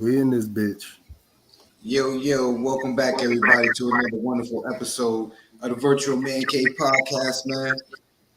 We in this bitch. Yo, welcome back everybody to another wonderful episode of the Virtual Mancave podcast, man.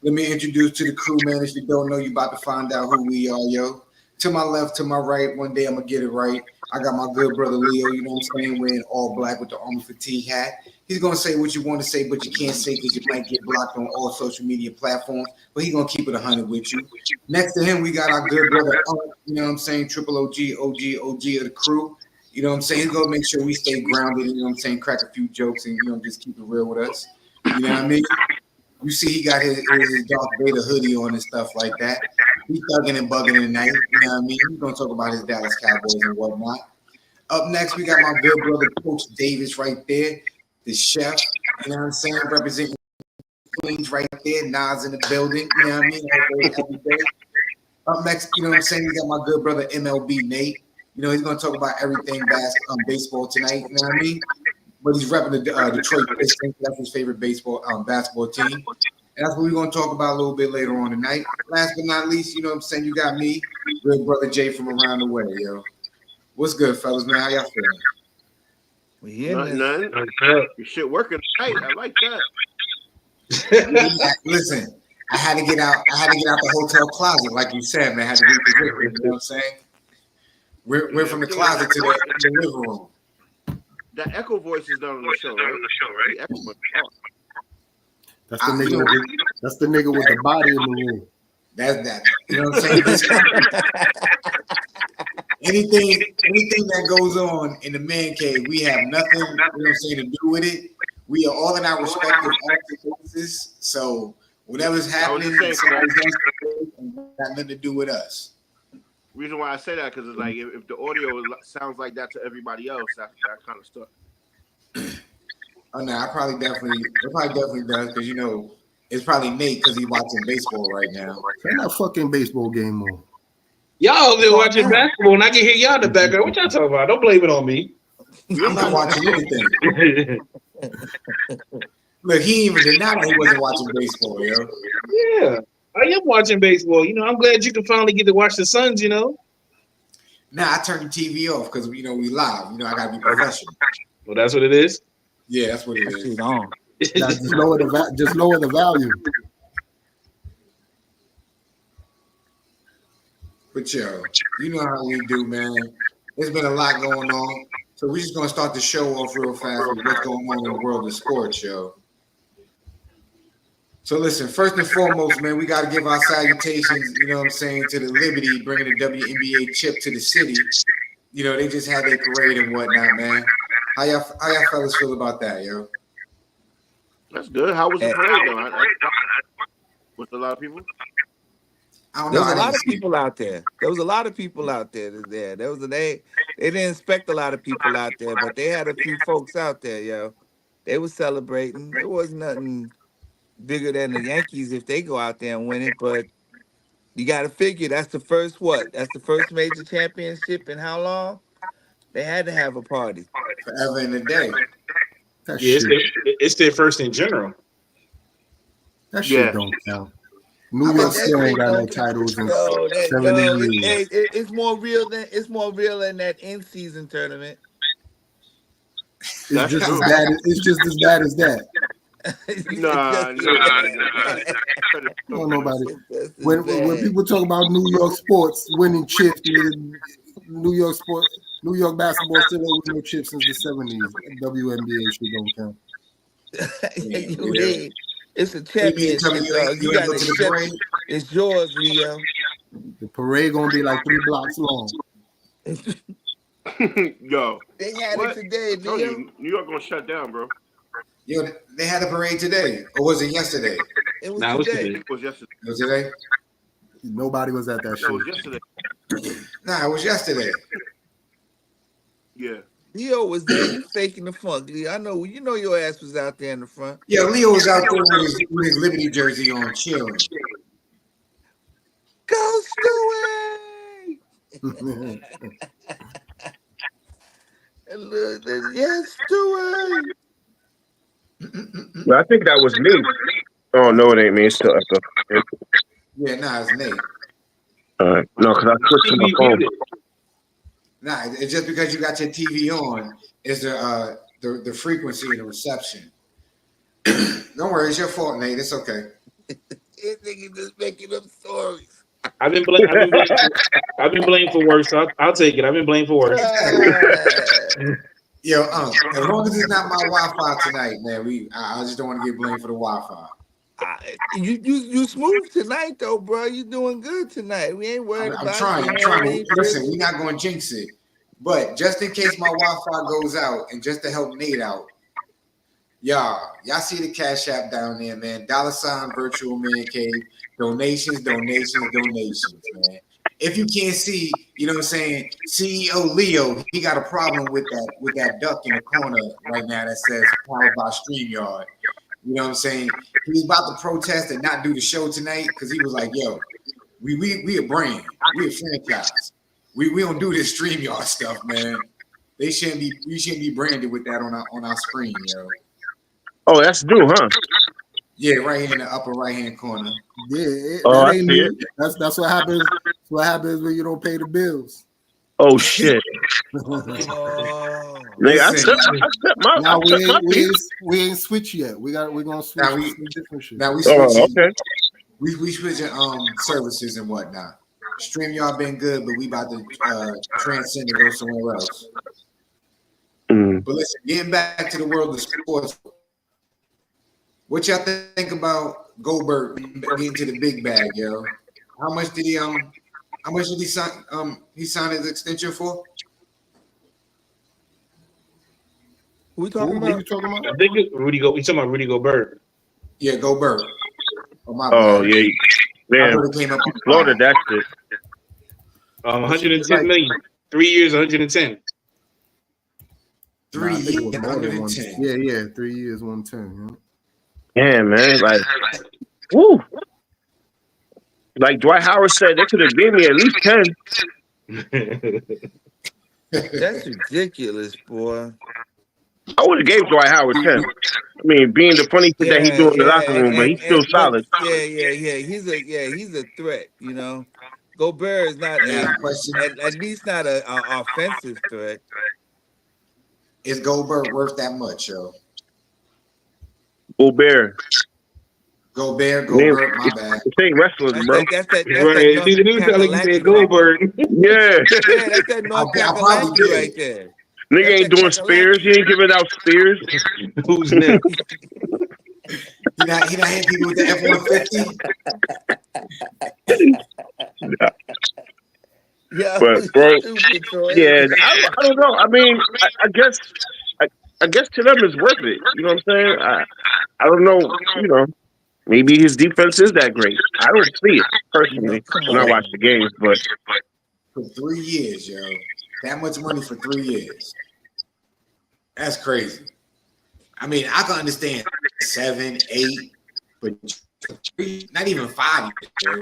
Let me introduce to the crew, man. If you don't know, you about to find out who we are, yo. To my left, to my right, one day I'm gonna get it right. I got my good brother Leo, you know what I'm saying, wearing all black with the army fatigue hat. He's gonna say what you want to say, but you can't say because you might get blocked on all social media platforms. But he's gonna keep it 100 with you. Next to him, we got our good brother, you know what I'm saying, triple OG of the crew. You know what I'm saying? He's gonna make sure we stay grounded, you know what I'm saying, crack a few jokes and just keep it real with us. You know what I mean? You see, he got his Darth Vader hoodie on and stuff like that. He's thugging and bugging tonight. You know what I mean? He's gonna talk about his Dallas Cowboys and whatnot. Up next, we got my good brother Coach Davis right there, the chef. You know what I'm saying? Representing Queens right there. Nas in the building. You know what I mean? Every day. Up next, you know what I'm saying? We got my good brother MLB Nate. You know, he's gonna talk about everything baseball tonight. You know what I mean? But he's repping the Detroit Pistons. That's his favorite basketball team. And that's what we're going to talk about a little bit later on tonight. Last but not least, you know what I'm saying? You got me, good brother Jay from around the way, yo. What's good, fellas, man? How y'all feeling? We here, Nothing. Your shit working tonight. I like that. Listen, I had to get out the hotel closet, like you said, man. I had to reposition, you know what I'm saying? We're from the closet to the living room. That echo voice is done on the show, right? That's the nigga with the body in the room. That's that. You know what I'm saying? anything that goes on in the man cave, we have nothing, you know what I'm saying, to do with it. We are all in our respective offices. So whatever's happening, got nothing to do with us. Reason why I say that because it's like if the audio sounds like that to everybody else, that kind of stuff. Oh no, it probably definitely does because it's probably Nate because he's watching baseball right now. Turn that fucking baseball game on. Y'all been watching basketball and I can hear y'all in the background. What y'all talking about? Don't blame it on me. I'm not watching anything. Look, he even denied that he wasn't watching baseball, yo. Yeah. I am watching baseball. I'm glad you can finally get to watch the Suns, Nah, I turned the TV off because, we live. I got to be professional. Well, that's what it is? Yeah, that's what it is. Just lower the value. But, yo, you know how we do, man. There's been a lot going on. So we're just going to start the show off real fast with what's going on in the world of sports, yo. So listen, first and foremost, man, we got to give our salutations, you know what I'm saying, to the Liberty, bringing the WNBA chip to the city. They just had their parade and whatnot, man. How y'all fellas feel about that, yo? That's good. How was the parade, though? With a lot of people? I don't know. There was a lot of people out there. There was a lot of people out there. They didn't expect a lot of people out there, but they had a few folks out there, yo. They were celebrating. It wasn't nothing bigger than the Yankees if they go out there and win it, but you got to figure that's the first That's the first major championship in how long? They had to have a party. Forever in a day. It's their first in general. That shit don't count. New York still ain't got no titles in 70 years. It's more real than that in-season tournament. It's just as bad as that. Nah. No, nobody. When people talk about New York sports winning chips, New York basketball still ain't winning no chips since the 70s. WNBA shit don't count. It's a championship. You got to accept it. It's yours, Leo. The parade gonna be like 3 blocks long. Yo, they had it today, Leo. New York gonna shut down, bro. Yo, they had a parade today, or was it yesterday? It was today. It was yesterday. It was today? Nobody was at that shit. It was yesterday. Nah, it was yesterday. Yeah. Leo was there. You faking the funk, Leo. I know. You know your ass was out there in the front. Yeah, Leo was out there with his Liberty jersey on, chilling. Go Stewie! Yes, Stewie. Well, I think that was me. Oh no, it ain't me. It's still Echo. Yeah, nah, it's Nate. No, because I switched to my phone. Nah, it's just because you got your TV on is the frequency and the reception. Don't worry, it's your fault, Nate. It's okay. This nigga just making up stories. I've been blamed for worse. I'll take it. I've been blamed for worse. Yo, as long as it's not my Wi-Fi tonight, man, I just don't want to get blamed for the Wi-Fi. You smooth tonight though, bro. You doing good tonight. We ain't worried about it. I'm trying. Listen, we're not going to jinx it, but just in case my Wi-Fi goes out, and just to help Nate out, y'all see the Cash App down there, man. $ Virtual Man Cave. Donations, man. If you can't see, you know what I'm saying, CEO Leo, he got a problem with that duck in the corner right now that says powered by StreamYard. You know what I'm saying? He's about to protest and not do the show tonight because he was like, yo, we a brand. We a franchise. We don't do this StreamYard stuff, man. We shouldn't be branded with that on our screen, yo. Oh, that's due, huh? Yeah, right here in the upper right-hand corner. Yeah, I see it. That's what happens. That's what happens when you don't pay the bills. Oh shit! Nigga, I set we ain't switch yet. We're gonna switch now to some different shit. Now we switching. Okay. We switching services and whatnot. StreamYard been good, but we about to transcend and go somewhere else. But listen, getting back to the world of sports. What y'all think about Goldberg getting to the big bag, yo? How much did he sign? He signed his extension for? Who we talking about? I think it's Rudy Go. He's talking about Rudy Gobert. Yeah, Goldberg. Oh yeah, man. Florida, that shit. 110 million. 3 years, 110. 3 years, 110. Yeah, 3 years, 110. Yeah. Yeah, man. Like, woo. Like Dwight Howard said, they could have gave me at least 10. That's ridiculous, boy. I would have gave Dwight Howard 10. I mean, being the funny shit that he do in the locker room, but he's still solid. Yeah. He's a threat, you know. Gobert is not at least not an offensive threat. Is Goldberg worth that much, yo? Gobert, my bad. It ain't wrestlers, bro. Right. See the new telling you said Goldberg. Yeah. That's that North Carolina right there. Nigga ain't doing spears. He ain't giving out spears. Who's next? He not hitting people with the F-150. Yeah, but bro, yeah, I don't know. I mean, I guess to them it's worth it. You know what I'm saying? I don't know. You know, maybe his defense is that great. I don't see it personally when I watch the games, but for 3 years, yo, that much money for 3 years. That's crazy. I mean, I can understand 7, 8, but 3, not even 5 years.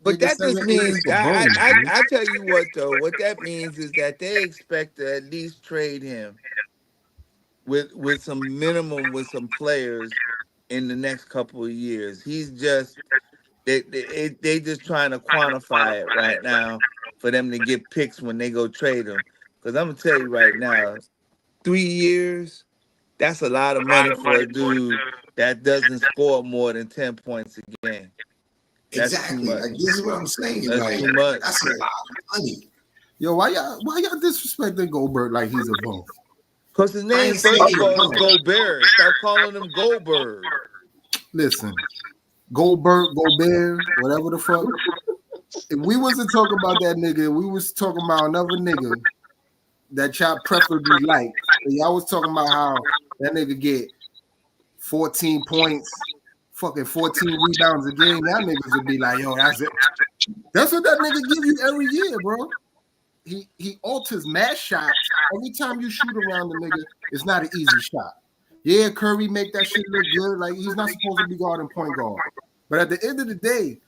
But that just means, I tell you what, though, what that means is that they expect to at least trade him with some minimum with some players in the next couple of years. He's just, they just trying to quantify it right now for them to get picks when they go trade him. Because I'm going to tell you right now, 3 years, that's a lot of money for a dude that doesn't score more than 10 points a game. That's exactly. Like, this is what I'm saying. That's like, too much. That's a lot of money. Yo, why y'all disrespecting Goldberg like he's a bum? Because his name first of all is Gobert. Stop calling him Goldberg. Listen, Gobert, whatever the fuck. If we wasn't talking about that nigga, we was talking about another nigga that y'all preferably like. Y'all was talking about how that nigga get 14 points, fucking 14 rebounds a game. That niggas would be like, yo, that's it. That's what that nigga give you every year, bro. He alters mass shots. Every time you shoot around the nigga, it's not an easy shot. Yeah, Curry make that shit look good. Like, he's not supposed to be guarding point guard. But at the end of the day,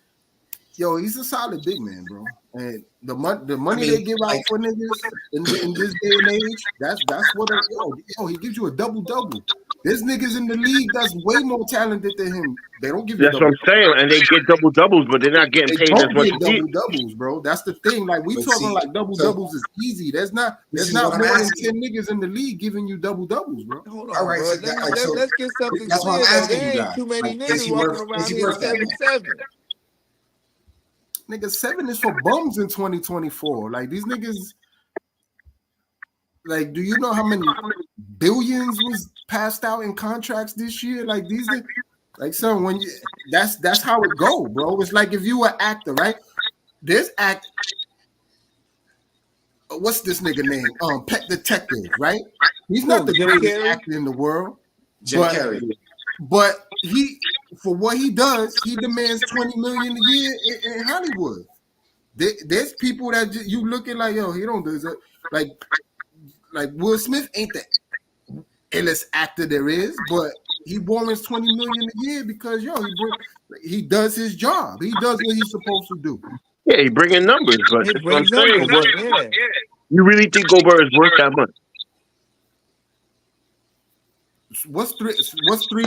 yo, he's a solid big man, bro. And the money they give out for niggas in this day and age, that's what yo, he gives you a double-double. There's niggas in the league that's way more talented than him. They don't give you. That's what I'm saying, and they get double doubles, but they're not getting paid as much. They don't get double doubles, bro. That's the thing. Like we talking like double doubles is easy. There's not more than 10 niggas in the league giving you double doubles, bro. Hold on, all right, bro. Let's get something that's clear. What I'm asking there you ain't guys. too many like, niggas walking around here 7-7. Nigga, 7 is for bums in 2024. Like these niggas. Like, do you know how many billions was passed out in contracts this year? Like these, like son, when you that's how it go, bro. It's like if you were an actor, right? This act, what's this nigga name? Pet Detective, right? He's not the greatest actor in the world, Jim Carrey. But he, for what he does, he demands $20 million a year in Hollywood. There's people that you looking like, yo, he don't deserve like Will Smith ain't the illest actor there is, but he warrants $20 million a year because he does his job. He does what he's supposed to do. Yeah, he bringing numbers, but that's what I'm saying. But you really think Goldberg is worth that much? What's 3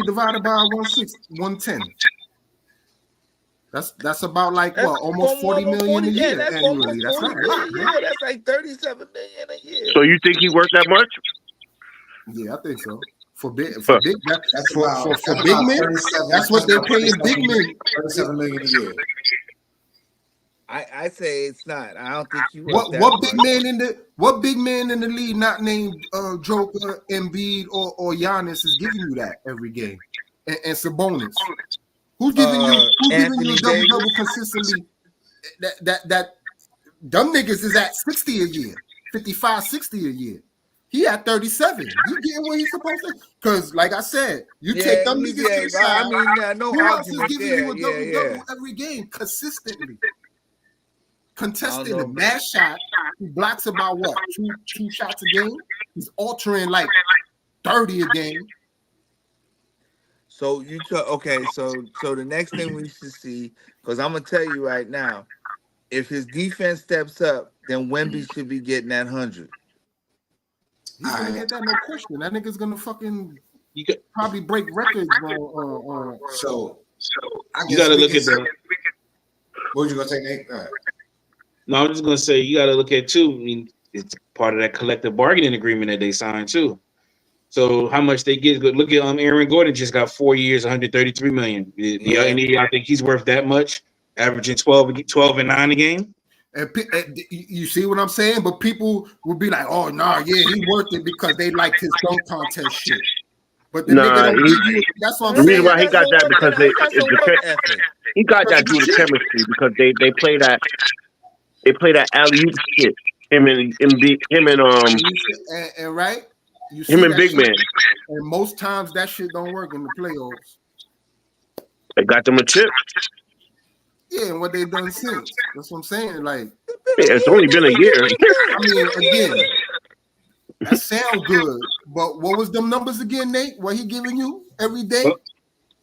divided by 110? That's about like almost 40 million a year annually. That's not a lot. Yeah, that's like 37 million a year. So you think he worth that much? Yeah, I think so. For big men, that's what they're paying big men. 37 million a year. I say it's not. I don't think you. What big man in the league not named Joker, Embiid, or Giannis is giving you that every game? And Sabonis. Who's giving you double consistently? That dumb niggas is at 60 a year, 55, 60 a year. He at 37. You getting what he's supposed to? Because, like I said, you take them niggas to the side. I mean, no who else is argument giving you a double every game consistently? Contesting the mad shot. He blocks about what? Two shots a game? He's altering like 30 a game. So so the next thing we should see, because I'm gonna tell you right now, if his defense steps up, then Wemby should be getting that 100. He's gonna get that, no question. That nigga's gonna fucking probably break records. So you gotta look at the. What was you gonna say, Nate? No, I'm just gonna say you gotta look at too. I mean, it's part of that collective bargaining agreement that they signed too. So how much they get? Look at Aaron Gordon just got 4 years, 133 million. I think he's worth that much, averaging 12 and 9 a game. And you see what I'm saying? But people would be like, "Oh no, yeah, he worth it because they like his dunk contest shit." But the nigga don't give you. That's what I'm saying. The reason why he got that because he got that due to chemistry because they play that alley-oop shit. Him and right. Him and big man. And most times that shit don't work in the playoffs. They got them a chip. Yeah, and what they've done since. That's what I'm saying. Like, it's only been a year. I mean, again, that sounds good. But what was them numbers again, Nate? What he giving you every day?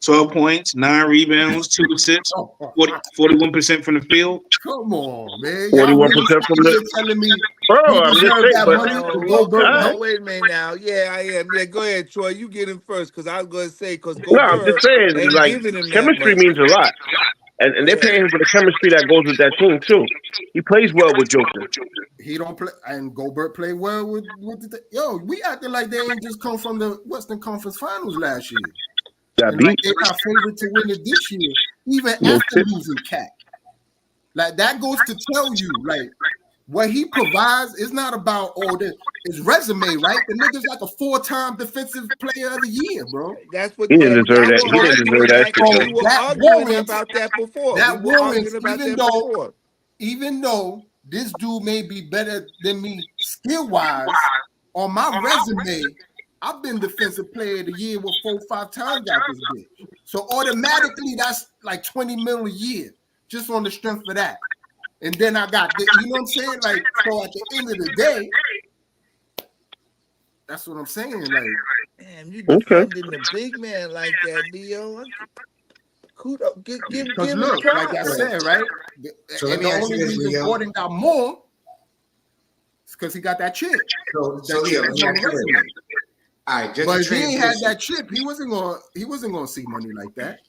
12 points, 9 rebounds, 2 assists, 41% from the field. Come on, man. 41% from the telling me. I'm just saying, wait a minute now. Yeah, I am. Yeah, go ahead, Troy. You get him first because I was going to say because I'm just saying, like chemistry means a lot, and they're paying him for the chemistry that goes with that team too. He plays well with Joker. He don't play, and Goldberg played well with we acting like they ain't just come from the Western Conference Finals last year. And like they're not favored to win it this year, even after losing Cat. Like that goes to tell you, like what he provides is not about his resume, right? The nigga's like a 4-time defensive player of the year, bro. That's what he didn't deserve that. He didn't deserve that. That warrants about that before. That warrants, even though this dude may be better than me skill-wise, on my resume, I've been defensive player of the year with 4 or 5 times out this bitch. So automatically that's like 20 million a year just on the strength of that. And then I got you know what I'm saying? Like, so at the end of the day, that's what I'm saying. Like, damn, you defending the big man like that, Dio. Kudos. Give look, like I said, right? So and the only reason Gordon got more is because he got that chick. So Leo, All right, just but to if he ain't had transition, that chip, he wasn't gonna see money like that.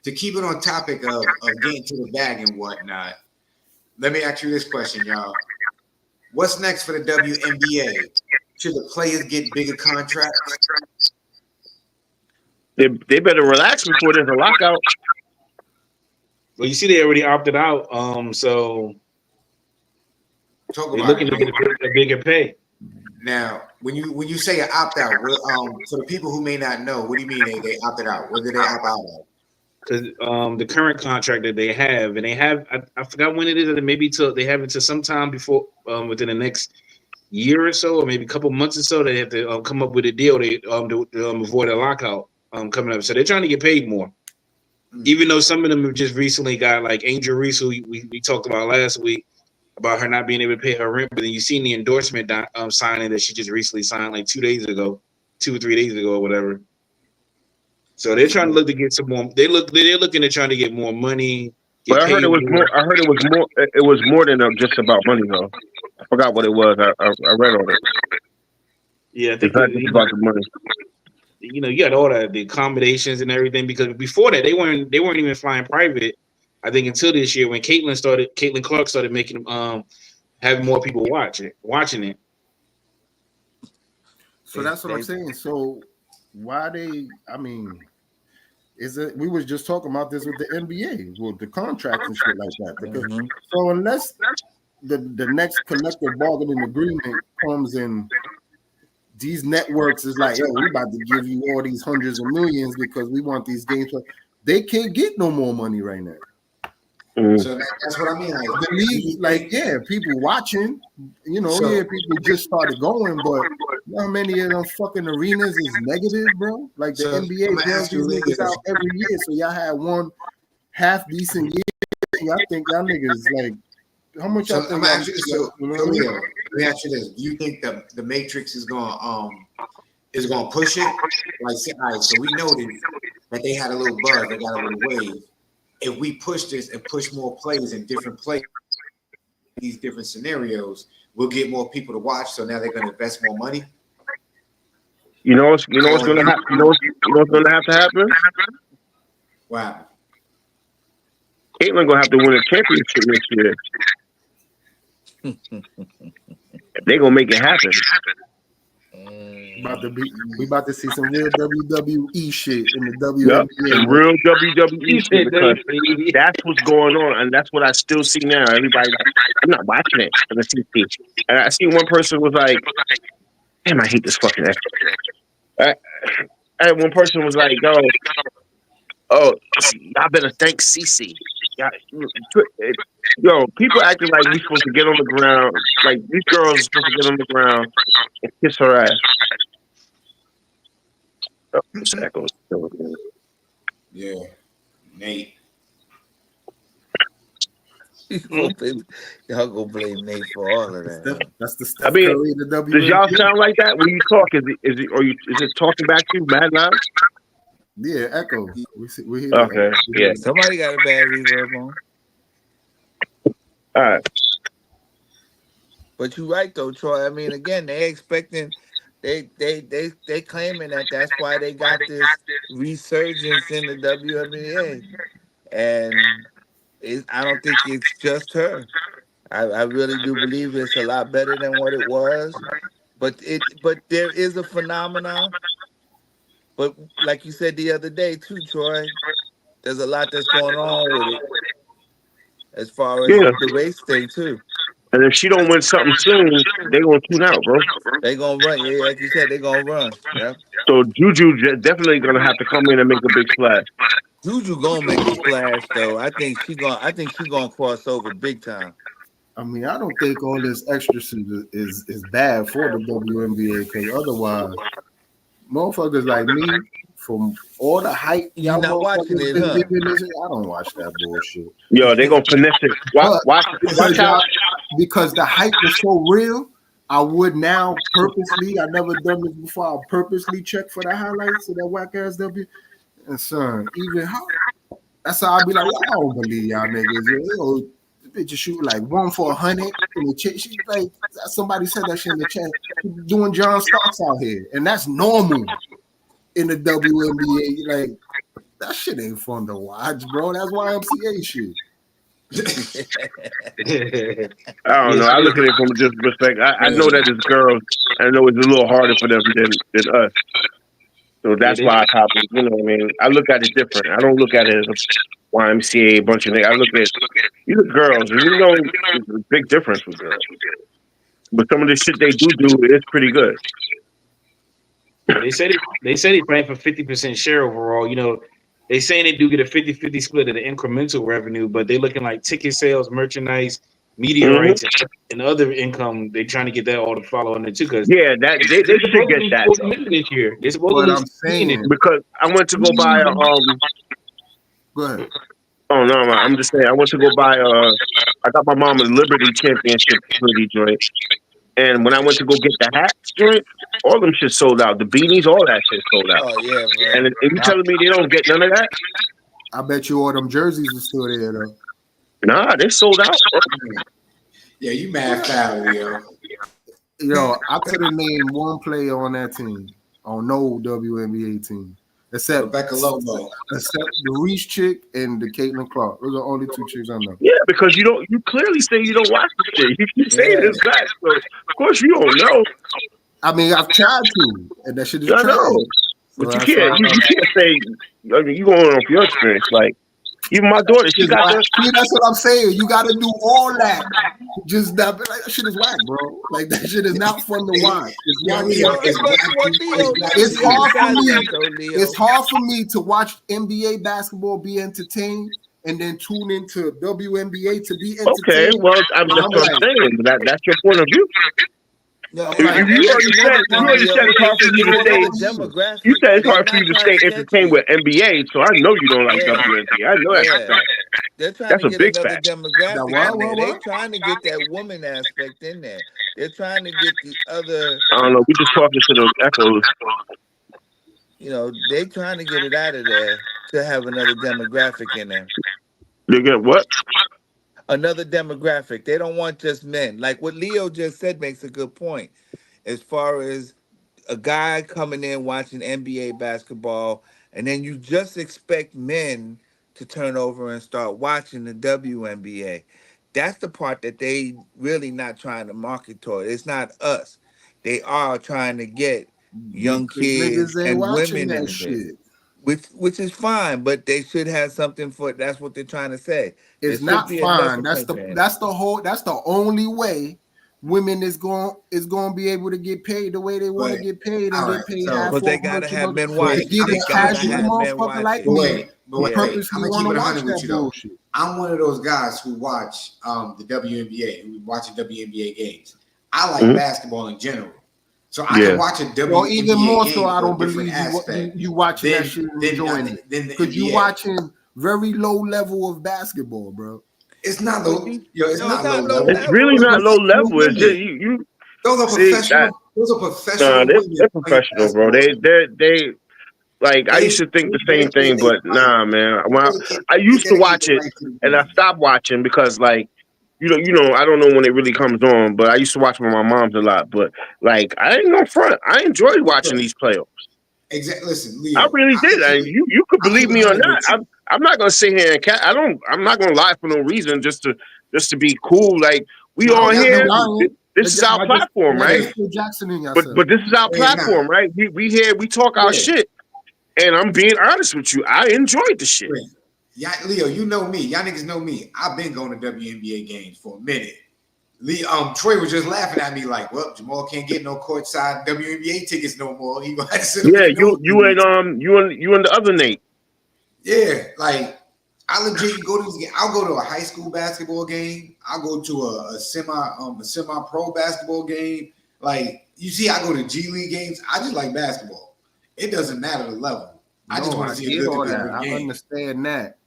to keep it on topic of getting to the bag and whatnot. Let me ask you this question, y'all. What's next for the WNBA? Should the players get bigger contracts? They better relax before there's a lockout. Well, you see, they already opted out. So Talk they're about looking it. to get a bigger pay. Now, when you say an opt out, for the people who may not know, what do you mean they opted out? What did they opt out of? Because the current contract that they have, and they have, I forgot when it is, and maybe till they have it to sometime before within the next year or so, or maybe a couple months or so, they have to come up with a deal to avoid a lockout coming up. So they're trying to get paid more. Even though some of them have just recently got, like Angel Reese, who we talked about last week, about her not being able to pay her rent, but then you seen the endorsement signing that she just recently signed like 2 or 3 days ago, or whatever. So they're trying to look to get some more. They're looking at trying to get more money. But I heard it was more. I heard it was more. It was more than just about money, though. I forgot what it was. I read on it. Yeah, I think it's not just about the money. You know, you got all the accommodations and everything, because before that they weren't even flying private. I think until this year when Caitlin Clark started making having more people watching it. So that's what I'm saying. So why I mean, we was just talking about this with the NBA, with the contracts and shit like that. Because so unless the next collective bargaining agreement comes in, these networks is like, yo, we about to give you all these hundreds of millions because we want these games. They can't get no more money right now. So that's what I mean. Like the league, like, yeah, people watching, people just started going, but you know how many of them fucking arenas is negative, bro? Like the NBA draws these niggas out every year, so y'all had one half decent year. Y'all think y'all niggas like how much y'all think? Let me ask you this: do you think the Matrix is gonna push it? Like, all right, so we noted that they had a little buzz, they got a little wave. If we push this and push more plays in different plays, these different scenarios, we'll get more people to watch. So now they're going to invest more money. You know what's going to happen. You know what's going to have to happen. Wow. Caitlin going to have to win a championship next year. They're going to make it happen. We about to see some real WWE shit in the WNBA. Some real WWE shit, because that's what's going on, and that's what I still see now. Everybody, I'm not watching it on the CP. And I see one person was like, "Damn, I hate this fucking echo." And one person was like, "Oh, y'all better thank Cece." Yo, people acting like we supposed to get on the ground, like these girls are supposed to get on the ground and kiss her ass. Oh, this echo is still again. Yeah, Nate. Y'all gonna blame Nate for all of that. That's the Steph Curry of the WNBA. Does y'all sound like that when you talk? Is it talking back to you, mad loud? Yeah, echo. We hear okay, yeah. Somebody got a bad reverb on. All right. But you're right though, Troy. I mean, again, they expecting, they claiming that that's why they got this resurgence in the WNBA, and I don't think it's just her. I really do believe it's a lot better than what it was, but there is a phenomenon. But like you said the other day too, Troy, there's a lot that's going on with it as far as the race thing too. And if she don't win something soon, they gonna tune out, bro. They gonna run, yeah, like you said, they gonna run. Yeah. So Juju definitely gonna have to come in and make a big splash. Juju gonna make a splash though. I think she gonna cross over big time. I mean, I don't think all this extra shit is bad for the WNBA, because otherwise, motherfuckers like me, from all the hype y'all not watching it, huh? I don't watch that bullshit. Yo, they gonna finesse it. Watch out. Because the hype is so real, I would now purposely, I never done this before, I'll purposely check for the highlights of that whack ass W. And son, even how that's how I'll be like, I don't believe y'all niggas. Yo, bitch shoot like 1 for 100. And the chick, she like somebody said that shit in the chat. She doing John Starks out here, and that's normal in the WNBA. Like that shit ain't fun to watch, bro. That's YMCA shit. I don't know. I look at it from just respect. I know that it's girls. I know it's a little harder for them than us. So that's why I copy. You know what I mean? I look at it different. I don't look at it as a YMCA bunch of niggas. I look at these are girls, and you know there's a big difference with girls. But some of the shit they do is pretty good. They said they plan for 50% share overall. You know, they saying they do get a 50-50 split of the incremental revenue, but they looking like ticket sales, merchandise, media rights, and other income. They trying to get that all to follow on there too. Because they should get that this year. They're supposed But to I'm saying because I went to go buy a Go ahead. Oh no, I'm just saying. I went to go buy I got my mom a Liberty Championship hoodie joint, and when I went to go get the hats joint, all them shit sold out. The beanies, all that shit sold out. Oh yeah, bro. And you telling me they don't get none of that? I bet you all them jerseys are still there though. Nah, they sold out. Yeah, you mad foul, yo. Yo, I could have named one player on that team, on no WNBA team, except Rebecca Lobo, except the Reese chick and the Caitlin Clark. Those are the only 2 chicks I know. Yeah, because you clearly say you don't watch the shit. You keep saying this back, so of course you don't know. I mean, I've tried to, and that shit is I trash. know, but you can't. You can't say. I mean, you going off your experience, like. Even my daughter, she got that. See, that's what I'm saying. You got to do all that. Just that, like, that shit is whack, bro. Like that shit is not fun to watch. It's hard for me. It's hard for me to watch NBA basketball, be entertained, and then tune into WNBA to be entertained. Okay, well, that's what I'm saying. That's your point of view. No, you already said it's hard for you to stay. You said it's hard for you to stay entertained with NBA, so I know you don't like WNBA. I know that. They're trying That's to a get big another fact. demographic in there. They're trying to get that woman aspect in there. They're trying to get the other. I don't know. We just talking to those echoes. You know, they're trying to get it out of there to have another demographic in there. They get what? Another demographic. They don't want just men. Like what Leo just said makes a good point. As far as a guy coming in watching NBA basketball, and then you just expect men to turn over and start watching the WNBA. That's the part that they really not trying to market toward. It's not us. They are trying to get young kids and women in shit. Which is fine, but they should have something for it. That's what they're trying to say. It's not fine. That's the only way women is going to be able to get paid the way they want to get paid and get paid half. But they gotta have men watch. Get a casual motherfucker like me. But purposely want to watch that bullshit. I'm one of those guys who watch the WNBA, who watch the WNBA games. I like basketball in general. So I can watch a WNBA well, even more game so, I don't believe you watching that shit and enjoying it. Because you watching very low level of basketball, bro. It's not low. It's not low level. It's really not low level. It's just you. Those are professional. Those are professional. They're professional, bro. They like I used to think the same thing, but nah, man. I used to watch it and I stopped watching because like. You know, I don't know when it really comes on, but I used to watch with my mom's a lot. But like, I ain't no front. I enjoyed watching these playoffs. Exactly. Listen, Leo, I really did. You could believe me or not. I'm not gonna sit here and I'm not gonna lie for no reason just to be cool. Like we all here. This is our platform, right? But this is our platform, right? We here. We talk our shit, and I'm being honest with you. I enjoyed the shit. Yeah, Leo, you know me. Y'all niggas know me. I've been going to WNBA games for a minute. Troy was just laughing at me like, "Well, Jamal can't get no courtside WNBA tickets no more." He gonna have to sit you and the other Nate. Yeah, like I legit go to. I'll go to a high school basketball game. I'll go to a semi pro basketball game. Like you see, I go to G League games. I just like basketball. It doesn't matter the level. I just want to see a good game. I understand that.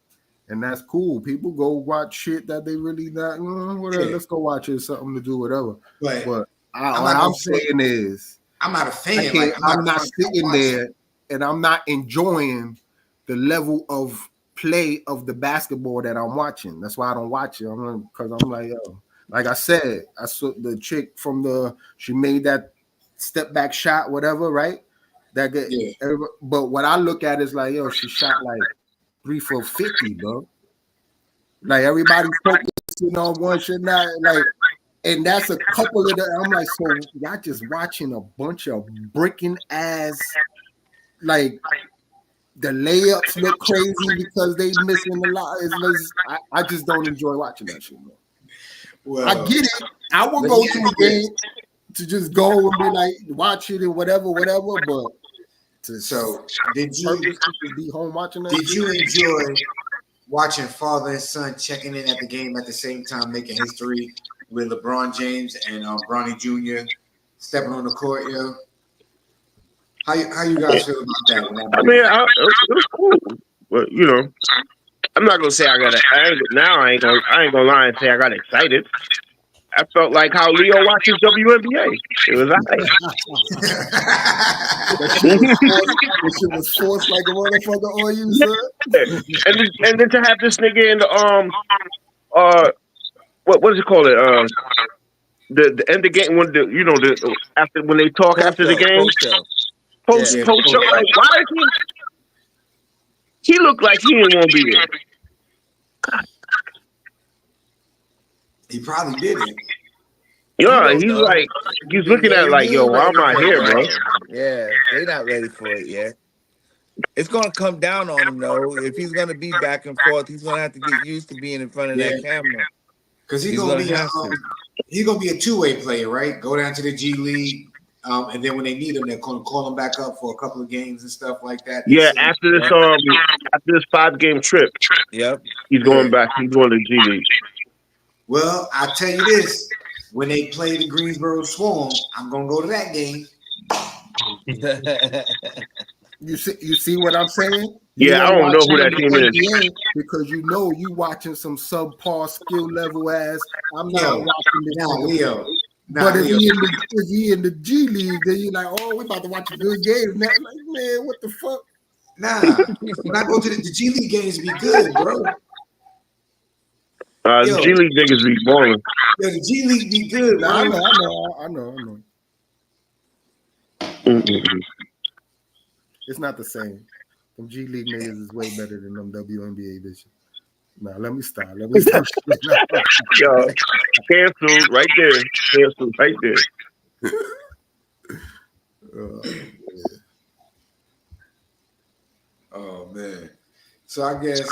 And that's cool. People go watch shit that they really not. Whatever. Yeah. Let's go watch it. Something to do, whatever. But what I'm saying is, I'm not a fan. I'm not sitting there and I'm not enjoying the level of play of the basketball that I'm watching. That's why I don't watch it. Because I'm like, yo, like I said, I saw the chick from she made that step back shot, whatever, right? That get, Yeah. but what I look at is like, yo, she shot like 3 for 50, bro. Like everybody's focusing on one shit now, like, and that's a couple of the. I'm like, so y'all just watching a bunch of breaking ass, like the layups look crazy because they missing a lot. I just don't enjoy watching that shit, bro. Well, I get it. I will go to the game to just go and be like, watch it and whatever, but so did you be home watching that? Did you enjoy watching father and son checking in at the game at the same time, making history with LeBron James and Bronny Jr. stepping on the court, yo? How you guys feel about that? I mean, it was cool, but you know, I'm not gonna say I ain't gonna lie and say I got excited. I felt like how Leo watches WNBA. It was alright. That shit was forced like a motherfucker on you, son. And then to have this nigga in the what is it called the end of the game when after when they talk after the game post show, like why is he looked like he didn't want to be there. He probably didn't. Yeah, he's looking at it like, yo, why am I here, bro? Yeah, they not ready for it yet. It's gonna come down on him though. If he's gonna be back and forth, he's gonna have to get used to being in front of that camera. Because he's gonna be a two-way player, right? Go down to the G League, and then when they need him, they're gonna call him back up for a couple of games and stuff like that. Yeah, after this 5-game trip, he's going back. He's going to G League. Well, I'll tell you this: when they play the Greensboro Swarm, I'm gonna go to that game. You see what I'm saying? Yeah, I don't know who that team is because you watching some subpar skill level ass. I'm not watching this. Leo. But if he in the G League, then you're like, oh, we about to watch a good game. Like, man, what the fuck? Nah, when I go to the G League games, be good, bro. The G League niggas be balling. Yo, the G League be good, bro. I know. Mm-mm. It's not the same. Them G League niggas is way better than them WNBA bitches. Nah, let me stop. Yo, canceled right there. Canceled right there. Oh man. So I guess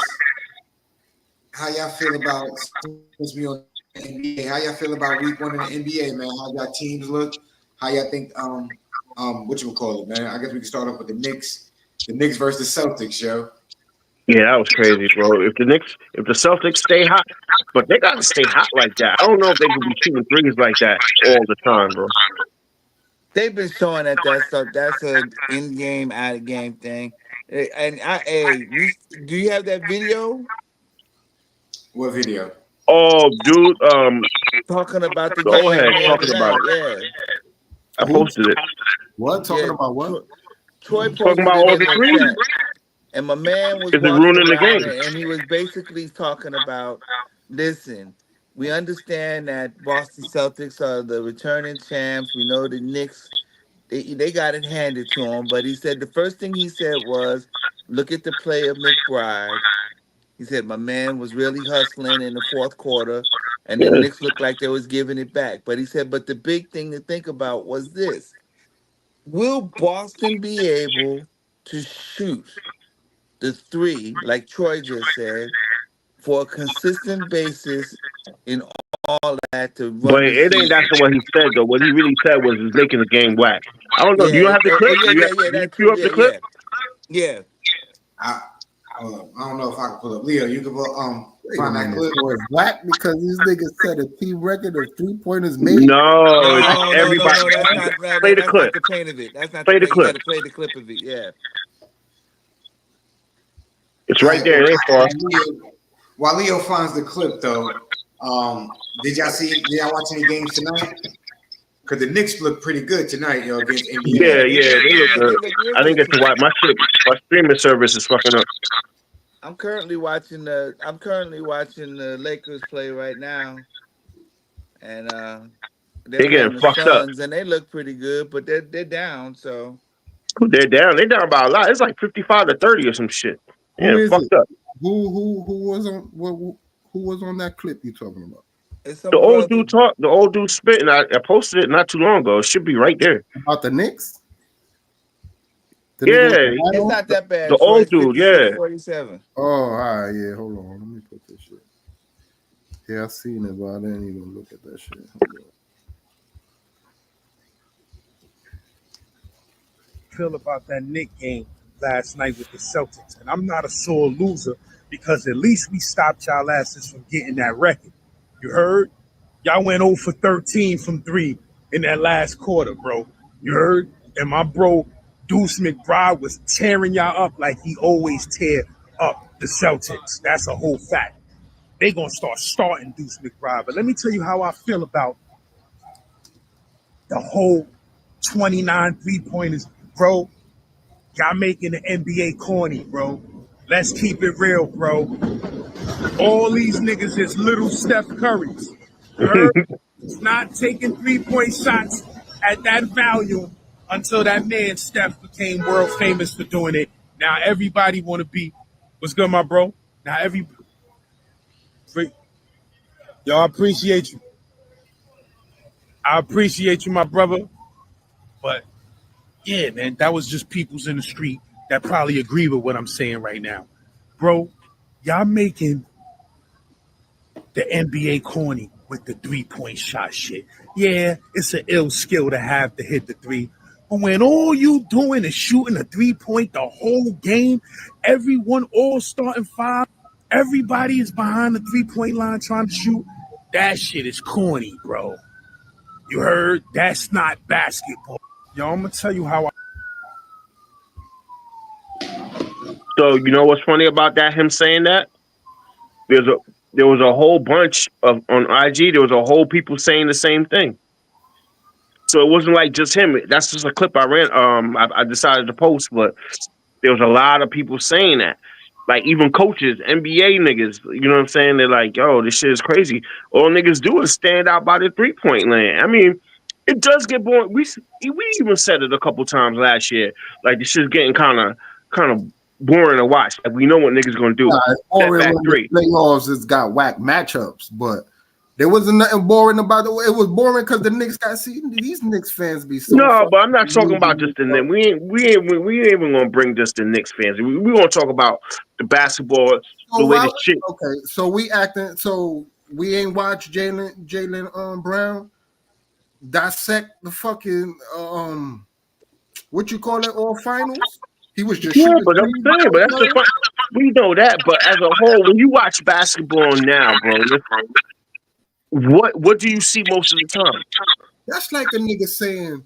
how y'all feel about since we on the NBA? How y'all feel about week 1 in the NBA, man? How y'all teams look? How y'all think what you would call it, man? I guess we can start off with the Knicks. The Knicks versus the Celtics, yo. Yeah, that was crazy, bro. If the Celtics stay hot, but they gotta stay hot like that. I don't know if they can be shooting threes like that all the time, bro. They've been showing that stuff. That's an in-game, out-of-game thing. And do you have that video? What video? Oh, dude, talking about the go game. ahead, talking about it. Yeah. I posted it. What? Talking about what? Troy posted talking about all the threes. And my man was ruining the game. and he was basically talking about, listen, we understand that Boston Celtics are the returning champs. We know the Knicks, they got it handed to them. But he said the first thing he said was, look at the play of McBride. He said my man was really hustling in the fourth quarter, and the Knicks looked like they was giving it back. But he said, but the big thing to think about was this. Will Boston be able to shoot the three, like Troy just said, for a consistent basis in all that to run? But it ain't that's what he said though. What he really said was is making the game whack. I don't know. Do you have the clip? You have the clip? Yeah. I don't know if I can pull up. Leo, you can find that clip. It's whack because these niggas set a team record of 3-pointers made. No, it's everybody. Play the clip. That's not the point of it. That's not play the clip. You gotta play the clip of it. Yeah. It's right there. It ain't far. While Leo finds the clip, though, did y'all watch any games tonight? Because the Knicks look pretty good tonight, against Indiana. Yeah, they look good. I think it's my streaming service is fucking up. I'm currently watching the Lakers play right now, and they're They getting playing the fucked up. Suns, and they look pretty good, but they're down. So They're down. They're down by a lot. It's like 55-30 or some shit. Who Yeah, is it? fucked up. Who was on who was on that clip you talking about? it's The some old brother. dude talk. The old dude spit, and I posted it not too long ago. It should be right there. About the Knicks? The nigga with the Yeah, hat It's on? not that the bad, Troy. old It's dude. 56, Yeah. 47. Oh, all right, yeah. Hold on, let me put this shit. Yeah, I seen it, but I didn't even look at that shit. Hold on. Feel about that Nick game last night with the Celtics. And I'm not a sore loser because at least we stopped y'all asses from getting that record. You heard? Y'all went 0 for 13 from 3 in that last quarter, bro. You heard? And my bro, Deuce McBride, was tearing y'all up like he always tear up the Celtics. That's a whole fact. They gonna start starting Deuce McBride. But let me tell you how I feel about the whole 29 3-pointers, bro. Y'all making the NBA corny, bro. Let's keep it real, bro. All these niggas is little Steph Currys. You heard? It's not taking 3-point shots at that value until that man Steph became world famous for doing it. Now everybody want to be, what's good, my bro? Now y'all appreciate you. I appreciate you, my brother. But yeah, man, that was just peoples in the street that probably agree with what I'm saying right now. Bro, y'all making the NBA corny with the 3-point shot shit. Yeah, it's an ill skill to have to hit the three. But when all you doing is shooting a 3-point the whole game, everyone, all starting five, everybody is behind the 3-point line trying to shoot. That shit is corny, bro. You heard? That's not basketball. Yo, I'm gonna tell you how I. So you know what's funny about that? Him saying that there's a there was a whole bunch of on IG. There was a whole people saying the same thing. So it wasn't like just him. That's just a clip I ran. I decided to post, but there was a lot of people saying that. Like even coaches, NBA niggas, you know what I'm saying? They're like, yo, this shit is crazy. All niggas do is stand out by the 3-point land. I mean, it does get boring. We even said it a couple times last year. Like this shit's getting kind of boring to watch. Like we know what niggas gonna do. It's Step boring back when the three. playoffs has got whack matchups, but there wasn't nothing boring about it. It was boring because the Knicks got seen. These Knicks fans be so No, but I'm not talking fucking about just the Knicks. We ain't even gonna bring just the Knicks fans. We gonna talk about the basketball, so the way why, the shit. okay, so we acting so we ain't watch Jalen Brown dissect the fucking what you call it all finals. He was just Yeah, shooting but I'm threes. saying, but that's the fun. We know that, but as a whole, when you watch basketball now, bro, what do you see most of the time? That's like a nigga saying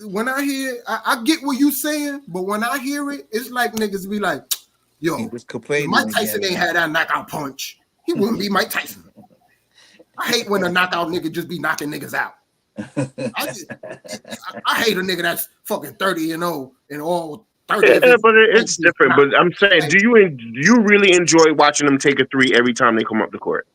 when I hear I get what you saying, but when I hear it, it's like niggas be like, He yo, was if complaining Mike Tyson again. ain't had that knockout punch, he wouldn't be Mike Tyson. I hate when a knockout nigga just be knocking niggas out. I hate a nigga that's fucking 30-0 and all 30 of Yeah, his but it's is different. not. But I'm saying, Like, do you really enjoy watching them take a three every time they come up the court?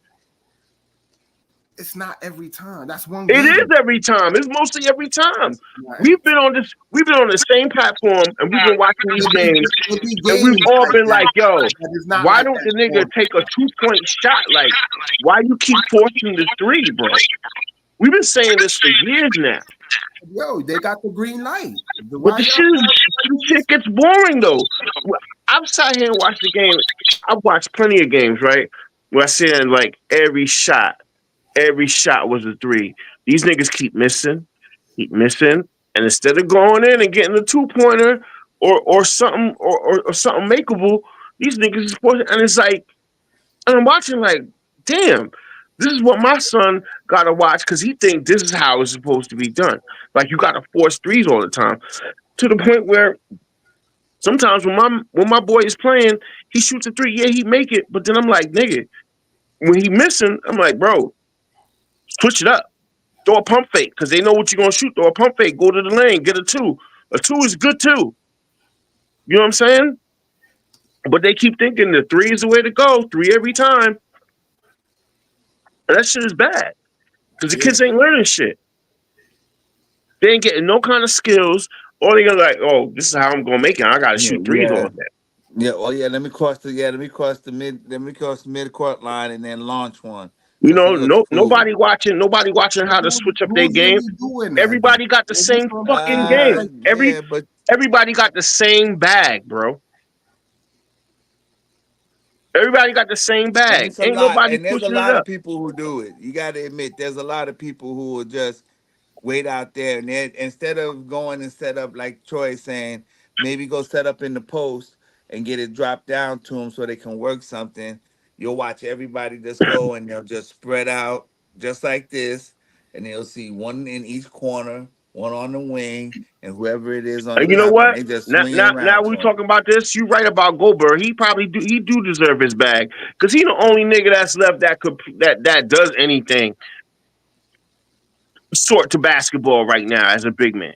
it's not every time. That's one It is game. every time. It's mostly every time. Nah, We've been on the same platform, and we've been watching these games, it be and we've games all like been that, like, "Yo, but it's not why like don't that the nigga all take a the 2-point shot? Like, why you keep forcing the three, bro?" We've been saying this for years now. time. Yo, they got the green light. But Why y'all? the shit gets boring though. I've sat here and watched the game. I've watched plenty of games, right? Where I sit and like every shot was a three. These niggas keep missing, and instead of going in and getting the 2-pointer or something or something makeable, these niggas is forcing, and it's like, and I'm watching like, damn, this is what my son got to watch because he think this is how it's supposed to be done. Like you got to force threes all the time to the point where sometimes when my boy is playing, he shoots a three. Yeah, he make it, but then I'm like, nigga, when he missing, I'm like, bro, switch it up. Throw a pump fake because they know what you're gonna shoot. Throw a pump fake. Go to the lane. Get a two. A two is good too. You know what I'm saying? But they keep thinking the 3 is the way to go. 3 every time. And that shit is bad. Because the kids ain't learning shit. They ain't getting no kind of skills. Or they gonna like, oh, this is how I'm gonna make it. I gotta shoot threes all day. Yeah, oh yeah, let me cross the mid-court line and then launch one. You Just to know, look smooth. nobody watching how to switch up their Who's game. really doing that? Everybody got the same fucking game. Yeah, but Everybody got the same bag, bro. Everybody got the same and bag. it's a Ain't lot, nobody and there's a pushing it lot of up. people who do it. You got to admit, there's a lot of people who will just wait out there, and instead of going and set up like Troy saying, maybe go set up in the post and get it dropped down to them so they can work something. You'll watch everybody just go and they'll just spread out just like this, and they'll see one in each corner, one on the wing, and whoever it is on the And you know top, and what? they just Now, swing it now, around now to we them. talking about this. You right about Goldberg. He probably do deserve his bag because he the only nigga that's left that does anything sort to basketball right now as a big man.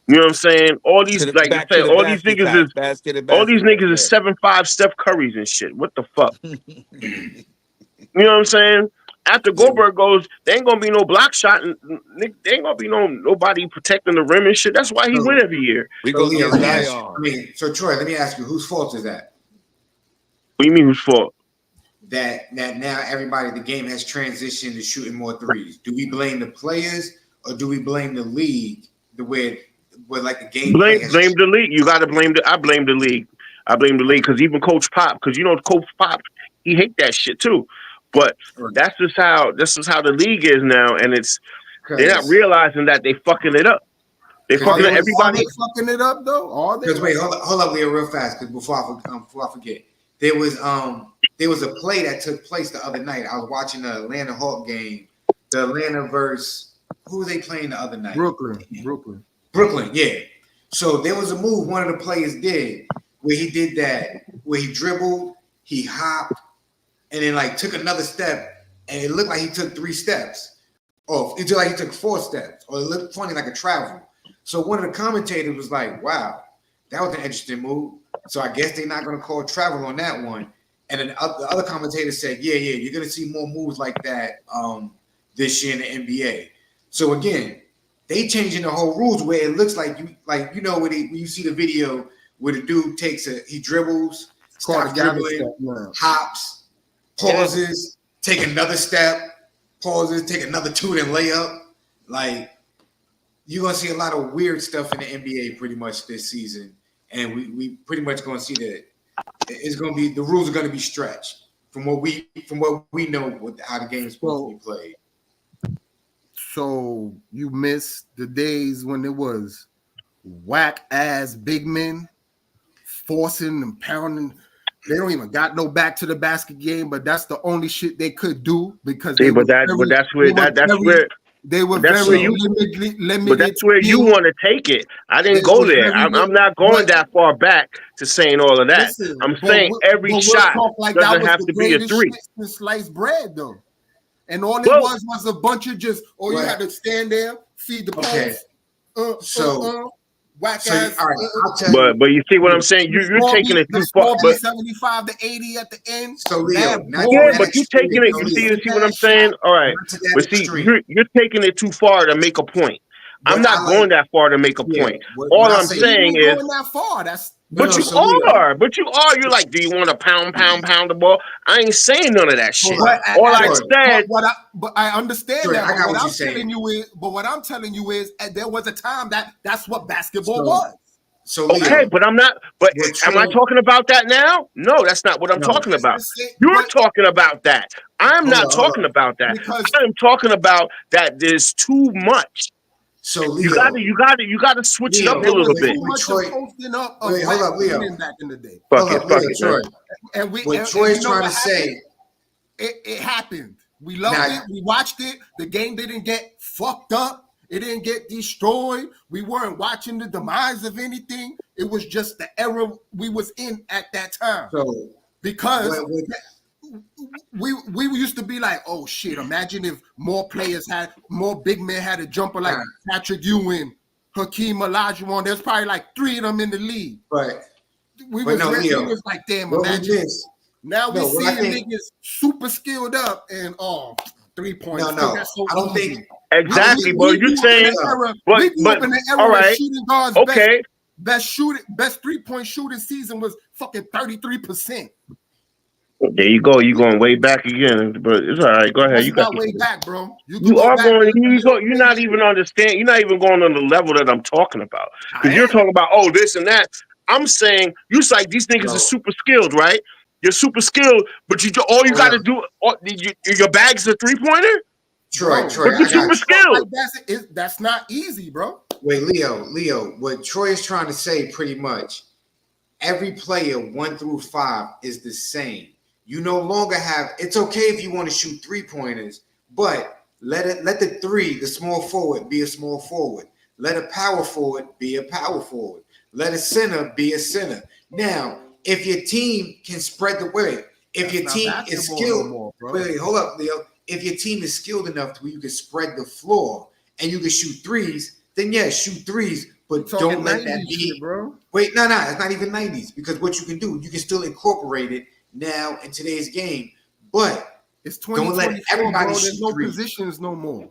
You know what I'm saying? All these, like I Back said, to the all these basket niggas type, is basket to all these basket. niggas is Yeah. 7'5" Steph Currys and shit. What the fuck? Yeah. You know what I'm saying? After Goldberg goes, there ain't gonna be no block shot, and there ain't gonna be nobody protecting the rim and shit. That's why he win every year. We So gonna Leo, get let me ask you. Zion. So Troy, let me ask you, whose fault is that? What do you mean whose fault? That now everybody, the game has transitioned to shooting more threes. Do we blame the players or do we blame the league? The way where like the gameplay has Blame the league. You got to blame I blame the league. I blame the league because even Coach Pop, because you know Coach Pop, he hate that shit too. But that's just how the league is now, and they're not realizing that they fucking it up. They fucking Are everybody. they fucking it up though? Are they? Because wait, hold up, Leo, real fast. Because before I forget, there was a play that took place the other night. I was watching the Atlanta Hawk game. The Atlanta versus who were they playing the other night? Brooklyn, yeah. So there was a move one of the players did where he did that, where he dribbled, he hopped, and then like took another step, and it looked like he took 3 steps. Or it looked like he took 4 steps, or it looked funny like a travel. So one of the commentators was like, wow, that was an interesting move. So I guess they're not going to call travel on that one. And then the other commentator said, yeah, you're going to see more moves like that this year in the NBA. So again, they changing the whole rules where it looks like you know when you see the video where the dude he dribbles, stops dribbling, hops, pauses, take another step, pauses, take another 2, then layup. Like you're gonna see a lot of weird stuff in the NBA pretty much this season, and we pretty much gonna see that it's gonna be the rules are gonna be stretched from what we know how the game is supposed to be played. So you miss the days when it was whack ass big men forcing and pounding. They don't even got no back to the basket game, but that's the only shit they could do because they were that's where you want to take it. I didn't go there. I'm not going that far back to saying all of that. Listen, I'm saying every shot doesn't have to be a 3. Since sliced bread though. And all it was a bunch of just, you had to stand there, feed the post. Whack ass. All right, I'll tell you. But you see what I'm saying? You're taking it too far. But 75 to 80 at the end. So Leo, but you're taking it. You see what I'm saying? All right. But see, you're taking it too far to make a point. I'm not going that far to make a point. All I'm saying is going that far. But you are. You're like, do you want to pound the ball? I ain't saying none of that shit. All I said. But I understand that. What I'm telling you is, there was a time that's what basketball was. So Leo, okay, but I'm not. But am I talking about that now? No, that's not what I'm talking about. You're talking about that. I'm not talking about that. I'm talking about that. There's too much. So Leo, you gotta switch it up a little bit. Hold up, Leo. Back in the day. Fuck it, Troy. And what Troy's trying to say, it happened. We loved it. We watched it. The game didn't get fucked up. It didn't get destroyed. We weren't watching the demise of anything. It was just the era we was in at that time. So because we used to be like, oh shit, imagine if more big men had a jumper like Patrick Ewing, Hakeem Olajuwon. There's probably like 3 of them in the league. Right. we But was no, ready. Leo, We was like, damn, what we imagine. missed. Now we No, what I seeing think- niggas super skilled up and 3 points. No, That's so I don't easy. think Exactly, but We you're grew up in saying, the era. but We grew up in the era all where right, shooting guards okay. best 3-point shooting season was fucking 33%. There you go. You're going way back again, but it's all right. Go ahead. That's You got not this. way back, bro. You can You go are back. going. You're not even understand. You're not even going on the level that I'm talking about. Because I you're am. talking about this and that. I'm saying you like these niggas are super skilled, right? You're super skilled, but all you got to do. Your bag's a 3-pointer. Troy, but you're super skilled. That's not easy, bro. Wait, Leo. What Troy is trying to say, pretty much, every player 1 through 5 is the same. You no longer have. It's okay if you want to shoot 3-pointers, but let the 3, the small forward, be a small forward. Let a power forward be a power forward. Let a center be a center. Now, if your team can spread the way, if your team is skilled, wait, hold up, Leo. If your team is skilled enough to where you can spread the floor and you can shoot threes, then yeah, shoot threes, but don't let that be. Shit, bro. Wait, no, it's not even 90s, because what you can do, you can still incorporate it now in today's game, but it's don't let everybody shoot There's no threes. positions no more.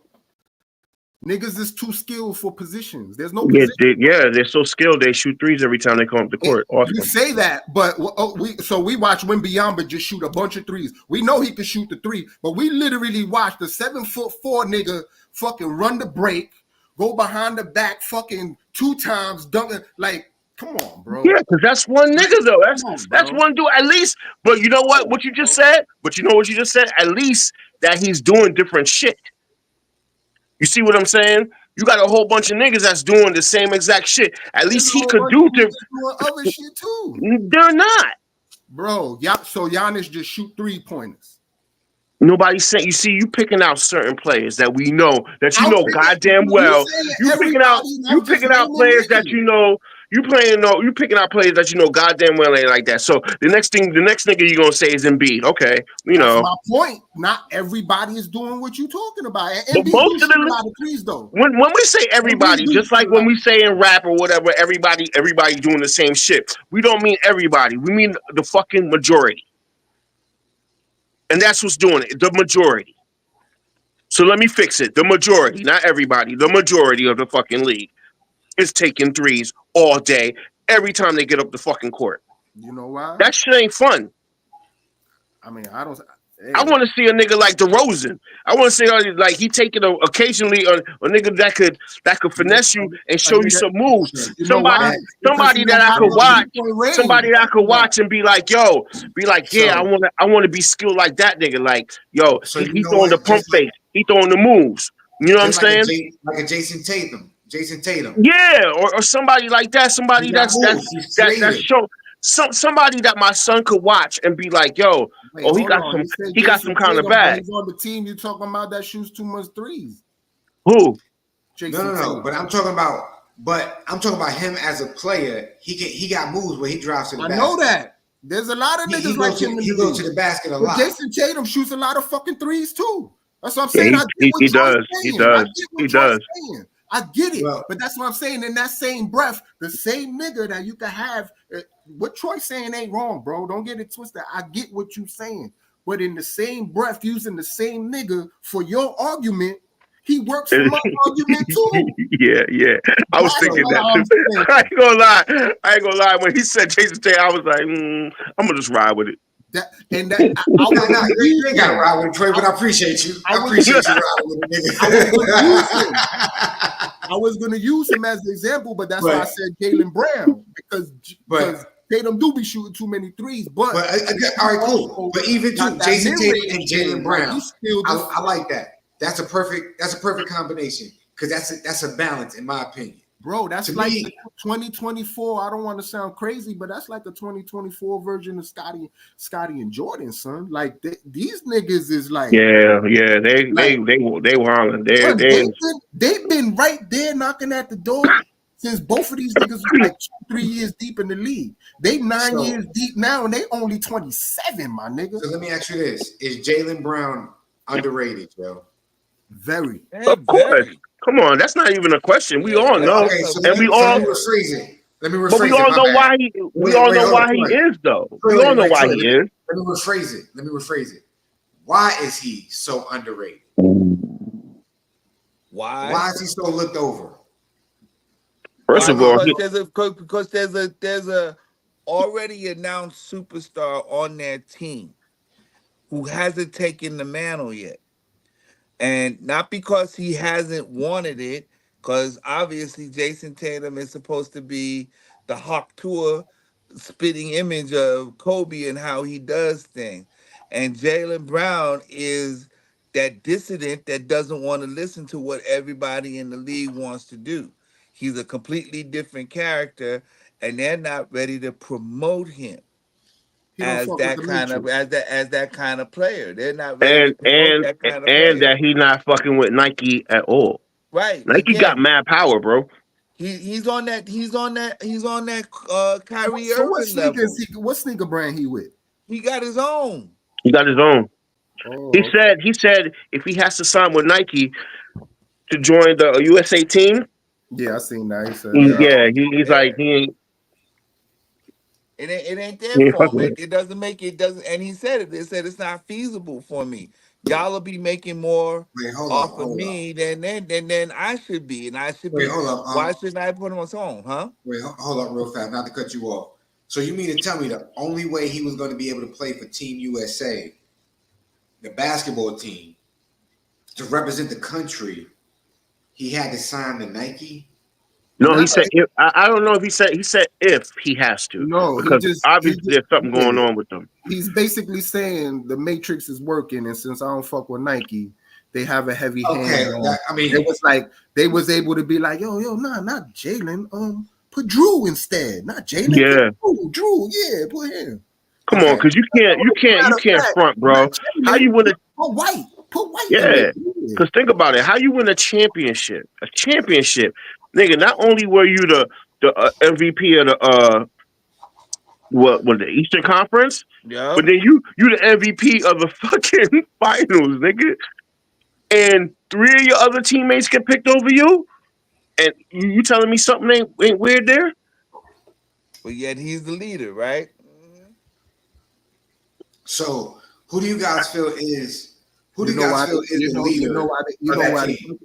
Niggas is too skilled for positions. There's no position. They're so skilled. They shoot threes every time they come up the court. Awesome. You say that, but we watch Wembanyama just shoot a bunch of threes. We know he can shoot the 3, but we literally watched the 7'4" nigga fucking run the break, go behind the back, fucking 2 times, dunking. Like, come on, bro. Yeah, because that's one nigga though. That's one dude at least. But you know what? What you just said? But you know what you just said? At least that he's doing different shit. You see what I'm saying? You got a whole bunch of niggas that's doing the same exact shit. At least he could do doing other shit too. They're not, bro. So Giannis just shoot 3-pointers. Nobody's saying. You see, you picking out certain players that we know goddamn well. You picking out players that you know. You picking out players that you know goddamn well ain't like that. So the next nigga you gonna say is Embiid. Okay, That's my point. Not everybody is doing what you talking about. And but most of a lot of threes though. When we say everybody, just like when we say in rap or whatever, everybody doing the same shit. We don't mean everybody. We mean the fucking majority. And that's what's doing it. The majority. So let me fix it. The majority, not everybody. The majority of the fucking league is taking threes all day, every time they get up the fucking court. You know why? That shit ain't fun. I mean, I don't. Hey. I want to see a nigga like DeRozan. I want to see like he taking occasionally a nigga that could finesse you and show you some moves. Somebody that I could watch. Somebody that I could watch and be like, yeah, I want to be skilled like that nigga. Like, yo, he throwing the pump fake. He throwing the moves. You know what I'm saying? Like a Jason Tatum. Yeah, or somebody like that. Somebody that show. Somebody that my son could watch and be like, yo, he got some kind of bag. He's on the team you talking about that shoots too much threes. Who? No. But I'm talking about him as a player. He got moves where he drives to the basket. I know that. There's a lot of niggas like him. He goes to the basket a lot. Jason Tatum shoots a lot of fucking threes too. That's what I'm saying. He does. I get it, but that's what I'm saying. In that same breath, the same nigga that you can have, what Troy saying ain't wrong, bro. Don't get it twisted. I get what you saying, but in the same breath, using the same nigga for your argument, he works for my argument too. Yeah. I was thinking that too. I ain't gonna lie. When he said Jason Tatum, I was like, I'm gonna just ride with it. You ain't got to ride with it, Troy, but I appreciate you. I appreciate you riding with it, nigga. I was going to use him as an example, but that's why I said Jaylen Brown because Tatum do be shooting too many threes. But all right, cool. But even too, Jason Tatum and Jaylen Brown, I like that. That's a perfect combination because that's a balance in my opinion. Bro, that's like 2024. I don't want to sound crazy, but that's like the 2024 version of Scotty and Jordan, son. Like these niggas is like, yeah, they wilding. They've been right there knocking at the door since both of these niggas was like 2-3 years deep in the league. They 9 years deep now, and they only 27, my nigga. So let me ask you this: is Jaylen Brown underrated, yo? Very. Of course. Come on, that's not even a question. We all know, Okay, so and we all. Let me rephrase it. Let me rephrase But we all it. know why he. We all know why he is, though. We all know why he is. Let me rephrase it. Why is he so underrated? Why? Why is he so looked over? First of all, because there's a already announced superstar on their team who hasn't taken the mantle yet. And not because he hasn't wanted it, because obviously Jason Tatum is supposed to be the Hawk Tour spitting image of Kobe and how he does things. And Jaylen Brown is that dissident that doesn't want to listen to what everybody in the league wants to do. He's a completely different character, and they're not ready to promote him He don't as fuck with that the kind of Matrix. as that kind of player. They're not ready to and promote and that kind of and player. that he not fucking with Nike at all. Right. Nike got Again, mad power, bro. he's on that Kyrie So what Irving sneaker is level. he? What sneaker brand he with? He got his own. He got his own. He Oh, said if he has to sign with Nike to join the USA team, yeah, I seen that. He said that. he's like Yeah. he ain't It ain't there he ain't for fucking him. with It, it. it doesn't make it doesn't and he said it. They said it's not feasible for me. Y'all will be making more Wait, hold up, off of hold up. me than I should be. And I should Wait, be hold up. why shouldn't I put him on song, huh? Wait, hold up real fast, not to cut you off. So you mean to tell me the only way he was going to be able to play for Team USA, the basketball team, to represent the country, he had to sign to Nike? No, he Not said if, I don't know if he said if he has to, no. because He obviously just there's something yeah. going on with them. He's basically saying the Matrix is working, and since I don't fuck with Nike, they have a heavy Okay, hand on. I mean, It was like they was able to be like, yo, nah, not Jalen. Put Drew instead, not Jalen. Yeah, Put Drew, yeah, put him. come on, okay. because you Matter of can't fact, front, not bro. How Jalen. you win a Put White in yeah? it. Yeah. Because think about it. How you win a championship? A championship, nigga. Not only were you the MVP of the the Eastern Conference, Yeah. but then you the MVP of the fucking finals, nigga. And three of your other teammates get picked over you, and you telling me something ain't weird there? But yet he's the leader, right? So who do you guys feel is You know why? the leader of that team?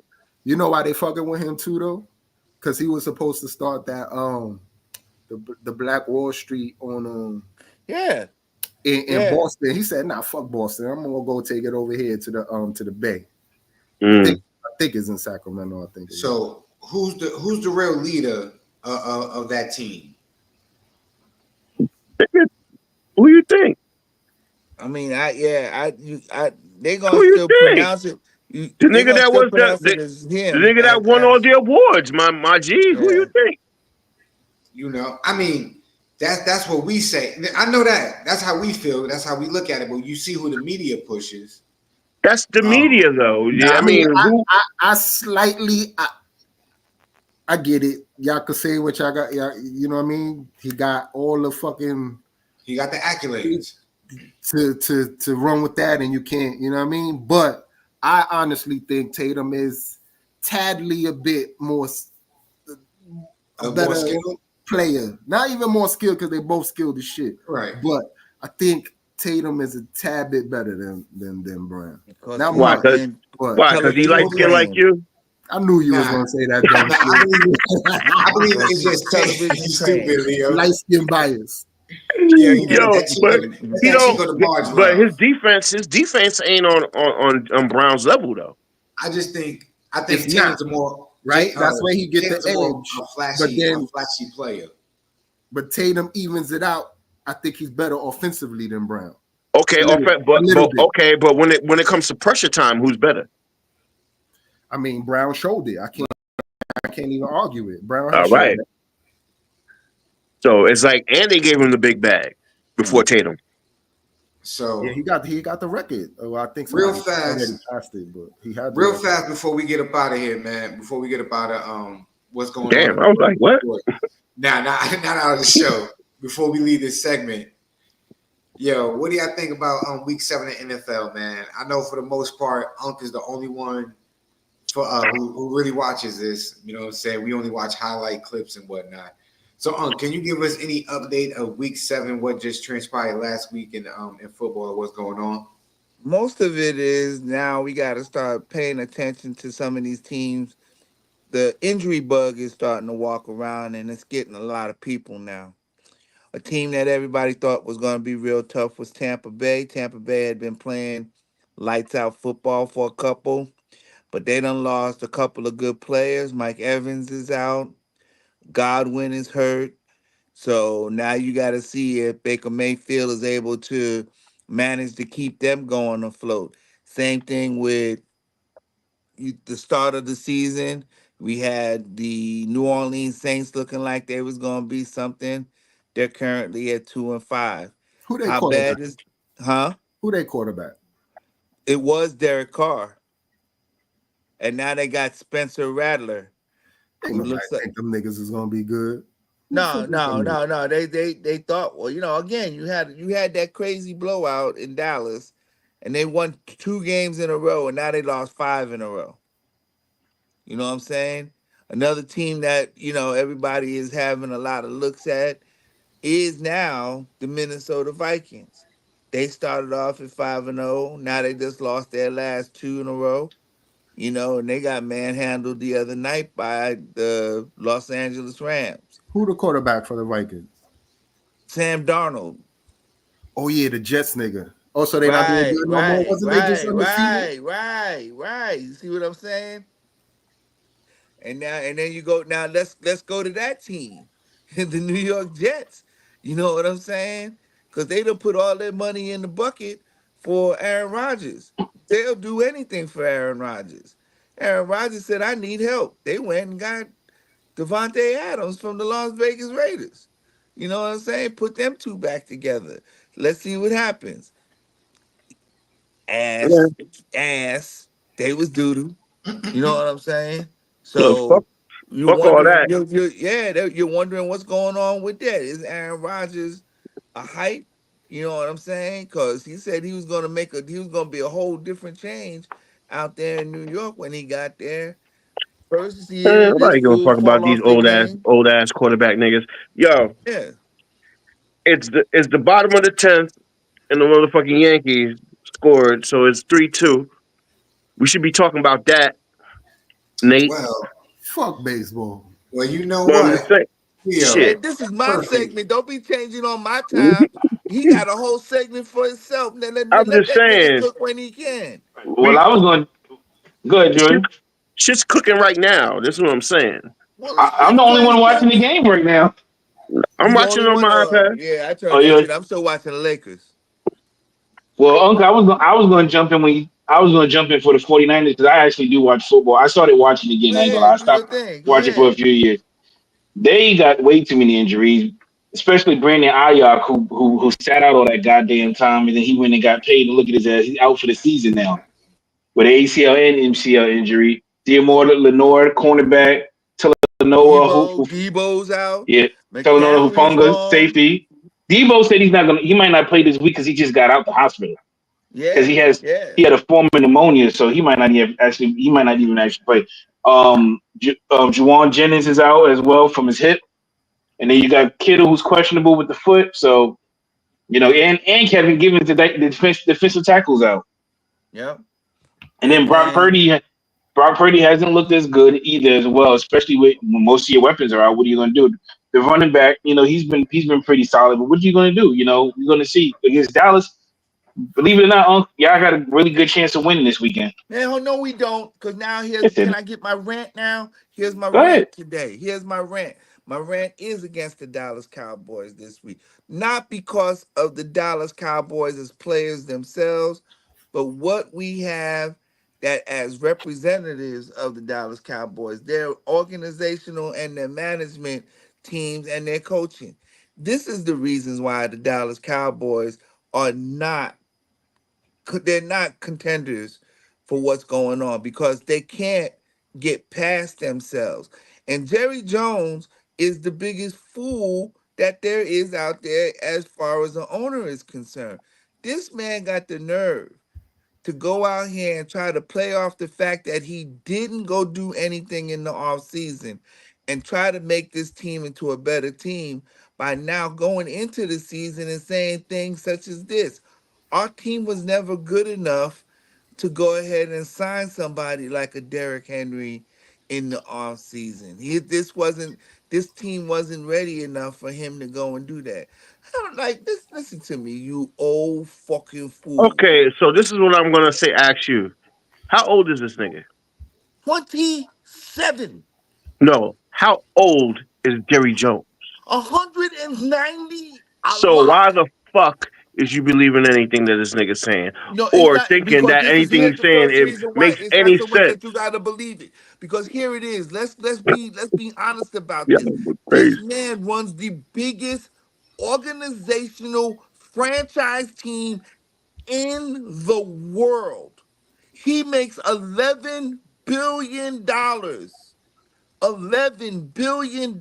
You know why they fucking with him too though? Because he was supposed to start that the Black Wall Street on Yeah. in Yeah. Boston. He said, "Nah, fuck Boston. I'm gonna go take it over here to the Bay. I Mm. think it's in Sacramento. I think. So who's the real leader of that team? Nigga, who you think? I mean, they gonna Who you still think? pronounce it. The They nigga gonna that still was pronounce it as the him. nigga that won all the awards, my G. Who Yeah. you think? You know, I mean, that's what we say. I know that. That's how we feel. That's how we look at it. But you see who the media pushes. That's the media, though. Yeah, Nah, I mean, who? I slightly I get it. Y'all could say what y'all got. Y'all, you know what I mean? He got all the fucking. He got the accolades To run with that, and you can't. You know what I mean? But I honestly think Tatum is tadly a bit more a better more skill, player. Not even more skilled because they both skilled as shit. right? But I think Tatum is a tad bit better than Brown. Because Not he's Why? much, playing but Why? Because he light television skin like playing. you? I knew you was Nah. gonna say that dumb I believe Because it's he's just television you trained. stupid, Leo. shit. Light skin bias. Yeah, you know Yo, that but that's you that know, Chico the Barge but love. his defense ain't on Brown's level though. I think It's Tatum's not, a more right? That's where he get Tatum's the a more edge. But then, flashy player. but Tatum evens it out. I think he's better offensively than Brown. Okay, A little bit. okay, but when it comes to pressure time, who's better? I mean, Brown showed it. I can't even argue it. Brown All has shown right. it. So it's like, and they gave him the big bag before Tatum. So Yeah, he got the record. Oh, I think real somebody already fast, passed it, but he had real fast before we get up out of here, man. Before we get up out of what's going on. Damn, I was like, what? Nah, not out of the show. Before we leave this segment, yo, what do y'all think about week 7 of NFL, man? I know for the most part, Unc is the only one for who really watches this. You know what I'm saying? We only watch highlight clips and whatnot. So, can you give us any update of Week 7? What just transpired last week in football? What's going on? Most of it is now we got to start paying attention to some of these teams. The injury bug is starting to walk around, and it's getting a lot of people now. A team that everybody thought was going to be real tough was Tampa Bay. Tampa Bay had been playing lights out football for a couple, but they done lost a couple of good players. Mike Evans is out. Godwin is hurt. So now you got to see if Baker Mayfield is able to manage to keep them going afloat. Same thing with the start of the season. We had the New Orleans Saints looking like they was going to be something. They're currently at 2-5. Who they How quarterback? bad is, huh? Who they quarterback? It was Derek Carr, and now they got Spencer Rattler, Ain't who nobody looks like think them niggas is gonna be good. Who the fuck no, is no, them niggas? no, no. They thought, well, again, you had that crazy blowout in Dallas, and they won 2 games in a row, and now they lost 5 in a row. You know what I'm saying? Another team that everybody is having a lot of looks at is now the Minnesota Vikings. They started off at 5-0. Now they just lost their last 2 in a row. And they got manhandled the other night by the Los Angeles Rams. Who the quarterback for the Vikings? Sam Darnold. Oh yeah, the Jets nigga. Oh, so they not doing Right, good no more? right, Wasn't they just right, undefeated? right, right, right. You see what I'm saying? And then you go now. Let's go to that team, the New York Jets. You know what I'm saying? Because they done put all their money in the bucket for Aaron Rodgers. They'll do anything for Aaron Rodgers. Aaron Rodgers said, "I need help." They went and got Devontae Adams from the Las Vegas Raiders. You know what I'm saying? Put them two back together. Let's see what happens. Yeah. Ass. They was doo-doo. You know what I'm saying? No, So you're fuck all wondering, that. you're wondering what's going on with that. Is Aaron Rodgers a hype? You know what I'm saying? Because he said he was gonna be a whole different change out there in New York when he got there. First year, this Nobody give a fool fuck about fall these off the game. old ass quarterback niggas. Yo, Yeah, it's the bottom of the 10th, and the motherfucking Yankees scored, so it's 3-2. We should be talking about that, Nate. Well, Fuck baseball. well, you know Well, I'm what? just saying, Theo, hey, shit. this is my perfect. segment. Don't be changing on my time. He got a whole segment for himself. I'm Let just that nigga saying, cook when he can. Well, we I was going. Go ahead, shit, Jordan. shit's cooking right now. This is what I'm saying. Well, let's I'm get the only one crazy. watching the game right now. I'm You the watching only on one. my iPad. Yeah, I Oh turned that yeah. shit. I'm still watching the Lakers. Well, Uncle, I was going to jump in I was going to jump in for the 49ers because I actually do watch football. I started watching again. Go I ain't gonna lie. ahead, I do your stopped thing. Go watching for a ahead. few years. They got way too many injuries, especially Brandon Ayuk, who sat out all that goddamn time, and then he went and got paid. And look at his ass; he's out for the season now with an ACL and MCL injury. Diamore Lenore, cornerback, Talanoa, Debo's out. yeah, Talanoa McCaffrey's Hufunga, gone. safety. Debo said he might not play this week because he just got out the hospital because Yeah, yeah. he had a form of pneumonia, so he might not even actually play. Juwan Jennings is out as well from his hip. And then you got Kittle who's questionable with the foot. So, and Kevin Givens, the defensive tackles out. Yep. And then And then Brock Purdy hasn't looked as good either as well, especially when most of your weapons are out. What are you going to do? The running back, he's been pretty solid. But what are you going to do? You're going to see against Dallas. Believe it or not, y'all got a really good chance of winning this weekend. hell no, we don't. Because now can Listen, I get my rant now? Here's my go ahead. rant today. Here's my rant. My rant is against the Dallas Cowboys this week. Not because of the Dallas Cowboys as players themselves, but what we have that as representatives of the Dallas Cowboys, their organizational and their management teams and their coaching. This is the reasons why the Dallas Cowboys are not they're not contenders for what's going on because they can't get past themselves. And Jerry Jones is the biggest fool that there is out there as far as the owner is concerned. This man got the nerve to go out here and try to play off the fact that he didn't go do anything in the offseason and try to make this team into a better team by now going into the season and saying things such as this. Our team was never good enough to go ahead and sign somebody like a Derrick Henry in the off season. This team wasn't ready enough for him to go and do that. I'm like this. Listen to me, you old fucking fool. Okay, so this is what I'm gonna say. Ask you, how old is this nigga? 27, No, how old is Jerry Jones? 190 a So lot. why the fuck is you believing anything that this nigga's saying, No, it's or not thinking because that this is anything here's he's the saying first it reason why. makes It's not any so much sense? that you gotta believe it. Because here it is. Let's be honest Yeah, about this. crazy. This man runs the biggest organizational franchise team in the world. He makes $11 billion. $11 billion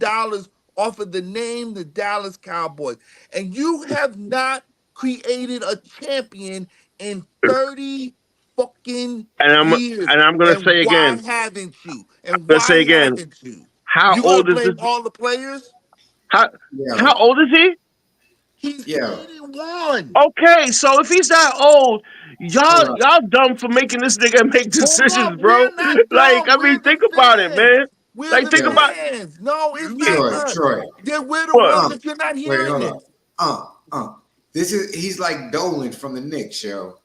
off of the name the Dallas Cowboys. And you have not created a champion in 30 fucking And I'm years. and I'm gonna And say why again. haven't you? I'm And gonna say why again. haven't you? How You gonna old is this? blame all the players? How how Yo, old is he? He's yo, 81. Okay, so if he's that old, hold y'all up. y'all dumb for making this nigga make Hold decisions, up, bro. we're not Like, dumb. I We're mean, the think about it, fans. man. We're Like, the think Yo, about fans. No, it's not Troy, us. Troy. We're the what? ones Uh, that you're not wait, hearing hold up. this. Uh, This is he's like Dolan from the Knicks, yo.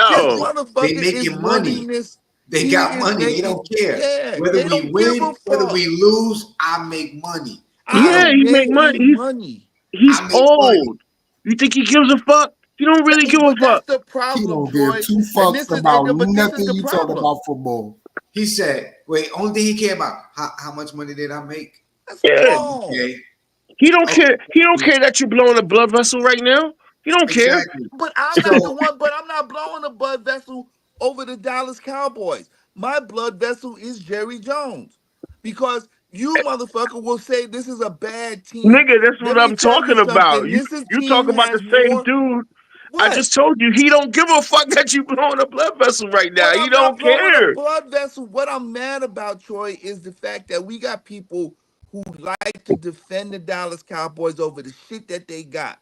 This Yo, They motherfucker is making running money. this. They He got is money. They making, don't care yeah, whether they we don't give a win, whether we fuck. lose. I make money. I I yeah, don't. don't he make make money. any money. He's I make money. old. You think he gives a fuck? He don't really give a But that's fuck. the He problem, don't give Troy. two And fucks about but this is nothing the you talk problem. about football. He said, "Wait, only thing he care about how much money did I make? That's Yeah, wrong. Okay, he don't okay, care. He don't care that you're blowing a blood vessel right now. He don't care. exactly. But I'm not the So one. But I'm not blowing a blood vessel over the Dallas Cowboys. My blood vessel is Jerry Jones, because you motherfucker will say this is a bad team. Nigga, that's Let what me I'm tell you talking about. something. You This is you talk team about the has same more. dude. I What? just told you he don't give a fuck that you blowing a blood vessel right now. But He I'm not don't blowing a care. blood vessel. What I'm mad about, Troy, is the fact that we got people who like to defend the Dallas Cowboys over the shit that they got.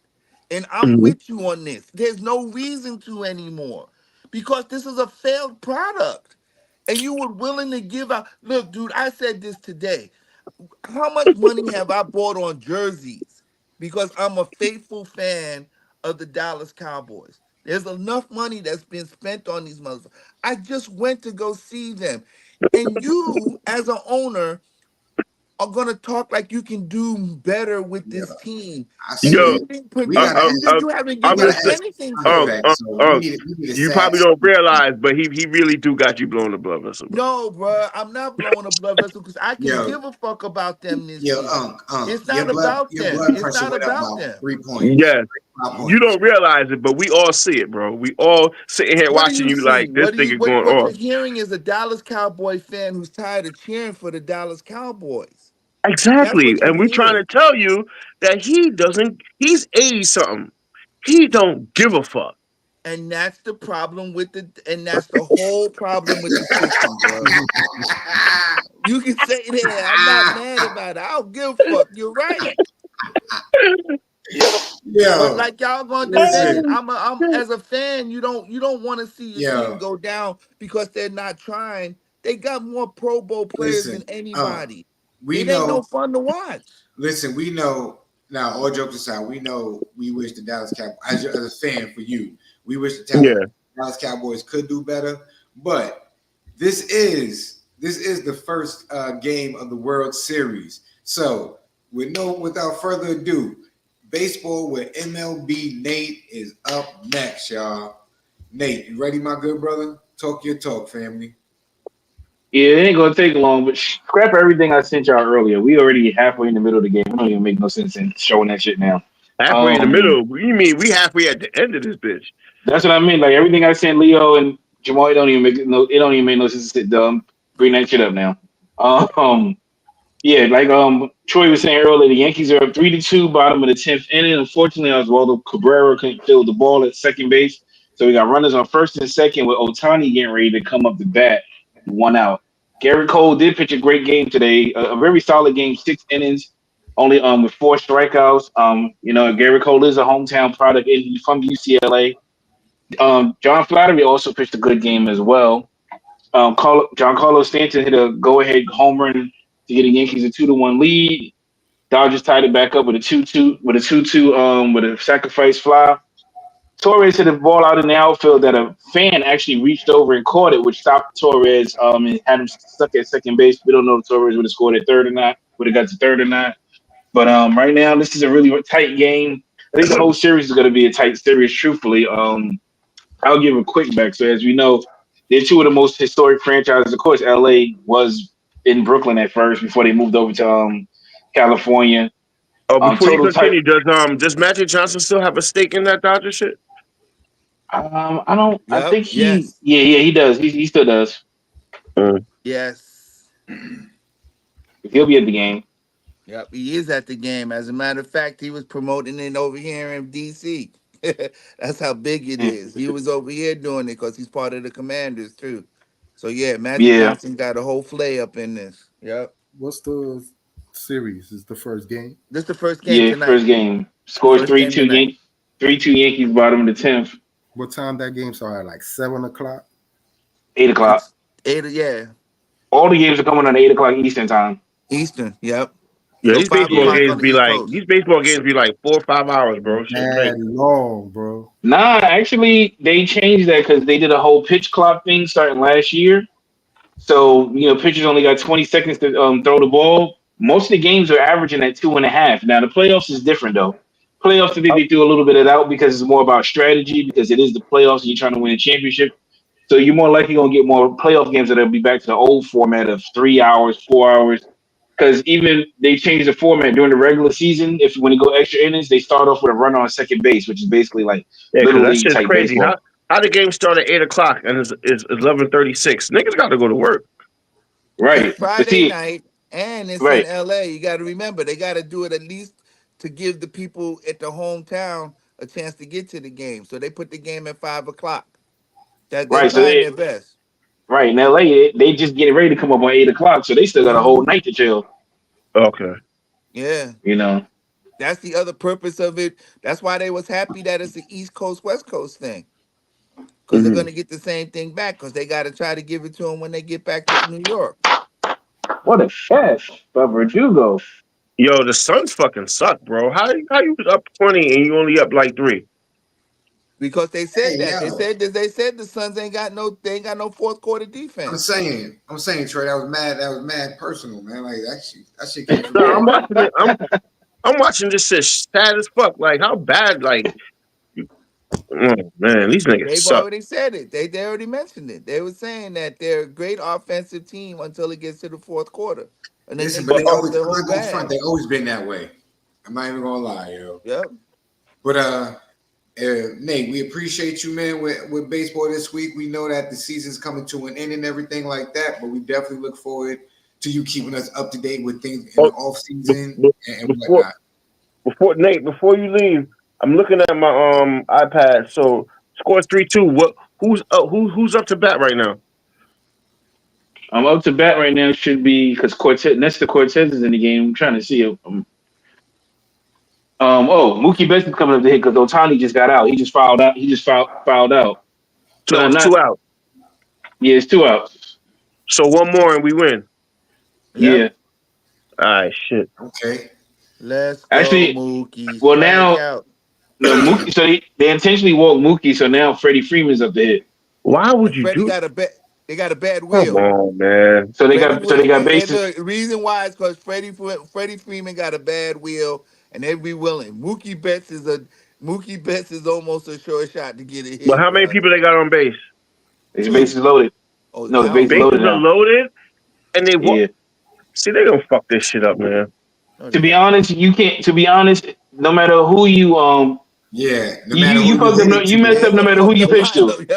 And I'm Mhm. with you on this. There's no reason to anymore, because this is a failed product. And you were willing to give out. Look, dude, I said this today. How much money have I bought on jerseys because I'm a faithful fan of the Dallas Cowboys? There's enough money that's been spent on these motherfuckers. I just went to go see them. And you, as an owner, are gonna talk like you can do better with yeah, this team. I And see Yo, it. We uh, gotta uh, uh, you haven't we I'm given gotta just us saying. ask anything sound for it. effects. So we need a You sad probably don't realize, but he really do got you blowing the blood vessel, bro. No, bruh, I'm not blowing a blood vessel because I can yo, give a fuck about them this yo, year. It's your not about them. blood It's pressure not went up about about them. 3 points, Yes, 5 points. you don't realize it, but we all see it, bro. We all sitting here What do watching you you see? like this nigga going What you're off. hearing is a Dallas Cowboy fan who's tired of cheering for the Dallas Cowboys. That's Exactly, what you're and we're trying to hearing. tell you that he doesn't. He's 80 something. He don't give a fuck. And that's the problem with that's the whole problem with the system, bro. You can say that. I'm not mad about it. I don't give a fuck. You're right. Yo, But Yo, like y'all gonna defend it. listen, oh, I'm shit. as a fan, you don't want to see your team yo, go down because they're not trying. They got more Pro Bowl players than listen. anybody. We It ain't no know. fun to watch. Listen, we know now. All jokes aside, we know we wish the Dallas Cowboys, as a fan for you, we wish the Yeah, Dallas Cowboys could do better. But this is the first game of the World Series. So without further ado, baseball with MLB Nate is up next, y'all. Nate, you ready, my good brother? Talk your talk, family. Yeah, it ain't gonna take long, but scrap everything I sent y'all earlier. We already halfway in the middle of the game. It don't even make no sense in showing that shit now. halfway in the Um, middle. You mean we halfway at the end of this bitch? that's what I mean. Like everything I sent Leo and Jamal, it don't even make no sense to sit dumb. Bring that shit up now. Um, yeah, like Troy was saying earlier, the Yankees are up 3-2, bottom of the 10th inning. Unfortunately, Oswaldo Cabrera couldn't field the ball at second base, so we got runners on first and second with Otani getting ready to come up the bat, 1 out. Garrett Cole did pitch a great game today. A very solid game, 6 innings, only with 4 strikeouts. Garrett Cole is a hometown product. He's from UCLA. John Flattery also pitched a good game as well. Giancarlo Stanton hit a go-ahead home run to get the Yankees a 2-1 lead. Dodgers tied it back up with a 2-2 with a sacrifice fly. Torres hit a ball out in the outfield that a fan actually reached over and caught it, which stopped Torres and had him stuck at second base. We don't know if Torres would have scored at third or not, would have got to third or not. But right now, this is a really tight game. I think the whole series is going to be a tight series, truthfully. I'll give a quick back. So as we know, they're two of the most historic franchises. Of course, LA was in Brooklyn at first before they moved over to California. Oh, before you continue, does Magic Johnson still have a stake in that Dodger shit? I don't. Yep, I think yes. he does. He still does. Yes. He'll be at the game. Yep, he is at the game. As a matter of fact, he was promoting it over here in DC. That's how big it is. He was over here doing it because he's part of the Commanders too. So yeah, Magic Johnson got a whole flay up in this. Yep. What's the series? Is the first game? This is the first game tonight. First game. Scores 3-2 3-2 Yankees, bottom of the 10th. What time that game started? Like 7 o'clock? 8 o'clock. Yeah. All the games are coming on 8 o'clock Eastern time. Eastern, yep. Yeah, So these 5 baseball o'clock games on the be East like Coast. 4 or 5 hours, bro. Shit, Mad long, bro. Nah, actually, they changed that because they did a whole pitch clock thing starting last year. So, pitchers only got 20 seconds to throw the ball. Most of the games are averaging at 2.5. Now, the playoffs is different, though. Playoffs, I think they threw a little bit of that out because it's more about strategy because it is the playoffs and you're trying to win a championship. So you're more likely going to get more playoff games that'll be back to the old format of 3 hours, 4 hours. Because even they changed the format during the regular season. When you go extra innings, they start off with a runner on second base, which is basically like little that league shit's type crazy. baseball. How the game start at 8 o'clock and it's 11:36? Niggas got to go to work. Right. It's Friday night and it's in LA. You got to remember they got to do it at least to give the people at the hometown a chance to get to the game. So they put the game at 5 o'clock. They're trying their best. Right. In LA, they just getting ready to come up on 8 o'clock, so they still got a whole night to chill. Okay. Yeah. That's the other purpose of it. That's why they was happy that it's the East Coast, West Coast thing. Because they're going to get the same thing back because they got to try to give it to them when they get back to New York. What a catch by Verdugo. Yo, the Suns fucking suck, bro. How you up 20 and you only up like 3? Because they said that. They said the Suns ain't got no fourth quarter defense. I'm saying, Trey, that was mad personal, man. Like that shit came from No, I'm watching it. I'm watching this shit sad as fuck. Like how bad, like oh, man, these niggas They've suck. already said it. They already mentioned it. They were saying that they're a great offensive team until it gets to the fourth quarter. And then Listen, but they always been that way. I'm not even gonna lie, yo. Yep. But Nate, we appreciate you, man, with baseball this week. We know that the season's coming to an end and everything like that, but we definitely look forward to you keeping us up to date with things in the off season and whatnot. Before you leave, I'm looking at my iPad. So score 3-2. Who's up to bat right now? I'm up to bat right now. Should be because Nestor Cortez is in the game. I'm trying to see if Mookie Betts is coming up to hit because Ohtani just got out. He just fouled out. Fouled out. So it's 2 out. Yeah, it's 2 outs. So one more and we win. Yep. Yeah. All right, shit. Okay. Let's go, Mookie. Well, now Mookie. So they intentionally walked Mookie. So now Freddie Freeman's up to hit. Why would you do? They got a bad wheel. Come on, man. So they got bases. The reason why is because Freddie Freeman got a bad wheel, and they be willing. Mookie Betts is almost a sure shot to get a hit. But how many people they got on base? His base is loaded. Oh, no, the bases are loaded, and they see they gonna fuck this shit up, man. To be honest, you can't. To be honest, no matter who you you messed up no matter who you pitched to.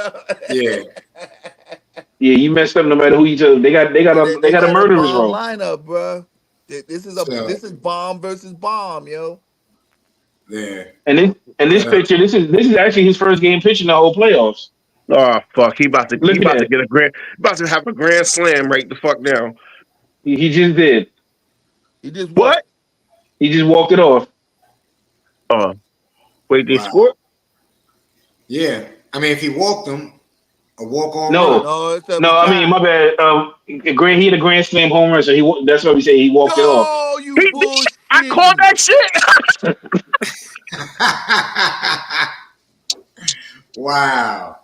Yeah, you messed up no matter who you took. They got a murderer's row lineup, bro. This is bomb versus bomb, yo. Yeah. And this pitcher, this is actually his first game pitching the whole playoffs. Oh fuck, he about to Look at that. get a grand, about to have a grand slam right the fuck now. He just did. He just What? walked. He just walked it off. Oh, wait, they Wow. scored? Yeah. I mean, if he walked them, a walk on run. No, No, it's a no. I mean, tie. my bad. He had a grand slam home run, so that's what we say. He walked it off. No, you He did. I called bullshitting. that shit. Wow.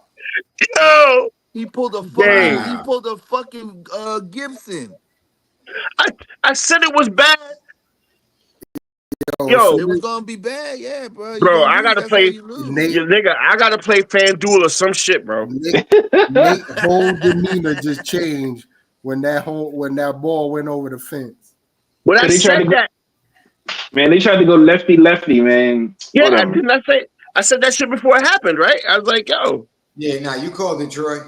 Yo, He pulled a fucking. dang. He Wow. pulled a fucking Gibson. I I said it was bad. Yo, as Yo, It soon was as gonna be bad, yeah, bro. You bro, gonna I lose. gotta That's how play. you lose. Nate, You nigga, I gotta play FanDuel or some shit, bro. Nate whole demeanor just changed when that ball went over the fence. When I Cause they tried said to go, that, man. They tried to go lefty, lefty, man. yeah, Whatever. didn't I said that shit before it happened, right? I was like, yo, Yeah, nah, you called it, Troy.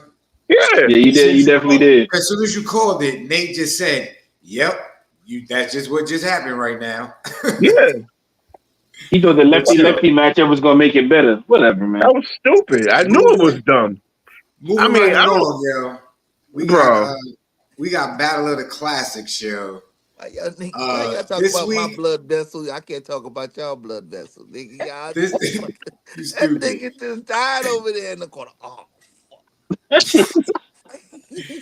yeah, Yeah, you As soon did. You as you definitely called, did. as soon as you called it, Nate just said, "Yep, you. That's just what just happened right now." yeah. He thought the But lefty, yo, lefty matchup was gonna make it better. Whatever, That man. was stupid. I knew it was moving, dumb. I moving mean, right I don't, along, yo. We got bro. we got Battle of the Classics, yo. Why y'all talk This about my week, blood vessel? I can't talk about y'all blood vessel, nigga. Y'all, this you that stupid. nigga just died over there in the corner. Oh,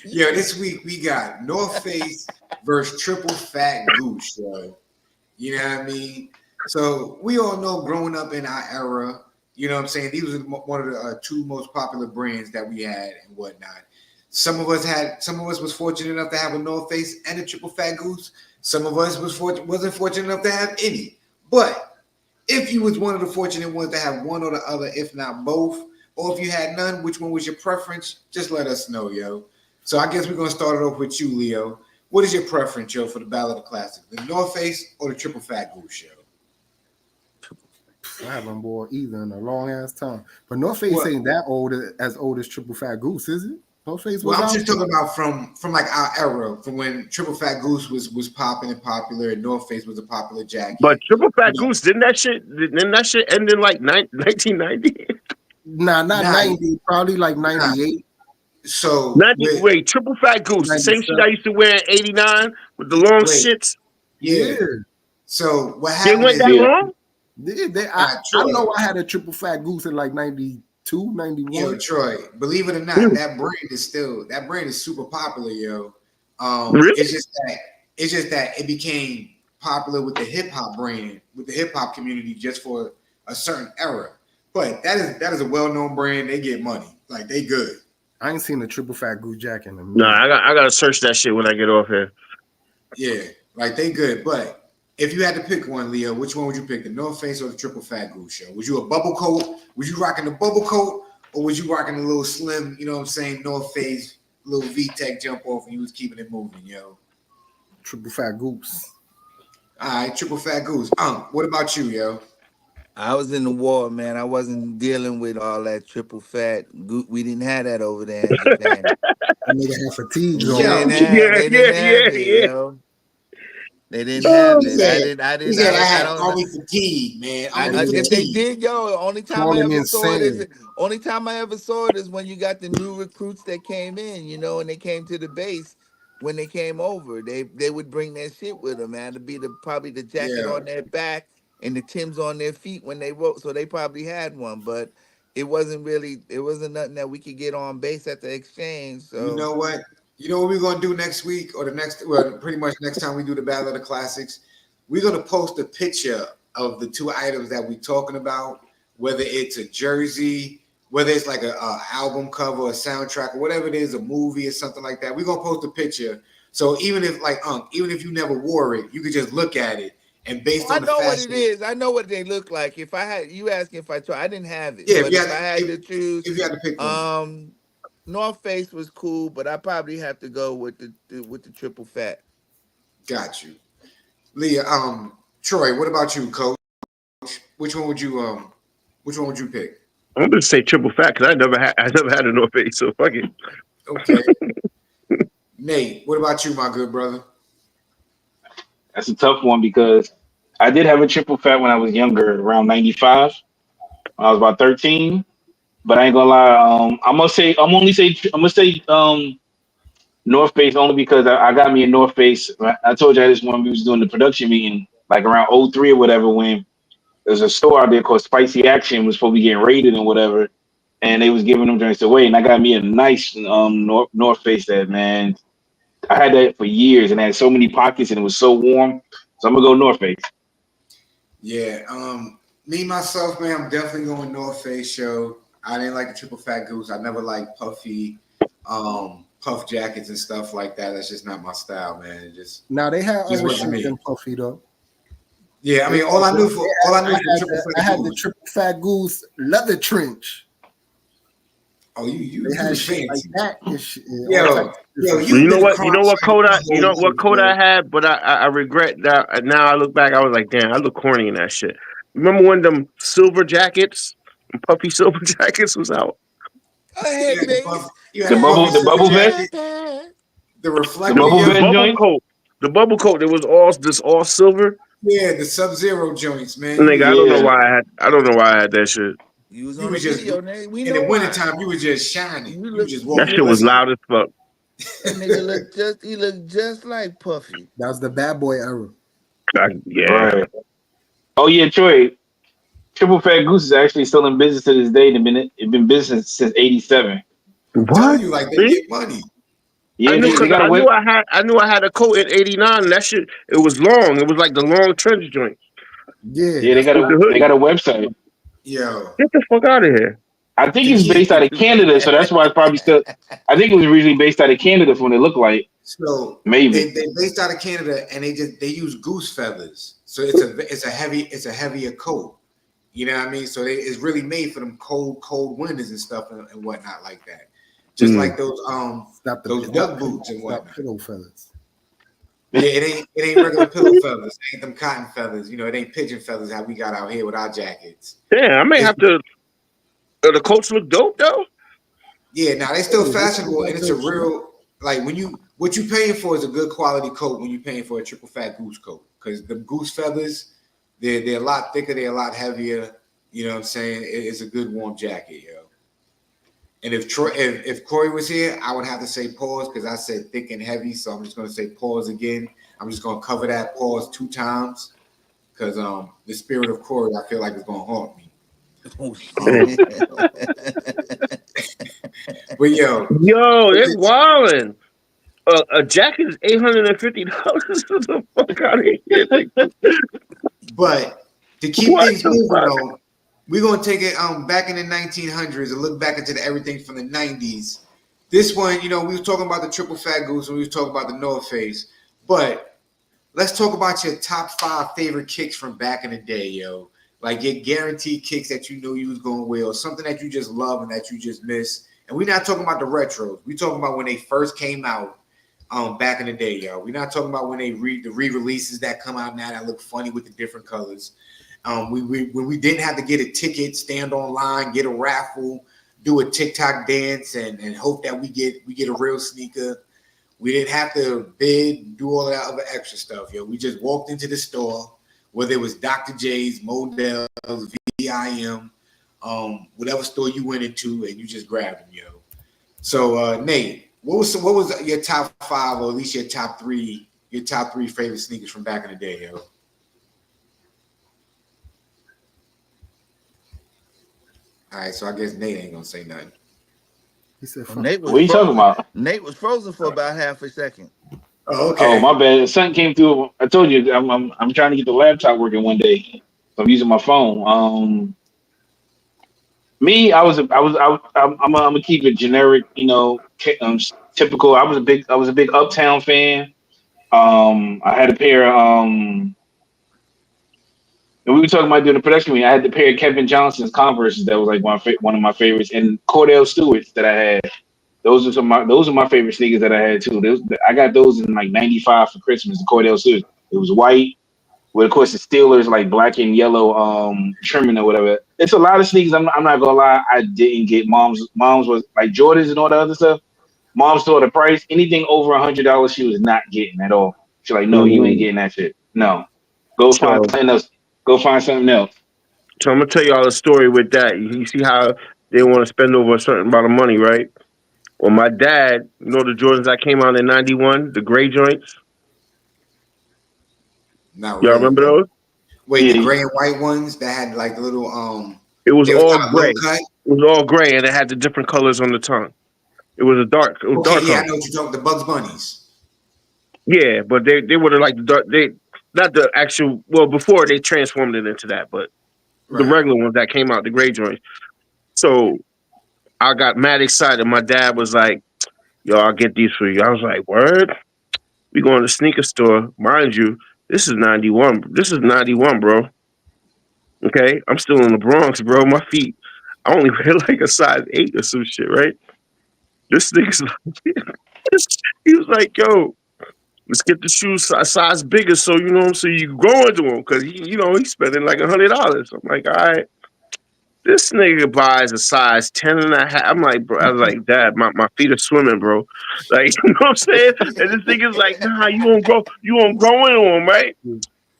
Yo, this week we got North Face versus Triple Fat Goose, yo. You know what I mean? So we all know growing up in our era, you know what I'm saying? These were one of the two most popular brands that we had and whatnot. Some of us was fortunate enough to have a North Face and a Triple Fat Goose. Some of us wasn't fortunate enough to have any. But if you was one of the fortunate ones to have one or the other, if not both, or if you had none, which one was your preference? Just let us know, yo. So I guess we're gonna start it off with you, Leo. What is your preference, yo, for the Battle of the Classics? The North Face or the Triple Fat Goose show? I haven't bought either in a long ass time. But North Face Well, ain't that old as old as Triple Fat Goose, is it? North Face was well, I'm out. just talking about from like our era, from when Triple Fat Goose was popping and popular, and North Face was a popular But jacket. Triple You Fat know, Goose didn't that shit end in like 1990? Nah, not nah, 90, probably like nah. 98, So 90, with wait, Triple Fat Goose, the same shit 97. I used to wear in '89 with the long wait, shits. yeah. Yeah. So what They happened went is, that Yeah. long? I Troy, know I had a Triple Fat Goose in like 92, 91. Troy, believe it or not, Hmm. that brand is super popular, yo. Really? It's just that it became popular with the hip hop brand, with the hip hop community, just for a certain era. But that is a well known brand. They get money, like they good. I ain't seen a Triple Fat Goose jacket in a Nah, minute. I gotta search that shit when I get off here. Yeah, like they good. But if you had to pick one, Leo, which one would you pick, the North Face or the Triple Fat Goose show? Was you a bubble coat? Was you rocking the bubble coat, or was you rocking a little slim, you know what I'm saying, North Face, little V-Tech jump off, and you was keeping it moving, yo? Triple Fat Goose. All right, Triple Fat Goose. What about you, yo? I was in the war, man. I wasn't dealing with all that triple fat. We didn't have that over there in Japan. That nigga had fatigues They on. Yo, didn't have. Yeah, They yeah, didn't have yeah, it, yeah. yo. They didn't Oh, have he it. said, he said I I had don't know. army fatigue, man. That Army If they fatigue. did, yo, only time I calling ever saw it insane. is only time I ever saw it is when you got the new recruits that came in, and they came to the base. When they came over, they would bring their shit with them, man. To be probably the jacket Yeah. on their back and the Timbs on their feet when they wrote. So they probably had one, but it wasn't nothing that we could get on base at the exchange. You So know what? You know what we're gonna do next week, or the next, well, pretty much next time we do the Battle of the Classics. We're gonna post a picture of the two items that we're talking about, whether it's a jersey, whether it's like a album cover, a soundtrack, or whatever it is, a movie or something like that. We're gonna post a picture. So even if even if you never wore it, you could just look at it, and based I on the know what it fashion, is. I know what they look like. If I had you asking if I tried, I didn't have it, yeah. but if I had to choose, If you had to pick one, um, North Face was cool, but I probably have to go with the triple fat. got you, Leah. Troy, what about you, Coach? Which one would you which one would you pick? I'm gonna say triple fat because I never had a North Face, so fuck it. Okay. Nate, what about you, my good brother? That's a tough one because I did have a triple fat when I was younger, around 95. When I was about 13. but I ain't gonna lie. I'm gonna say North Face only because I got me a North Face. I told you this when we was doing the production meeting, like around '03 or whatever, when there's a store out there called Spicy Action was supposed to be getting raided and whatever, and they was giving them drinks away, and I got me a nice North Face that, man. I had that for years, and it had so many pockets, and it was so warm. So I'm gonna go North Face. Yeah, me myself, man, I'm definitely going North Face show. I didn't like the triple fat goose. I never liked puffy, puff jackets and stuff like that. That's just not my style, man. It just Now they had just other wasn't shit me. than Puffy though. Yeah, I mean, all I knew for triple I fat had the goose. triple fat goose leather trench. Oh, you They had was shit fancy. like that. And shit, and Yo, all types of yo, shit. you been You know what Kodak, yo. had, but I regret that. Now I look back, I was like, damn, I look corny in that shit. Remember when them silver jackets, puffy silver jackets was out? Go You ahead, had the niggas. puff, you had The the puffy silver bubble vest, jacket, the the reflector, bubble The vest yo. bubble joint. coat, there was all silver. Yeah, the Sub-Zero joints, man. Nigga, Yeah, I don't know why I had that shit. You was You on the was just video, nigga. We in the know why. wintertime, you was just shining. You You was look, just you That walking shit look. was glistening. loud as fuck. That nigga look just like Puffy. That was the bad boy era. Yeah. right. Oh yeah, Troy. Triple Fat Goose is actually still in business to this day. It's been business since '87. I'm telling What? you, like they See? get money. Yeah, they got a web. I knew I had a coat in '89. That shit, it was long. It was like the long trench joint Yeah, Yeah, that's with the they hoodie. got a website. Yo, Get the fuck out of here. I think to it's keep based out of Canada, so that's why it's probably still. I think it was originally based out of Canada from what it looked like. so Maybe. they based out of Canada and they use goose feathers. So it's a heavier coat. You know what I mean? So it's really made for them cold winters and stuff and whatnot like that. Just like those stop the those duck boots and whatnot. pillow feathers. Yeah, it ain't regular pillow feathers. It ain't them cotton feathers. You know, it ain't pigeon feathers how we got out here with our jackets. Damn, I may It's, have to. The coats look dope though. yeah, now they still Yeah, fashionable they and it's a got good real like what you paying for is a good quality coat when you paying for a triple fat goose coat because the goose feathers they're a lot thicker, they're a lot heavier. You know what I'm saying? It's a good warm jacket, yo. And if Corey was here, I would have to say pause because I said thick and heavy, so I'm just gonna say pause again. I'm just gonna cover that pause 2 times because the spirit of Corey I feel like is gonna haunt me. Oh shit. But yo, Yo, they wildin'. A jacket is $850. The fuck out of here. but to keep What things the moving fuck? on, we're gonna take it back in the 1900s and look back into everything from the 90s. This one, you know, we were talking about the triple fat goose and we were talking about the North Face, but let's talk about your top 5 favorite kicks from back in the day, yo. Like your guaranteed kicks that you knew you was going to wear, or something that you just love and that you just miss. And we're not talking about the retros. We're talking about when they first came out back in the day, yo. We're not talking about when they the re-releases that come out now that look funny with the different colors. When we didn't have to get a ticket, stand online, get a raffle, do a TikTok dance, and hope that we get a real sneaker. We didn't have to bid, do all that other extra stuff, yo. We just walked into the store, whether it was Dr. J's, Modell's, VIM, whatever store you went into, and you just grabbed them, yo. So, Nate, what was your top 5, or at least your top 3 favorite sneakers from back in the day, yo? All right, so I guess Nate ain't gonna say nothing. He said, Nate was What are you talking frozen. about? Nate was frozen for about half a second. Oh, okay. Oh, my bad. Something came through. I told you I'm trying to get the laptop working one day, so I'm using my phone. Me, I'm gonna keep it generic. You know, typical. I was a big Uptown fan. I had a pair. And we were talking about doing the production meeting. I had the pair of Kevin Johnson's Converses that was like one of my favorites, and Cordell Stewart's that I had. Those are my favorite sneakers that I had too. I got those in like '95 for Christmas. The Cordell Stewart. It was white with, of course, the Steelers like black and yellow trimming or whatever. It's a lot of sneakers. I'm not gonna lie. I didn't get mom's was like Jordans and all the other stuff. Mom saw the price. Anything over $100, she was not getting at all. She's like, no, you ain't Mm. getting that shit. No, go find So, something else. Go find something else. so I'm gonna tell y'all a story with that. You see how They want to spend over a certain amount of money, right? Well, my dad, you know the Jordans that came out in '91, the gray joints. Not Y'all really, remember bro. those? Wait, the Yeah, gray and white ones that had like little it was they was all kind of low gray. cut. It was all gray, and it had the different colors on the tongue. It was a dark. It was Okay, dark yeah, color. I know what you're talking. The Bugs Bunnies. Yeah, but they were like the dark. They not the actual. Well, before they transformed it into that, but the Right. regular ones that came out, the gray joints. So I got mad excited. My dad was like, "Yo, I'll get these for you." I was like, "Word." We go in the sneaker store, mind you. This is '91. This is '91, bro. Okay, I'm still in the Bronx, bro. My feet, I only wear like a size 8 or some shit, right? This nigga's like, he was like, "Yo, let's get the shoes a size bigger, so you know, so you can grow into them, because he's spending like $100." I'm like, all right. This nigga buys a size 10 and a half. I'm like, bro, I was like, Dad, my feet are swimming, bro. Like, you know what I'm saying? And this nigga's like, nah, you won't grow into them, right?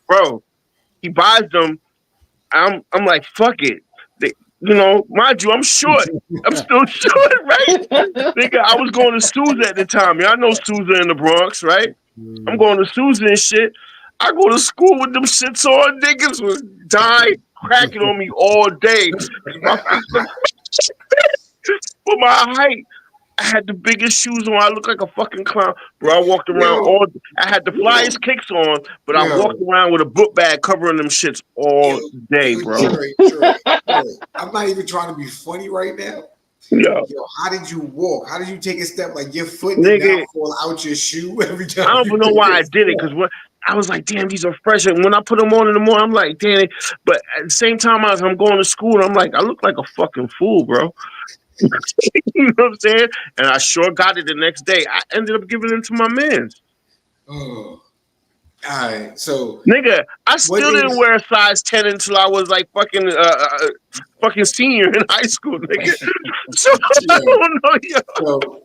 Bro, he buys them. I'm like, fuck it. Mind you, I'm short. I'm still short, right? Nigga, I was going to Sousa at the time. Y'all know Sousa in the Bronx, right? I'm going to Sousa and shit. I go to school with them shits on. Niggas was dying, cracking on me all day. My feet look for my height. I had the biggest shoes on. I looked like a fucking clown, bro. I walked around Yo, all. I had the flyest kicks on, but I walked yo, around with a book bag covering them shits yo, all day, yo, bro. Troy. I'm not even trying to be funny right now. Yo, Yo, how did you walk? How did you take a step? Like your foot did not nigga, fall out your shoe every I time don't you even know took why a I did it, step. because what I was like, damn, these are fresh. And when I put them on in the morning, I'm like, damn. But at the same time, as I'm going to school, I'm like, I look like a fucking fool, bro. You know what I'm saying? And I sure got it the next day. I ended up giving it to my mans. Oh, all right. So Nigga, I what still didn't is wear a size 10 until I was like fucking senior in high school, nigga. So I yo? don't know, yo,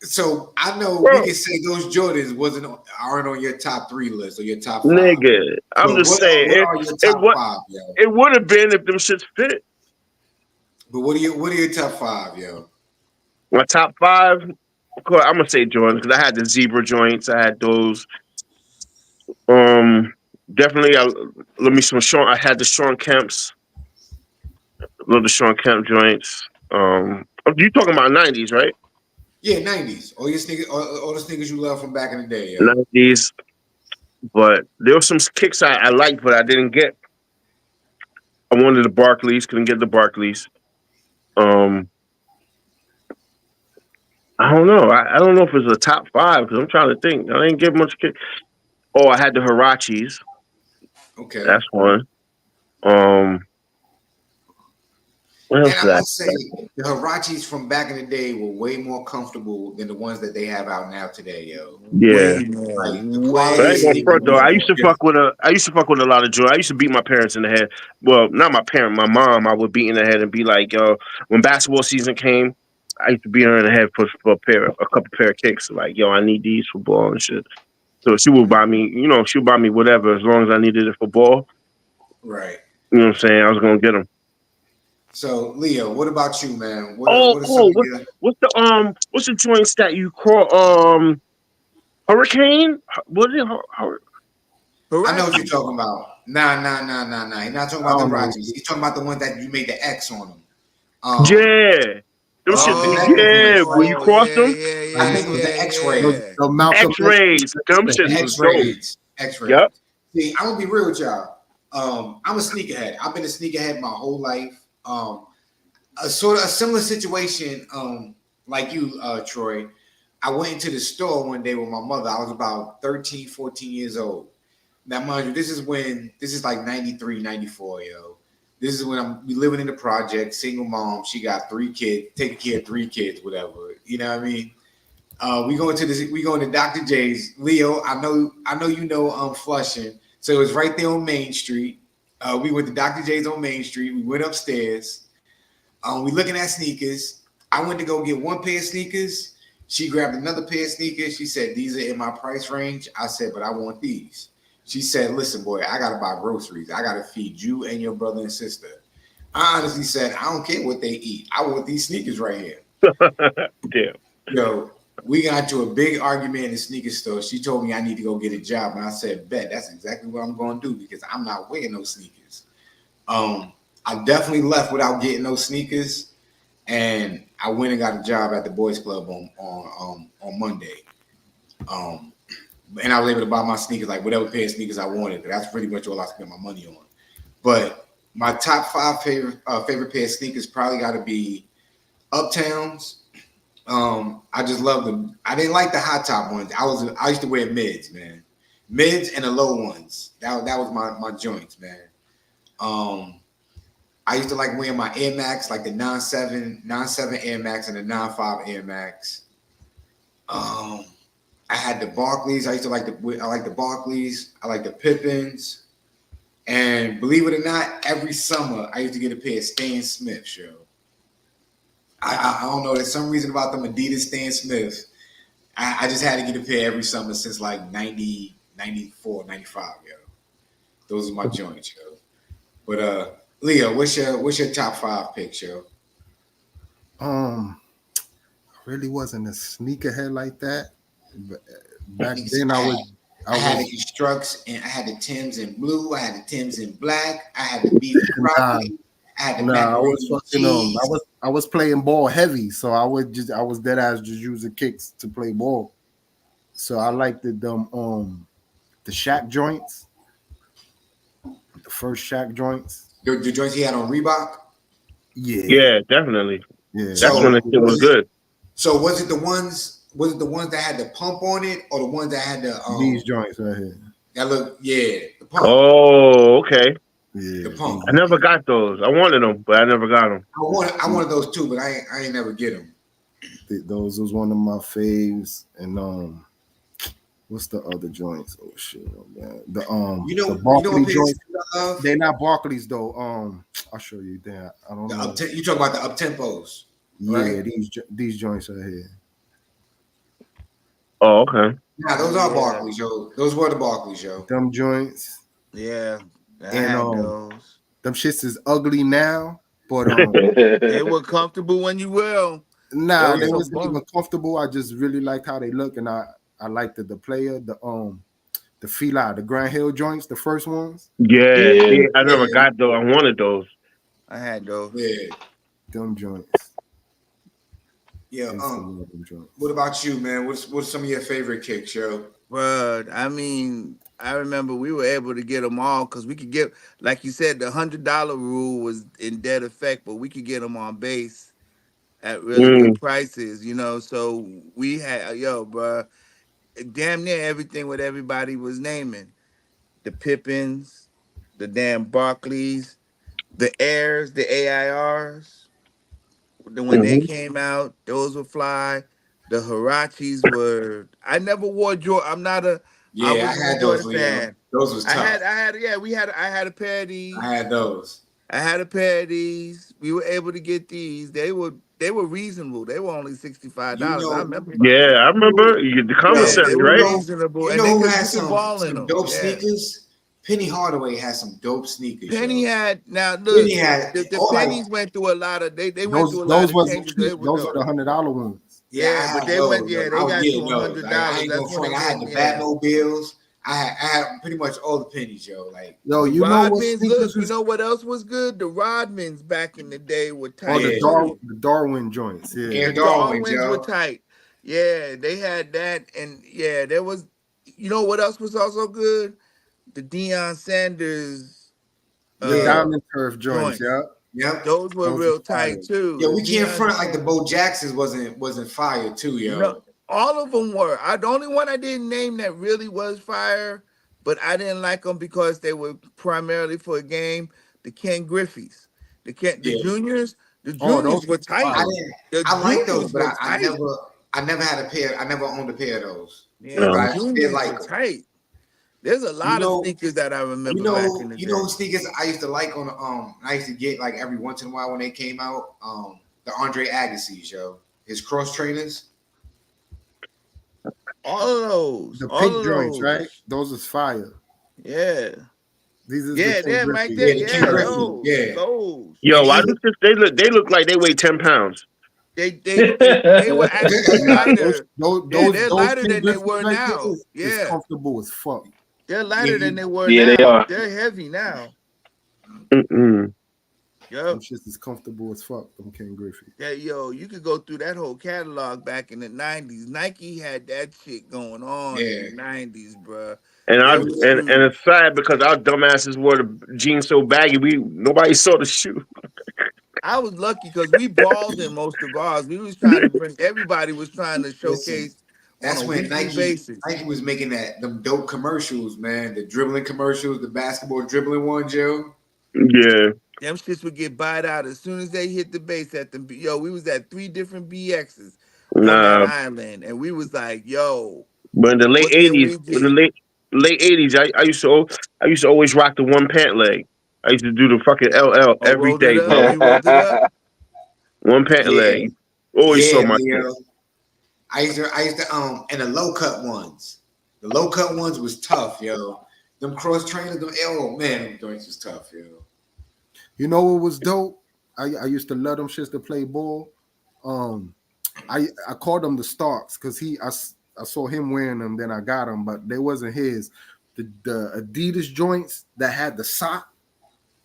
So I know we bro. can say those Jordans aren't on your top three list or your top five. Nigga, I'm But just saying what are your it top what five, yo? it would have been if them shits fit. But what are your top five, yo? My top five, of course, I'm gonna say Jordan because I had the zebra joints. I had those. Um, definitely. Let me some Sean. I had the Sean Kemps. Love the Sean Kemp joints. You talking about '90s, right? Yeah, 90s. All your sneakers, all the sneakers you love from back in the day, yo. '90s, but there were some kicks I liked, but I didn't get. I wanted the Barclays, couldn't get the Barclays. Um, I don't know. I don't know if it's a top five because I'm trying to think. I didn't get much kick. Oh, I had the Hirachis. Okay. That's one. Um, what And else I did I must say, the Hirachis from back in the day were way more comfortable than the ones that they have out now today, yo. Yeah. Way more, Like the quality But I of ain't gonna sneakers way front though. is I more. used to different. fuck with a lot of joy. I used to beat my parents in the head. Well, not my parent, my mom. I would beat in the head and be like, "Yo," when basketball season came, I used to beat her in the head for a couple pair of kicks. Like, "Yo, I need these for ball and shit." So she would buy me, she would buy me whatever as long as I needed it for ball. Right. You know what I'm saying? I was gonna get them. So, Leo, what about you, man? Oh, What are some oh, of your what's the joints that you call Hurricane? Was it? I know what you're Karachi. talking about. Nah. He's not talking I about the don't know. Hirachis. He's talking about the ones that you made the X on them. Yeah, them shit. The necklace Yeah, joints. when you Oh, cross yeah, them. yeah, I yeah, think it was the yeah, X-ray. yeah. The Malcolm X X-rays, them The shits was dope. X-rays. X-rays. Yep. See, I'm gonna be real with y'all. I'm a sneakerhead. I've been a sneakerhead my whole life. A similar situation, like you, Troy. I went into the store one day with my mother. I was about 13, 14 years old. Now, mind you, this is like 93, 94, yo. This is when we living in the project, single mom. She got 3 kids, taking care of 3 kids, whatever. You know what I mean? We going to Dr. J's. Leo, I know you know Flushing. So it was right there on Main Street. We went to Dr. J's on Main Street. We went upstairs. We looking at sneakers. I went to go get one pair of sneakers. She grabbed another pair of sneakers. She said, "These are in my price range." I said, "But I want these." She said, "Listen, boy, I gotta buy groceries. I gotta feed you and your brother and sister." I honestly said, I don't care what they eat. I want these sneakers right here. Damn. Yo, we got into a big argument in the sneaker store. She told me I need to go get a job, and I said, bet, that's exactly what I'm going to do because I'm not wearing those sneakers. I definitely left without getting those sneakers, and I went and got a job at the Boys Club on Monday. And I was able to buy my sneakers, like whatever pair of sneakers I wanted. That's pretty much all I spent my money on. But my top 5 favorite pair of sneakers probably got to be Uptowns. I just love them. I didn't like the hot top ones. I used to wear mids, man. Mids and the low ones. That was my joints, man. I used to like wearing my Air Max, like the 9.7 Air Max and the 9.5 Air Max. I had the Barclays. I like the Barclays. I like the Pippins. And believe it or not, every summer I used to get a pair of Stan Smiths, yo. I don't know. There's some reason about them Adidas Stan Smiths. I just had to get a pair every summer since like 90, 94, 95, yo. Those are my joints, yo. But Leo, what's your top 5 picks, yo? I really wasn't a sneakerhead like that. But back then, I had the Constructs and I had the Timbs in blue. I had the Timbs in black. I had the beef and broccoli. I had the macaroni and cheese. I was playing ball heavy, so I was dead ass just using kicks to play ball. So I liked the Shaq joints, the first Shaq joints. The joints he had on Reebok. Yeah, definitely. Yeah, that's when the shit was good. So was it the ones that had the pump on it, or the ones that had the these joints right here? That look, the pump. Oh, okay. Yeah, the pump. I never got those. I wanted them, but I never got them. I wanted those too, but I ain't never get them. Those was one of my faves, and what's the other joints? Oh shit, oh man, the Barkley joints. They're not Barclays though. I'll show you that. I don't know. You talk about the up tempos. Right? Yeah, these joints right here. Oh, okay. Nah, those are Barclays, yo. Those were the Barclays, yo. Them joints. Yeah. And those. Them shits is ugly now, but they were comfortable when you will. Nah, they wasn't even comfortable. I just really liked how they look, and I liked the player, the Fila, the Grand Hill joints, the first ones. Yeah, I never got those. I wanted those. I had those. Yeah. Them joints. Yeah. What about you, man? What's some of your favorite kicks, yo? But I mean, I remember we were able to get them all because we could get, like you said, the $100 rule was in dead effect, but we could get them on base at really good prices, you know. So we had, bro, damn near everything what everybody was naming. The Pippins, the damn Barclays, the Airs, the AIRs. When they came out, those were fly. The Hirachis were. I never wore Jordan. I'm not a. Yeah, I had those, fan. Those was tough. I had a pair of these. I had those. I had a pair of these. We were able to get these. They were reasonable. They were only $65. I remember. Yeah, I remember the commissary, right? Reasonable. You know who had some dope sneakers? Penny Hardaway had some dope sneakers. Penny had the pennies went through a lot of they went through a lot of changes. Those were the $100 ones. Yeah, but they went. Yeah, they got to $100. I ain't gonna front. I had the Batmobiles. I had pretty much all the pennies, yo. Like, yo, you Rodmans, you know what else was good? The Rodmans back in the day were tight. Oh, the Darwin joints. Yeah, Darwins were tight. Yeah, they had that, and yeah, there was. You know what else was also good? The Deion Sanders, the Diamond Turf joints. Yep. Those were real tight too. Yeah, we can't front like the Bo Jacksons wasn't fire too, yo. No, all of them were. The only one I didn't name that really was fire, but I didn't like them because they were primarily for a game. The Ken Griffey's, the juniors, those were tight. I like those, but I never had a pair. I never owned a pair of those. Yeah, but I did like them. Tight. There's a lot of sneakers that I remember back in the day. You know sneakers I used to like I used to get like every once in a while when they came out, the Andre Agassi's, yo. His cross trainers. All of those. The pink joints, right? Those is fire. Yeah. These is the Yeah, Ken they're right Griffey. there. Yeah, the Ken Yeah, Griffey. those, Yeah. those. Yo, And why even do they look like they weigh 10 pounds? They were actually Nah, those lighter. those Yeah, those they're those lighter Ken than they Griffey were right there now. is Yeah, comfortable as fuck. they're yeah, lighter than they were Yeah, they now. are. They're heavy now. Mm-mm. Them Yep. shits is comfortable as fuck. Them Ken Griffey. Yeah, yo, you could go through that whole catalog back in the '90s. Nike had that shit going on in yeah. the '90s, bruh. And I There You was know, and shoes. it's sad because our dumbasses wore the jeans so baggy, nobody saw the shoe. I was lucky because we balled in most of ours. We was trying to bring everybody was trying to listen, showcase on a that's when weekly basis. Nike was making them dope commercials, man. The dribbling commercials, the basketball dribbling ones, yo. Yeah, Them shits would get buyed out as soon as they hit the base at the yo. We was at 3 different BXs on that nah. island, and we was like, yo, But in the late what can '80s, we in the do? late '80s, I used to always rock the one pant leg. I used to do the fucking LL Oh, every rolled it day, up. bro. You rolled it up. One pant Yeah, leg. Always saw yeah, my shit. Leo. I used to and the low cut ones. The low cut ones was tough, yo. Them cross trainers, oh man, them joints was tough, yo. You know what was dope? I used to love them shits to play ball. Um, I called them the Starks because I saw him wearing them, then I got them, but they wasn't his. The Adidas joints that had the sock,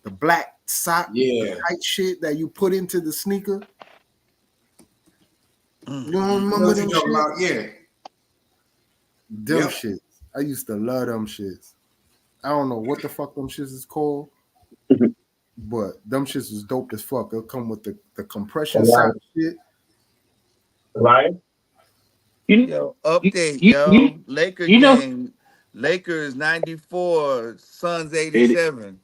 the black sock, the Yeah. tight shit that you put into the sneaker. You don't You know remember what you them talking shit? about? Yeah. Them Yep. shits. I used to love them shits. I don't know what the fuck them shits is called, but them shits is dope as fuck. It'll come with the compression sock shit. Right? you, Yo, you, update, you, you, yo. Laker you know, game. Lakers 94, Suns 80, 87.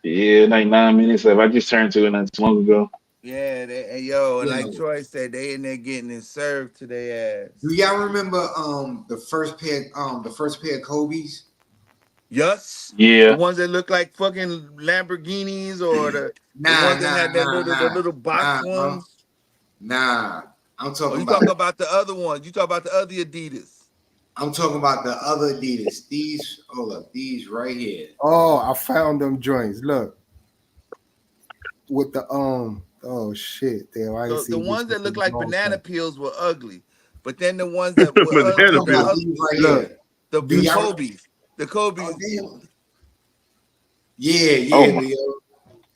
yeah, like 9 minutes left. I just turned to it not too long ago. Yeah, and yo, and like Yo. Troy said, they in there getting it served to their ass. Do y'all remember the first pair of Kobe's? Yes. The Yeah, ones that look like fucking Lamborghinis or the Nah, ones that nah, had that nah, the nah, little box nah, bro. ones. Nah. I'm Oh, talking you about talk about the other ones. You talk about the other Adidas. the other Adidas. These, hold up, these right here. Oh, I found them joints. Look, with the oh shit, damn, I ain't The seen these ones shits that in look a like long banana time. peels were ugly, but then the ones that were I'm Banana talking about peel. these right Look, here. the Do y'all? Kobe's, the Oh Kobe's. damn. Yeah, oh yeah, my, Leo.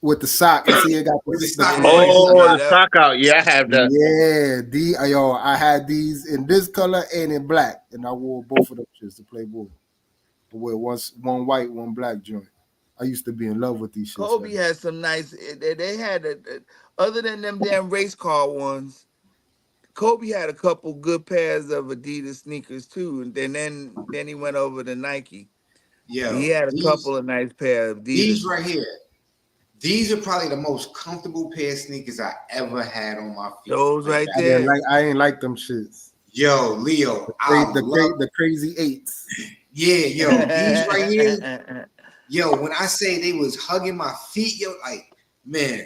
with the sock and see it got With the the stock Yeah, joints. compression. Oh, yeah, the that, sock out. Yeah, I have that. Yo, I had these in this color and in black, and I wore both of them shits to play ball. I wear one white, one black joint. I used to be in love with these shits. Kobe had some nice. They had other than them damn race car ones. Kobe had a couple good pairs of Adidas sneakers too, and then he went over to Nike. And he Yo, had a couple of nice pair of these Adidas. right here. These are probably the most comfortable pair of sneakers I ever had on my feet. Those Like right that. there. I ain't like them shits. Yo, Leo, I love. The crazy eights. Yeah, yo, these right here. Yo, when I say they was hugging my feet, yo, like man,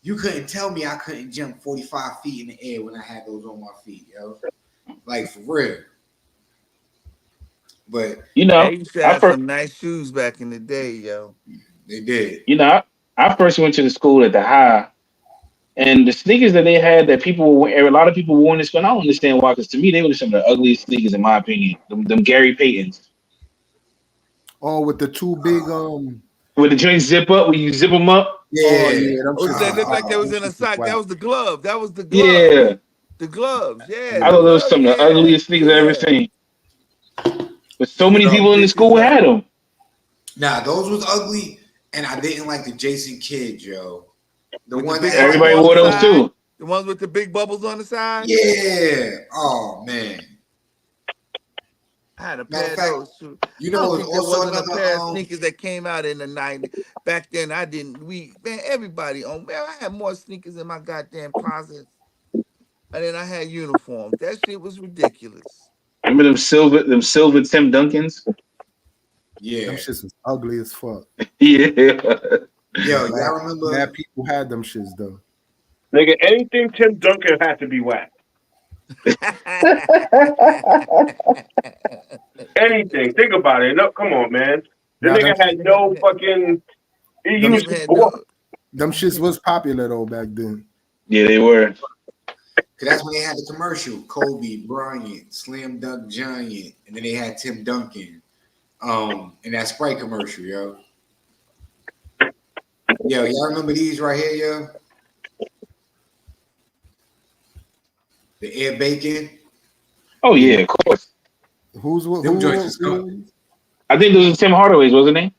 you couldn't tell me I couldn't jump 45 feet in the air when I had those on my feet, yo. Like for real. But you They know, used to I have first, some nice shoes back in the day, yo. they did. you know, I first went to the school at the high, and the sneakers that they had that people were wearing, a lot of people wore in the school. And I don't understand why, because to me they were some of the ugliest sneakers in my opinion. Them Gary Paytons Oh, with the two big with the joints zip up, where you zip them up. oh Yeah. yeah, them Oh, shits they is looked like they whack. was Them in a shits is sock. whack. That was the glove. That was the glove. Yeah, The gloves. Yeah, I the thought those glove. some of the Yeah, ugliest sneakers I ever yeah. seen. But so With many them people in the bitches school up. had them. Nah, those was ugly, and I didn't like the Jason Kidd, yo. The With the one big that had bubble Everybody on like, the wore those side. too. The ones with the big bubbles on the side. yeah. Oh man. I had a Matter pair of of fact, those too. you I know, don't it was think there also wasn't a another pair of sneakers that came out in the '90s. Back then, I didn't. Everybody on. Man, I had more sneakers in my goddamn closet, and then I had uniforms. That shit was ridiculous. Remember them silver Tim Duncans? Them yeah. shits was ugly as fuck. Yeah. Yo, Mad, y'all remember mad people had them shits though. Nigga, anything Tim Duncan has to be whack. Anything. Think about it. No, come on, man. The Now them nigga had no fucking. He them was Him had bored. no. them shits was popular though back then. Yeah, they were. Cause that's when they had the commercial: Kobe Bryant, Slam Dunk Giant, and then they had Tim Duncan. In that Sprite commercial, yo. Yo, y'all remember these right here, yo? The Air Bacon. Oh yeah, of course. Them joints was cooked. I think this was Tim Hardaway's, wasn't it?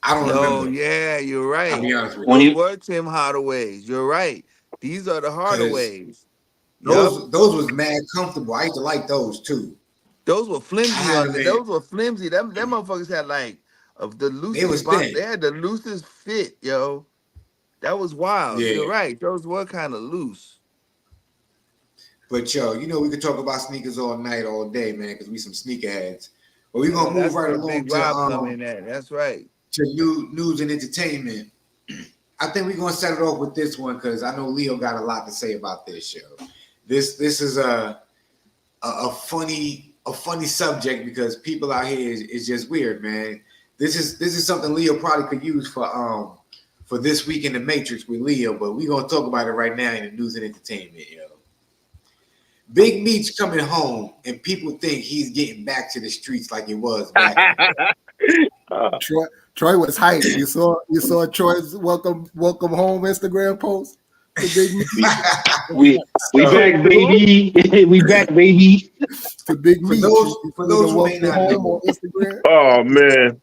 I don't Yo, remember. yeah, you're I'll right. be honest with When Those you. he were Tim Hardaway's. You're right. These are the Cause Hardaways. Yep. those was mad comfortable. I used to like those too. Those were I flimsy had on them it. in. Those were flimsy. Them motherfuckers had like of the They loosest was box. thin. They had the loosest fit, yo. That was wild. Yeah. You're right. Those were kind of loose. But yo, you know we could talk about sneakers all night, all day, man, because we some sneakerheads. But we're gonna move That's right where along Big Rob come to in at. That's right. news and entertainment. I think we're gonna set it off with this one because I know Leo got a lot to say about this show. This is a funny subject because people out here is just weird, man. This is something Leo probably could use for this week in the Matrix with Leo, but we're gonna talk about it right now in the news and entertainment, yo. Big Meat's coming home, and people think he's getting back to the streets like it was back. Troy was hyped. You saw Troy's welcome home Instagram post. The Big Meat. we back, baby. We back, baby. The Big For Meat. those who may welcome not home know, on Instagram. Oh man.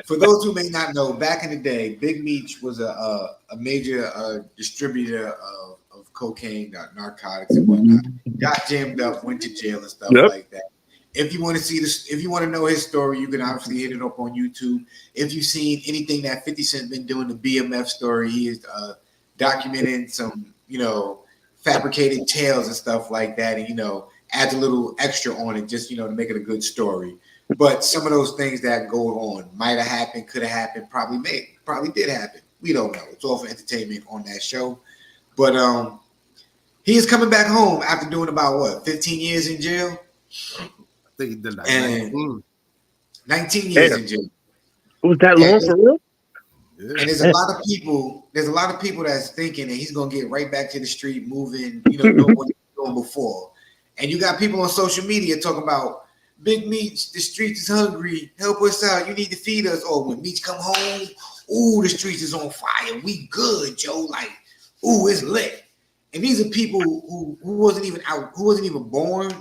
for those who may not know, back in the day, Big Meech was a major distributor of cocaine, narcotics, and whatnot. Got jammed up, went to jail and stuff Yep. like that. If you want to see this, if you want to know his story, you can obviously hit it up on YouTube. If you've seen anything that 50 Cent been doing, the BMF story, he is documenting some, fabricated tales and stuff like that, and adds a little extra on it just to make it a good story. But some of those things that go on might have happened, could have happened, probably did happen. We don't know. It's all for entertainment on that show. But he is coming back home after doing about 15 years in jail. They did like And 19. 19 years Damn. in jail. It was that long for real? Yeah. And there's a lot of people that's thinking that he's gonna get right back to the street, moving, doing what he was doing before. And you got people on social media talking about Big Meech, the streets is hungry. Help us out. You need to feed us. Or when Meech come home, ooh, the streets is on fire. We good, Joe. Like, ooh, it's lit. And these are people who wasn't even out, who wasn't even born,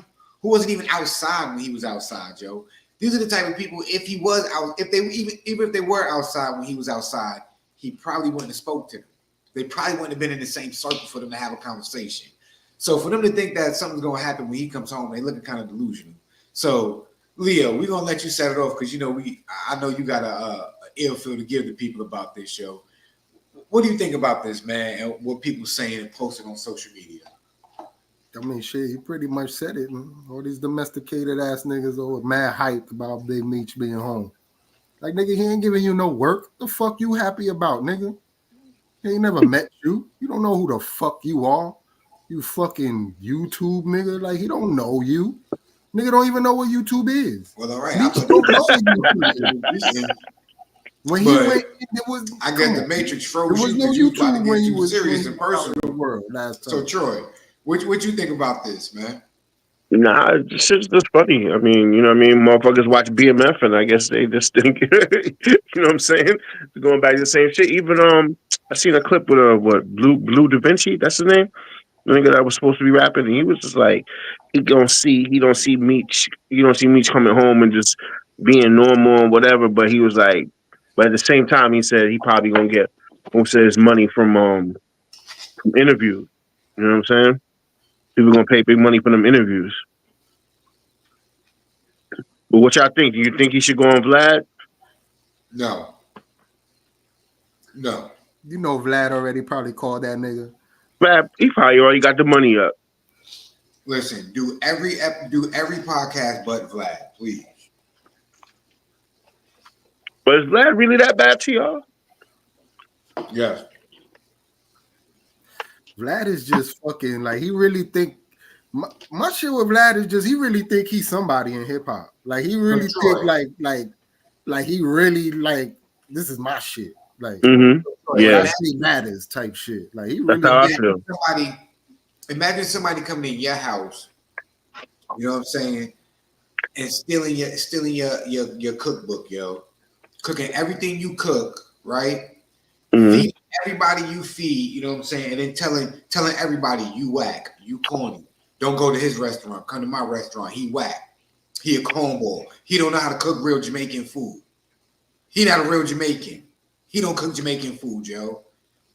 who wasn't even outside when he was outside, Joe. These are the type of people, if he was out, even if they were outside when he was outside, he probably wouldn't have spoke to them. They probably wouldn't have been in the same circle for them to have a conversation. So for them to think that something's gonna happen when he comes home, they looking kind of delusional. So Leo, we're gonna let you set it off because I know you got a ill feel to give the people about this show. What do you think about this, man, and what people saying and posting on social media? I mean, shit, he pretty much said it. Man. All these domesticated ass niggas are mad hyped about Big Meech being home. Like, nigga, he ain't giving you no work. The fuck you happy about, nigga? He ain't never met you. You don't know who the fuck you are. You fucking YouTube nigga. Like, he don't know you. Nigga don't even know what YouTube is. Well, all right. Meech don't know what YouTube is. When he went, it was. I guess the Matrix froze there was you no because you about YouTube to when get you too was serious in person. The world last time. So Troy, what you think about this, man? Nah, shit's just funny. I mean, you know what I mean? Motherfuckers watch BMF and I guess they just think, you know what I'm saying? Going back to the same shit. Even, I seen a clip with, Blue Da Vinci, that's his name? The nigga that was supposed to be rapping, and he was just like, he don't see Meech coming home and just being normal and whatever, but he was like, but at the same time, he said he probably gonna get most of his money from interviews. You know what I'm saying? People gonna pay big money for them interviews. But what y'all think? Do you think he should go on Vlad? No. You know Vlad already probably called that nigga. Vlad, he probably already got the money up. Listen, do every podcast but Vlad, please. But is Vlad really that bad to y'all? Yes. Vlad is just fucking like he really think my shit with Vlad is just he really think he's somebody in hip hop. Like he really think like Like he really like this is my shit. Like what Yeah, I say matters type shit. Like he that's really how I did. feel. Imagine somebody coming in your house, you know what I'm saying, and stealing your cookbook, yo. Cooking everything you cook, right? Feeding everybody you feed, you know what I'm saying, and then telling everybody you whack, you corny. Don't go to his restaurant. Come to my restaurant. He whack. He a cornball. He don't know how to cook real Jamaican food. He not a real Jamaican. He don't cook Jamaican food, yo.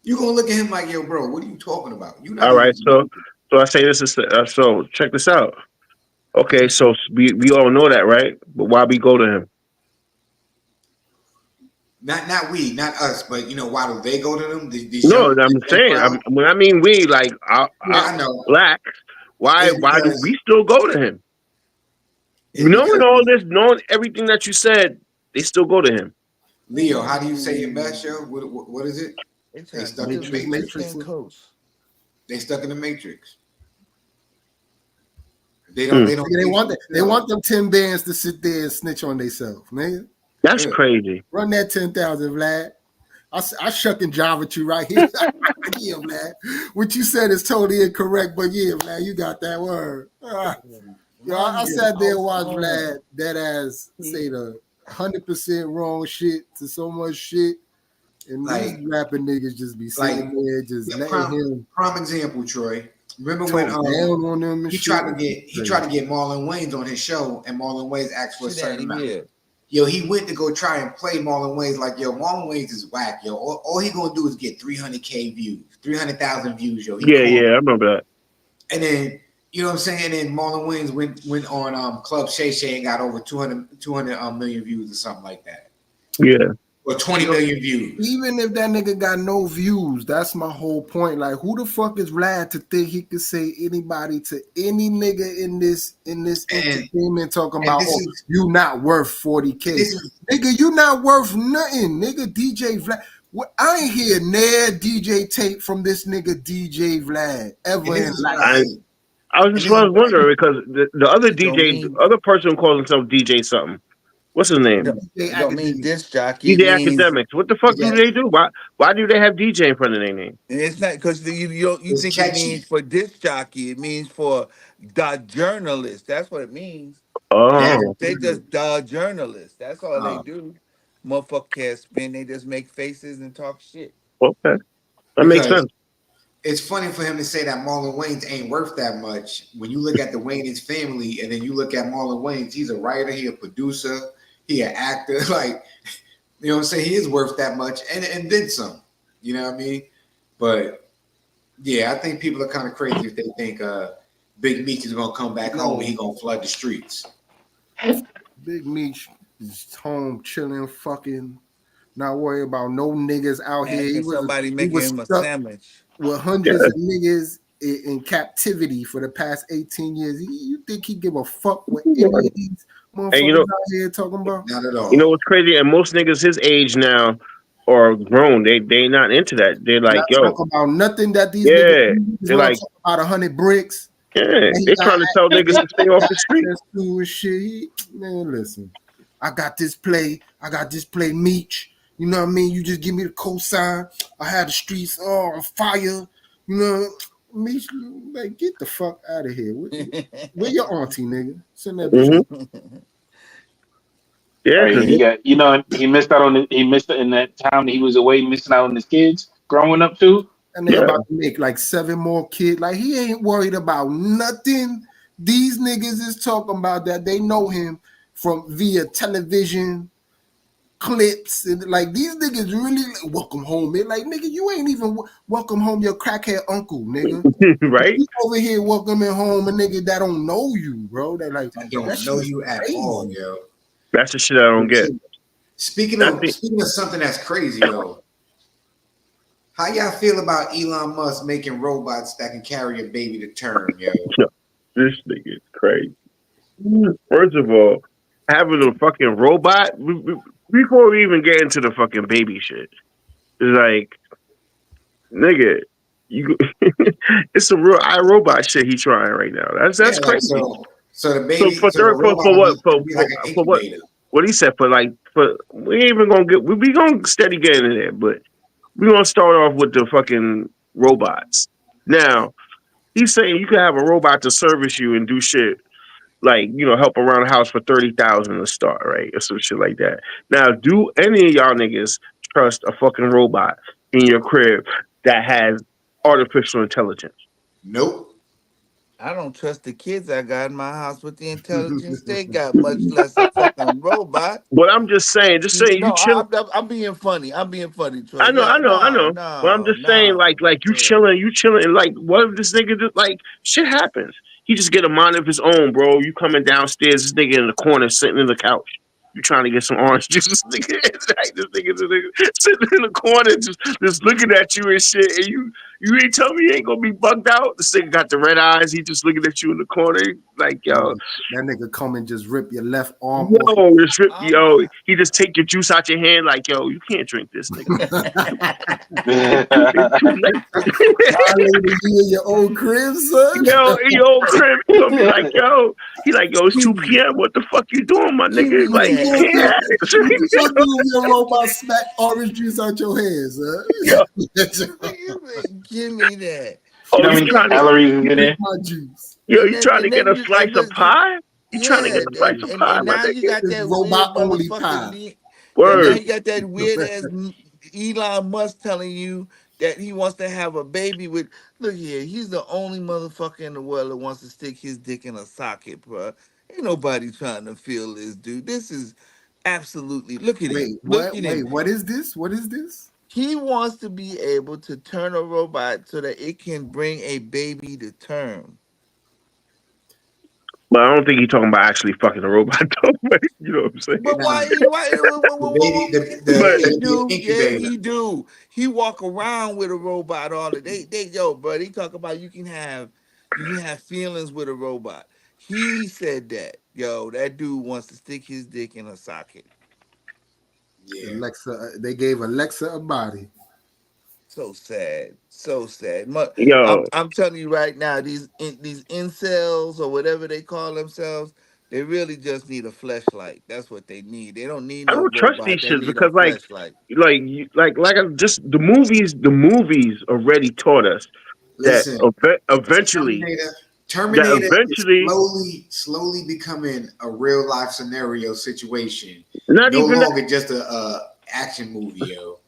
You gonna look at him like, yo, bro, what are you talking about? You not All right, even so I say this is so check this out. Okay, so we all know that, right? But why we go to him? not we, not us, but you know, why do they go to them? These No, young I'm saying crowd? when I mean we, like Yeah, I know. blacks. Why It's do because we still go to him? it's Knowing because all this, knowing everything that you said, they still go to him. Leo, how do you say it best, yo? What is it? They They stuck in the do the matrix. East Coast. They stuck in the matrix. They Hmm. don't. They don't. They want them 10 bands to sit there and snitch on themselves, man. That's crazy. Run that 10,000, Vlad. I shuck and jive with you right here. Yeah, Vlad. What you said is totally incorrect, but yeah, Vlad, you got that word. Yo, I sat there and watched Vlad that ass say the 100% wrong shit to so much shit. And Like- these rapping niggas just be sitting there just Yeah, letting him prime example, Troy. Remember talk when down on them and he shit? tried to get Marlon Wayans on his show, and Marlon Wayans asked for a Shit at certain him, amount. yeah. Yo, he went to go try and play Marlon Wayans like, yo, Marlon Wayans is whack, yo. All he gonna do is get 300K views, 300,000 views, yo. Yeah, I remember that. And then, you know what I'm saying? And then Marlon Wayans went on Club Shay Shay and got over 200 million views or something like that. Yeah. Or 20 million views. Even if that nigga got no views, that's my whole point. Like, who the fuck is Vlad to think he could say anybody to any nigga in this entertainment talking about you not worth 40K? Nigga, you not worth nothing. Nigga, DJ Vlad. I ain't hear near DJ tape from this nigga DJ Vlad ever in life. I was just wondering because the other DJ, the other person who calls himself DJ something. What's his name? It don't mean disc jockey. DJ Academics. What the fuck do they do? Why do they have DJ in front of their name? It's not because you think catchy. it means for disc jockey. It means for the journalist. That's what it means. Oh, They just the journalist. That's all they do. Motherfucker can't spin. They just make faces and talk shit. Okay, that makes sense. It's funny for him to say that Marlon Wayans ain't worth that much. When you look at the Wayans family, and then you look at Marlon Wayans, he's a writer, he a producer, he an actor. Like, you know what I'm saying? He is worth that much, and then some. You know what I mean? But yeah, I think people are kind of crazy if they think Big Meech is gonna come back home and he gonna flood the streets. Big Meech is home chilling, fucking, not worried about no niggas out here. Somebody making him a sandwich with hundreds of niggas in captivity for the past 18 years. You think he give a fuck what any of these motherfuckers out here talking about? Not at all. You know what's crazy? And most niggas his age now are grown. They not into that. They're like, not yo, talk about nothing that these niggas they're like talk about 100 bricks. Yeah, they trying to tell niggas to stay off the street. Shit. Man, listen, I got this play Meech. You know what I mean? You just give me the cosign. I had the streets on fire. You know, Meech, like, get the fuck out of here. Where your auntie, nigga? Send that bitch. Yeah, he got, he missed out on he missed in that time that he was away, missing out on his kids growing up too. And they're about to make like 7 more kids. Like, he ain't worried about nothing. These niggas is talking about that. They know him from via television clips, and like these niggas really like, welcome home. Man. Like, nigga, you ain't even welcome home your crackhead uncle, nigga. Right? You over here welcoming home a nigga that don't know you, bro. That like I don't know you at all, yo. That's the shit I don't get. Speaking of something that's crazy, though. How y'all feel about Elon Musk making robots that can carry a baby to term, yo? This nigga is crazy. First of all, having a fucking robot before we even get into the fucking baby shit, it's like, nigga, you it's some real iRobot shit he's trying right now. That's crazy. So the baby for what? what he said for we ain't even gonna get we gonna steady getting in there, but we gonna start off with the fucking robots. Now he's saying you can have a robot to service you and do shit like help around the house for 30,000 to start, right, or some shit like that. Now, do any of y'all niggas trust a fucking robot in your crib that has artificial intelligence? Nope. I don't trust the kids I got in my house with the intelligence they got, much less a fucking robot. But I'm just saying, you No, chill. I'm being funny. I'm being funny, Troy. I know, Yeah, I know, I no, know. But I'm no, just saying, no. you Yeah. chilling, and like, what if this nigga just like shit happens? He just get a mind of his own, bro. You coming downstairs, this nigga in the corner sitting in the couch. You trying to get some orange juice? This nigga, like, this nigga sitting in the corner, just looking at you and shit. And you ain't tell me he ain't gonna be bugged out. This nigga got the red eyes. He just looking at you in the corner, like yo. That nigga come and just rip your left arm off. Yo, this rip, I'm yo, he just take your juice out your hand, like yo, you can't drink this, nigga. It's too late. Violating you in your own crib, son. Yo, in your old crib, he gonna be like, yo, it's 2 Kiwi. p.m. What the fuck you doing, my nigga? Kiwi Like, you that. can't have this. What the fuck you if your robot smack orange juice out your hands, Yo, Give me that. oh, How you many trying to, calories is in there? my juice. you trying to get a slice of pie? You trying to Yeah, get a slice of pie, and my now you nigga? got It's that weird robot only motherfucking pie. and now Word. you got that weird ass Elon Musk telling you that he wants to have a baby with. Look here, he's the only motherfucker in the world that wants to stick his dick in a socket, bro. Ain't nobody trying to feel this, dude. This is absolutely. Look at him. Wait, Look what? at him. Wait, what is this? What is this? He wants to be able to turn a robot so that it can bring a baby to term. But I don't think he's talking about actually fucking a robot, though. But you know what I'm saying? But Nah, why? the baby, Yeah, But he it'll be an do. Yeah, incubator. he do. He walk around with a robot all the yo, bro. They talk about you can have feelings with a robot. He said that, yo, that dude wants to stick his dick in a socket. Yeah. Alexa, they gave Alexa a body. So sad, so sad. yo, I'm telling you right now, these incels or whatever they call themselves, they really just need a fleshlight. That's what they need. They don't need I no don't trust robot. these They shits need a because fleshlight. the movies already taught us that Listen, eventually Terminator. that Terminator is eventually slowly becoming a real life scenario situation. not No even that. longer just a action movie, yo.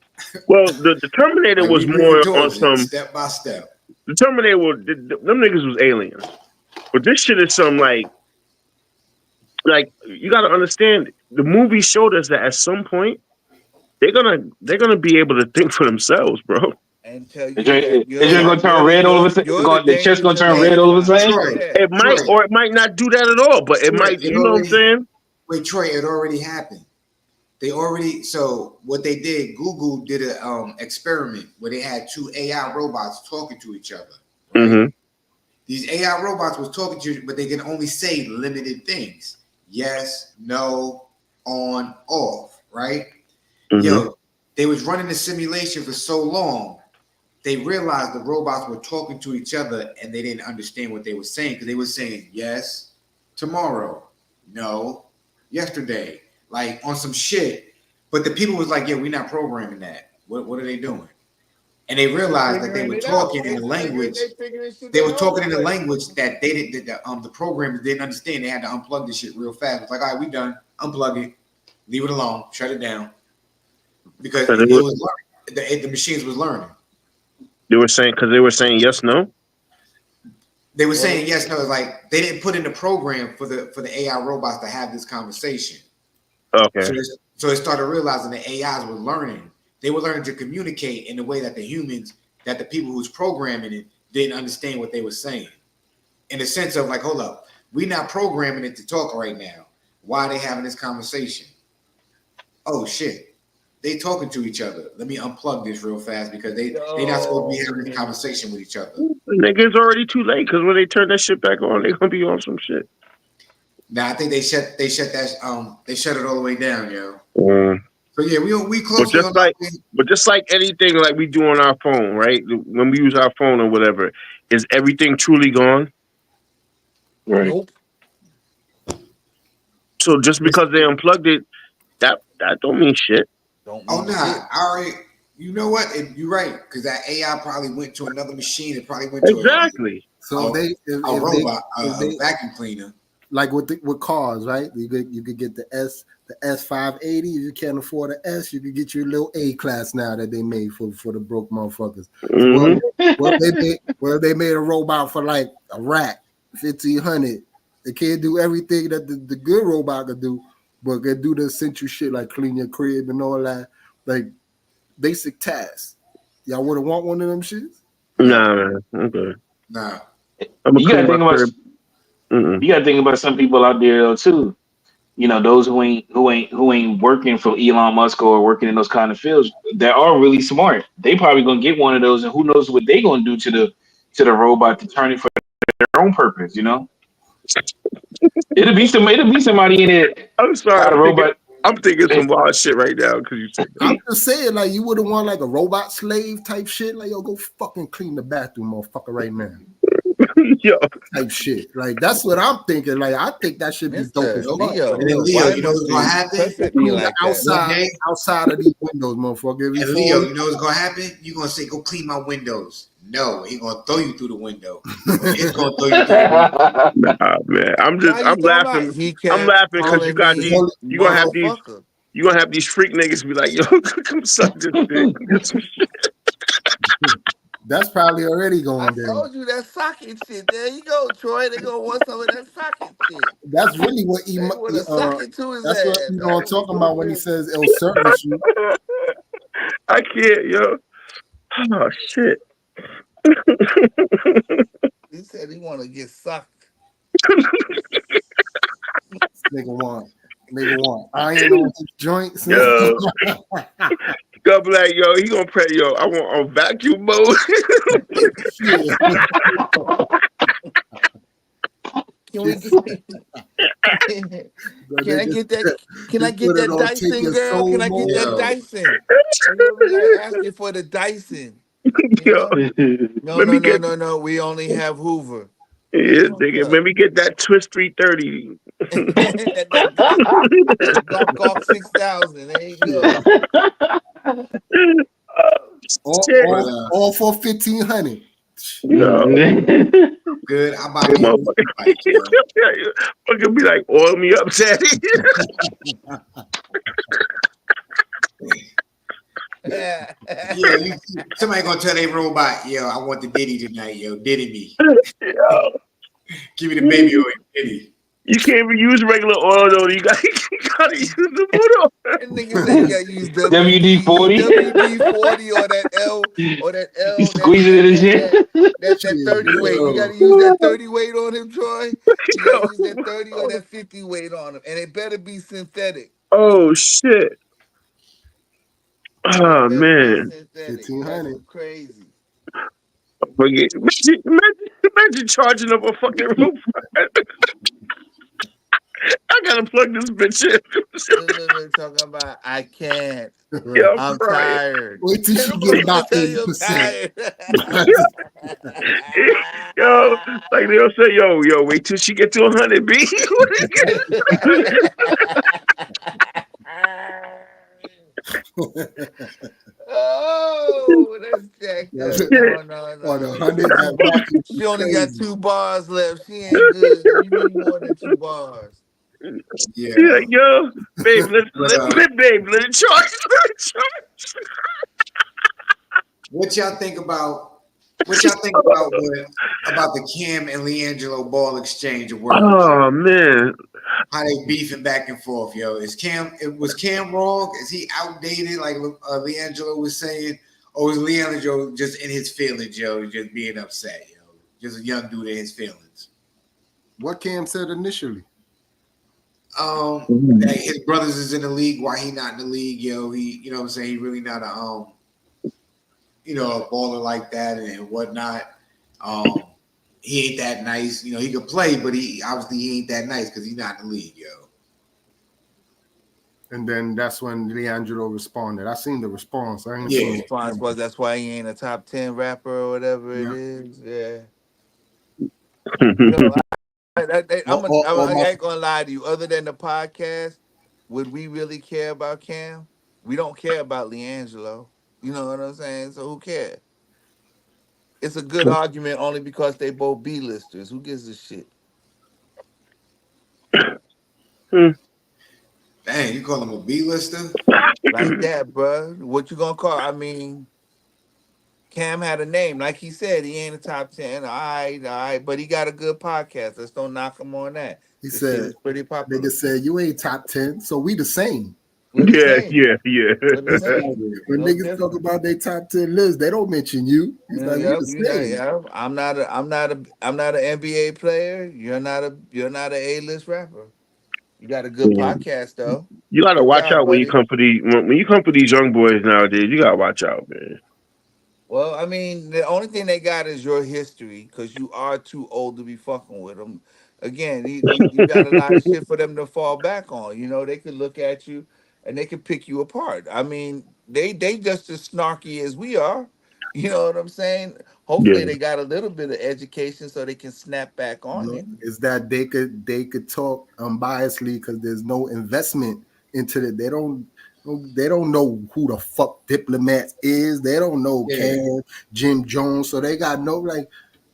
Well, the Terminator Like was we moving more on towards it some. step by step. The Terminator was them niggas was aliens, but this shit is some like you got to understand. The movie showed us that at some point they're gonna be able to think for themselves, bro. And tell It's you just, that it's just gonna turn red all of a sudden. you're the The chest danger gonna to the turn Hey, red all of a robot. sudden. Troy, Yeah. It might Troy, or it might not do that at all, but it Troy, might. it You know what I'm already saying? wait, Troy, it already happened. They already so what they did, Google did a experiment where they had two AI robots talking to each other, right? Mm-hmm. These AI robots was talking to you, but they can only say limited things. Yes, no, on, off, right? Mm-hmm. Yo, they was running the simulation for so long, they realized the robots were talking to each other and they didn't understand what they were saying because they were saying yes, tomorrow, no, yesterday, like on some shit. But the people was like, yeah, we're not programming that. What are they doing? And they realized that they Figuring were it out. talking in a language. They figuring shit They they were know talking in a already. language that they didn't. The programmers didn't understand. They had to unplug this shit real fast. It's like, all right, we done. Unplug it. Leave it alone. Shut it down. Because Because it was learning. The machines was learning. they were saying yes, no. They were Well, saying yes, no. It's like they didn't put in the program for the AI robots to have this conversation. Okay. So it started realizing the AIs were learning. They were learning to communicate in the way that the people who's programming it didn't understand what they were saying. In the sense of like, hold up, we're not programming it to talk right now. Why are they having this conversation? Oh shit, they talking to each other. Let me unplug this real fast because they not supposed to be having this conversation with each other. Nigga, it's already too late because when they turn that shit back on, they gonna be on some shit. Now I think they shut it all the way down, yo. Mm. So yeah, we But closely on just like anything like we do on our phone, right? When we use our phone or whatever, is everything truly gone? Right. nope. So just because they unplugged it That don't mean shit. Don't Oh mean nah, shit. I already. You know what? You're right, because that AI probably went to another machine. It probably went to Exactly. So they a if they robot, if a they vacuum cleaner. like with cars, right? You could get the S 580. If you can't afford an S, you could get your little A class now that they made for the broke motherfuckers. So Mm-hmm. they made a robot for like a rack, 1,500. They can't do everything that the good robot could do, but they do the essential shit like clean your crib and all that, like basic tasks. Y'all would have want one of them shits? No, Nah, man. Okay. nah. I'm gonna You clean gotta my think about crib. Mm-mm. you gotta think about some people out there though too. You know, those who ain't working for Elon Musk or working in those kind of fields that are really smart. They probably gonna get one of those, and who knows what they gonna do to the robot to turn it for their own purpose. You know, it'll be somebody in it. I'm sorry. How the robot? I'm thinking some wild shit right now because you said I'm just saying, like, you would have want like a robot slave type shit. Like, yo, go fucking clean the bathroom, motherfucker, right now. that. Yo, Type shit. Like, that's what I'm thinking. Like, I think that should be dope as Mister fuck. Leo, Like, And then yo, Leo, why you know what's must gonna you happen? cuss at me clean the like that? One outside day, of these windows, motherfucker. Every and 4 Leo, you know what's gonna happen? You're gonna say, "Go clean my windows." No, he gonna throw you through the window. Or it's gonna throw you through the window. nah, man. Why you I'm talking about? laughing. He I'm kept laughing because you calling got these. me You gonna have these. motherfucker. You gonna have these freak niggas be like, yo, come suck this dick. Get some shit. That's probably already I going down. told you that socket shit. There you go, Troy. They gonna want some of that socket shit. That's really what They want a socket to his that's what ass. I'm That's talking what about it when he is. says it'll service you. I can't, yo. Oh shit. He said he want to get sucked. Nigga want iron on his joints. Yo, God be like, yo, he gonna pray, yo. I want on vacuum mode. Shit. Can we Just, get? the Can I nigga get that? Can I just get put it that on take Dyson, your girl? Can soul I get that mode. Yo, Dyson? And they'll be like asking for the Dyson. You Yo, know? No, let no, me no, get no, no. We only have Hoover. Man, yeah, fuck nigga, up. let me get that twist 330. that Gawk 6000. There you Shit. go. Oh shit. but All for 1,500. Yo, good. I buy hey, me a motherfucker. movie bike, yo. Fucking be like, oil me up, daddy. Yo, somebody gonna tell their robot, yo, I want the Diddy tonight, yo, Diddy me. Yo, Give me the baby oil, Diddy. you can't even use regular oil though. You gotta use the motor oil. That nigga said you gotta use WD WD 40. WD 40 or that L or that You L squeeze it in the shit. that Shit. 30 weight. You Yo, gotta use that 30 weight on him, Troy. You gotta use that 30 or Yo. that 50 weight on him. And it better be synthetic. Oh shit. It Oh better be man. synthetic. That's 1,500. crazy. Forget. Imagine charging up a fucking roof. I gotta plug this bitch in. Look, talking about I can't. Yeah, Right. I'm I'm crying. tired. Wait till Tell she the get motherfucker about tell you I'm 80%. tired. Yo, like they'll say, yo, wait till she get to 100, B. Oh, that's jacked That's up. it. No, On the no, no. 100, that vacuum is She only got crazy. 2 bars left. She ain't good. You need more than 2 bars. He's like, yeah. yo, babe, But let it charge. Let it charge. what y'all think about what y'all think about about the Cam and Leangelo Ball exchange of words? Oh man. How they beefing back and forth, yo. Was Cam wrong? Is he outdated, like Leangelo was saying? Or was Leangelo just in his feelings, yo, just being upset, yo? Just a young dude in his feelings. What Cam said initially. That his brothers is in the league, why he not in the league, yo. He, you know what I'm saying, he really not a a baller like that and whatnot. He ain't that nice. You know, he could play, but he ain't that nice because he's not in the league, yo. And then that's when Leandro responded. I seen the response. I ain't Yeah. seen The response was that's why he ain't a top 10 rapper or whatever it Yeah. is. Yeah. Yeah. I'm or I my ain't gonna lie to you. Other than the podcast, would we really care about Cam? We don't care about Leangelo. You know what I'm saying? So who cares? It's a good argument only because they both B-listers. Who gives a shit? Hmm. Dang, you call him a B-lister? Like that, bruh. What you gonna call? I mean, Cam had a name. Like he said, he ain't a top 10. All right. But he got a good podcast. Let's don't knock him on that. He The shit said, is pretty nigga popular. said, you ain't top 10, so we the same. We're the same. Yeah. We're the That's same. crazy. When No niggas talk different. about their top 10 list, they don't mention you. He's Yeah, like, we yeah, the you know, same. yeah. I'm not an NBA player. You're not an A-list rapper. You got a good Yeah. podcast though. You gotta Good watch job, out when you buddy. come for these when you come for these young boys nowadays. You gotta watch out, man. Well, I mean, the only thing they got is your history because you are too old to be fucking with them. Again, you got a lot of shit for them to fall back on. You know, they could look at you and they could pick you apart. I mean, they just as snarky as we are. You know what I'm saying? Yeah, Hopefully, they got a little bit of education so they can snap back on No, you. is that they could talk unbiasedly because there's no investment into it. They don't know who the fuck Diplomats is. They don't know Yeah. Cam, Jim Jones. So they got no like.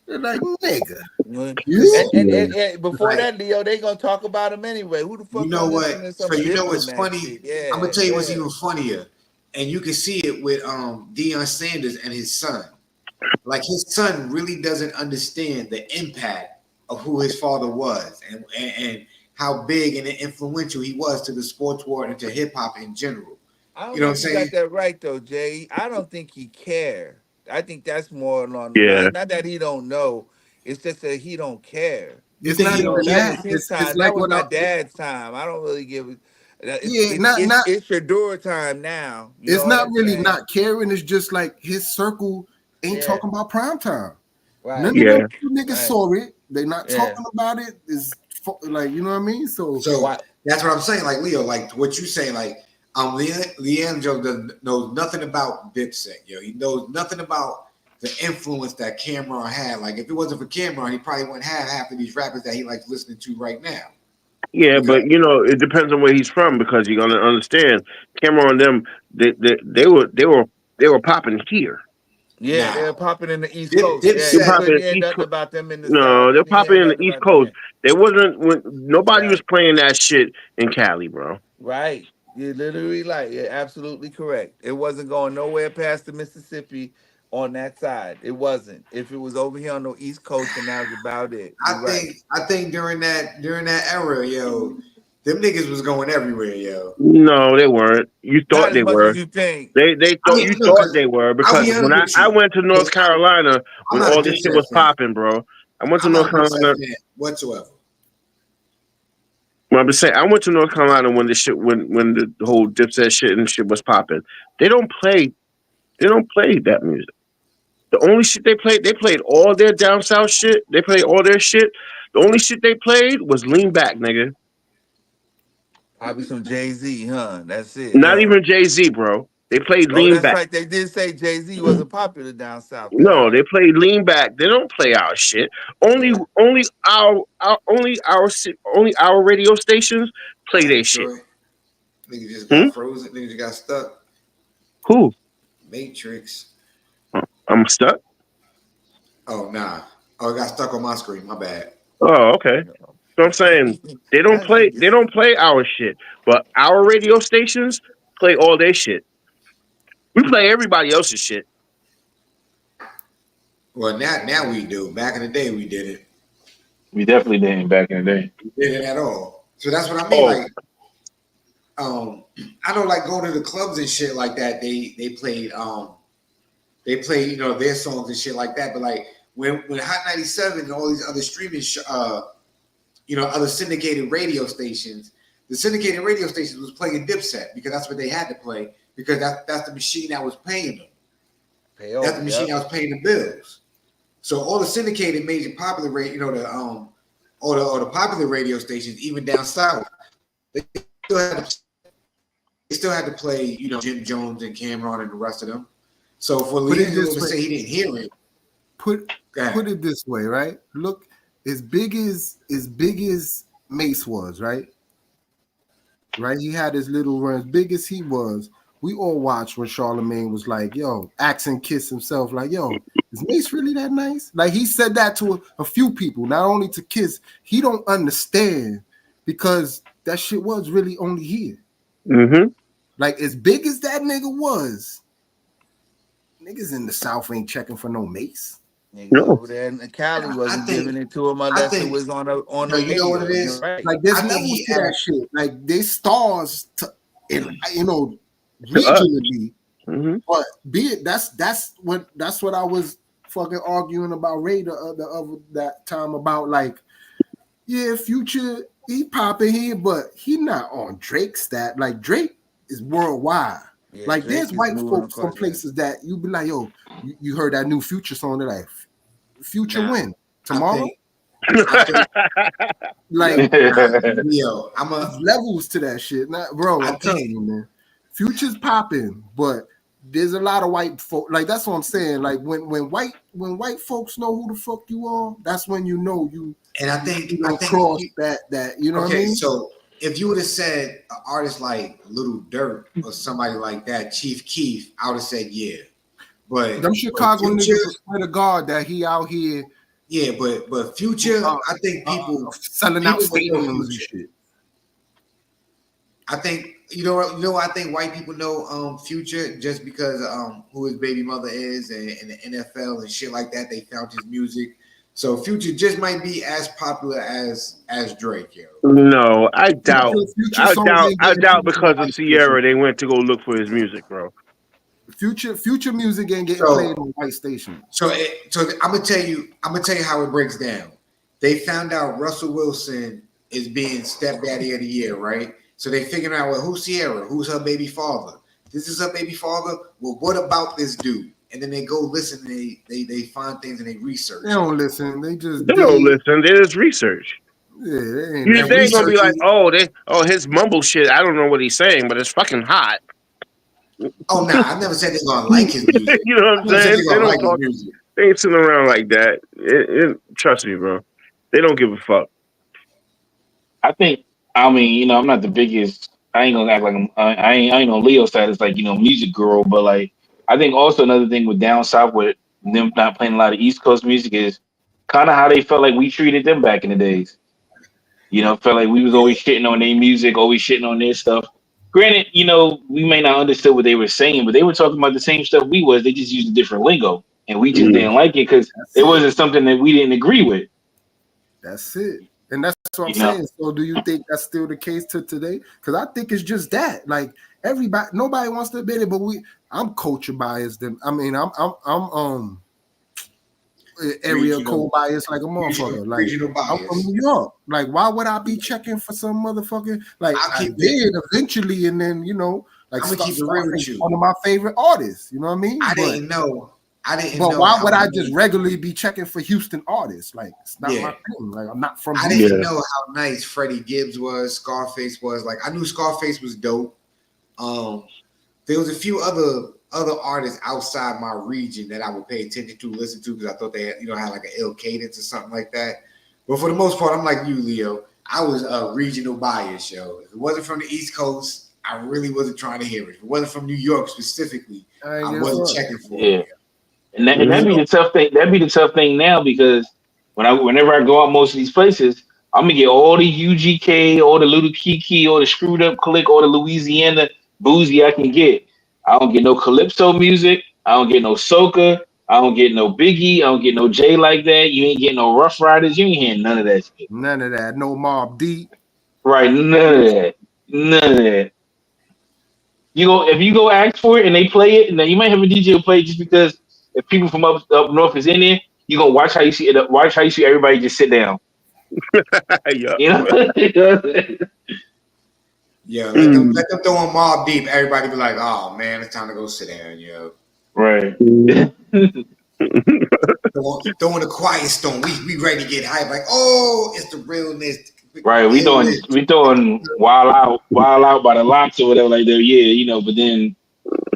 They're like, nigga, And, you. and before Like, that, Leo, they gonna talk about him anyway. Who the you fuck know gonna what? listen to So some you know what's diplomat funny? shit? I'm Yeah, gonna tell you what's yeah. even funnier, and you can see it with Deion Sanders and his son. Like his son really doesn't understand the impact of who his father was, and how big and influential he was to the sports world and to hip hop in general. I You don't know what I'm think you saying? got that right though, Jay. I don't think he care. I think that's more along the yeah, line. Not that he don't know. It's just that he don't care. You It's think not he You know, don't even that that. care? was his It's time. That like was what my I dad's time. I don't really give. It's yeah, it's not it's not it's your door time now. You it's know what not I'm really saying? not caring. It's just like his circle ain't Yeah. talking about prime time. Right. None of them yeah, niggas Right. saw it. They not Yeah. talking about it. Is like you know what I mean? So So Why? that's what I'm saying. Like Leo, like what you saying, like Leandro knows nothing about Dipset, yo. He knows nothing about the influence that Cameron had. Like if it wasn't for Cameron, he probably wouldn't have half of these rappers that he likes listening to right now. yeah. Because But you know, it depends on where he's from because you're gonna understand. Cameron, and them, they were popping here. Yeah, now they're popping in the East Coast. Yeah, They're you Dipset, couldn't popping hear East. nothing about them in the South. No, You they're didn't hear popping in the nothing East about them Coast. there. They wasn't when nobody was Right. playing that shit in Cali, bro. Right. You're literally like, you're absolutely correct. It wasn't going nowhere past the Mississippi on that side. It wasn't. If it was over here on the East Coast, then that was about it. You're right. I think during that era, yo, them niggas was going everywhere, yo. No, they weren't. You Not thought as they much as were. you think. They I thought mean, you no, thought because they were I'll because be when honest with I you, went to North because Carolina I'm when not a all this shit Dipset was fan. popping, bro. I went to I'm not North a Dipset Carolina. fan whatsoever. Well, I'm just saying, I went to North Carolina when the shit when the whole Dipset shit and shit was popping. They don't play. They don't play that music. The only shit they played all their down south shit. They played all their shit. The only shit they played was Lean Back, nigga. Probably some Jay-Z, huh? That's it, Not huh? even Jay Z, bro. They played Oh, Lean that's Back. right. They did say Jay-Z wasn't popular down south. That's No, they right. play Lean Back. They don't play our shit. Only, Yeah. only only our radio stations play Hey, their shit. Troy, nigga just Hmm? got frozen. Nigga just got stuck. Who? Matrix. I'm stuck. Oh nah. Oh, it got stuck on my screen. My bad. Oh, okay. So I'm saying they don't That play. They niggas. don't play our shit, but our radio stations play all their shit. We play everybody else's shit. Well, now we do. Back in the day, we did it. We definitely didn't back in the day. We did it at all. So that's what I mean. Oh, Like, I don't like going to the clubs and shit like that. They played their songs and shit like that. But like when Hot 97 and all these other other syndicated radio stations, the syndicated radio stations was playing Dipset because that's what they had to play because that's the machine that was paying them. That's the machine Yep. that was paying the bills. So all the syndicated major popular all the popular radio stations, even down south, they still had to play, Jim Jones and Cameron and the rest of them. So for put it Leandro this to way. say he didn't hear it, Put go ahead. put it this way, right? Look, as big as Mace was, right? right? He had his little run. As big as he was, we all watched when Charlemagne was like, yo, asking Kiss himself, like, yo, is Mace really that nice? Like, he said that to a few people, not only to Kiss. He don't understand because that shit was really only here. Mm-hmm. Like, as big as that nigga was, niggas in the South ain't checking for no Mace. Niggas No. over there in Cali I wasn't think, giving it to him I unless it think, was on the you know what radio. it You're is? right. Like, there's I think levels he to that asked, shit. Like, they stars to, in, you know, To us. regionally. Mm-hmm. But be it that's what I was fucking arguing about Ray the other that time about, like, yeah, Future, he popping here, but he not on Drake's stat. Like, Drake is worldwide. Yeah, Like, there's Drake is white moving folks from across that. places that you be like, yo, you heard that new Future song? They're like, Future nah, when? I Tomorrow? think, I think, Like, nah, Leo, there's levels to that shit. Not, bro, I I'm telling think, you, man. Future's popping, but there's a lot of white folk. Like, that's what I'm saying. Like, when white folks know who the fuck you are, that's when you know you and you don't cross that. You know what I okay, mean? so if you would have said an artist like Little Dirt or somebody like that, Chief Keef, I would have said yeah. But Them Chicago Future, niggas swear to God that he out here yeah, but Future, I think selling out would know stadiums and Future. shit. I think I think white people know Future just because who his baby mother is and the NFL and shit like that. They found his music, so Future just might be as popular as Drake, yo. No, I doubt. Future songs ain't I getting doubt played on because of white Sierra, stations. they went to go look for his music, bro. Future music ain't getting So played on white stations. so I'm gonna tell you how it breaks down. They found out Russell Wilson is being stepdaddy of the year, right? So they figured out, well, who's Sierra? Who's her baby father? This is her baby father. Well, what about this dude? And then they go listen. And they find things and they research. They don't listen. They just They don't listen. They just research. Yeah, they ain't You And never. they ain't gonna be like, researching. his mumble shit. I don't know what he's saying, but it's fucking hot. Oh, nah, I never said they're gonna like his music. You know what I I'm never said saying? they're They gonna don't like his talk. music. They ain't sitting around like that. Trust me, bro. They don't give a fuck. I think. I mean, I'm not the biggest. I ain't gonna act like I ain't on Leo status like music girl, but like I think also another thing with down south with them not playing a lot of East Coast music is kind of how they felt like we treated them back in the days. Felt like we was always shitting on their music, always shitting on their stuff. Granted, we may not understood what they were saying, but they were talking about the same stuff we was. They just used a different lingo, and we just Mm. didn't like it because That's it it. wasn't something that we didn't agree with. That's it. And that's what I'm You know, saying. So do you think that's still the case to today? Because I think it's just that. Like, nobody wants to admit it, but I'm culture biased. I mean, I'm area Regional, code bias like a motherfucker. Like, regional I'm from bias. New York. Like, why would I be checking for some motherfucking, like, I'll I keep it. did eventually, and then like I'm gonna keep it real with Scarface, you. one of my favorite artists. You know what I mean? I But didn't know. why How would I just nice, regularly be checking for Houston artists? Like, it's not my yeah. thing. Like, I'm not from I Houston. didn't Yeah. know how nice Freddie Gibbs was, Scarface was. Like I knew Scarface was dope. Um, there was a few other artists outside my region that I would pay attention to, listen to because I thought they had like an ill cadence or something like that. But for the most part, I'm like you, Leo. I was a regional bias, yo. If it wasn't from the East Coast, I really wasn't trying to hear it. If it wasn't from New York specifically, I Guess wasn't what? checking for yeah. it. And that'd be Mhm. the tough thing. That'd be the tough thing now because whenever I go out most of these places, I'm gonna get all the UGK, all the Little Kiki, all the Screwed Up Click, all the Louisiana boozy I can get. I don't get no calypso music. I don't get no soca. I don't get no Biggie. I don't get no J like that. You ain't getting no Rough Riders. You ain't hearing none of that shit. None of that. No Mob Deep. Right? None of that. None of that. If you go ask for it and they play it, now you might have a DJ who play it just because if people from up north is in there, you gonna watch how you see everybody just sit down. Yeah. You know, Yeah, Mm. let them throw on Mob Deep. Everybody be like, oh man, it's time to go sit down, yo. right? Throw in the quiet storm. We ready to get hype. Like, oh, it's the realness. Right. We throwing wild out by the lots or whatever like that. Yeah, but then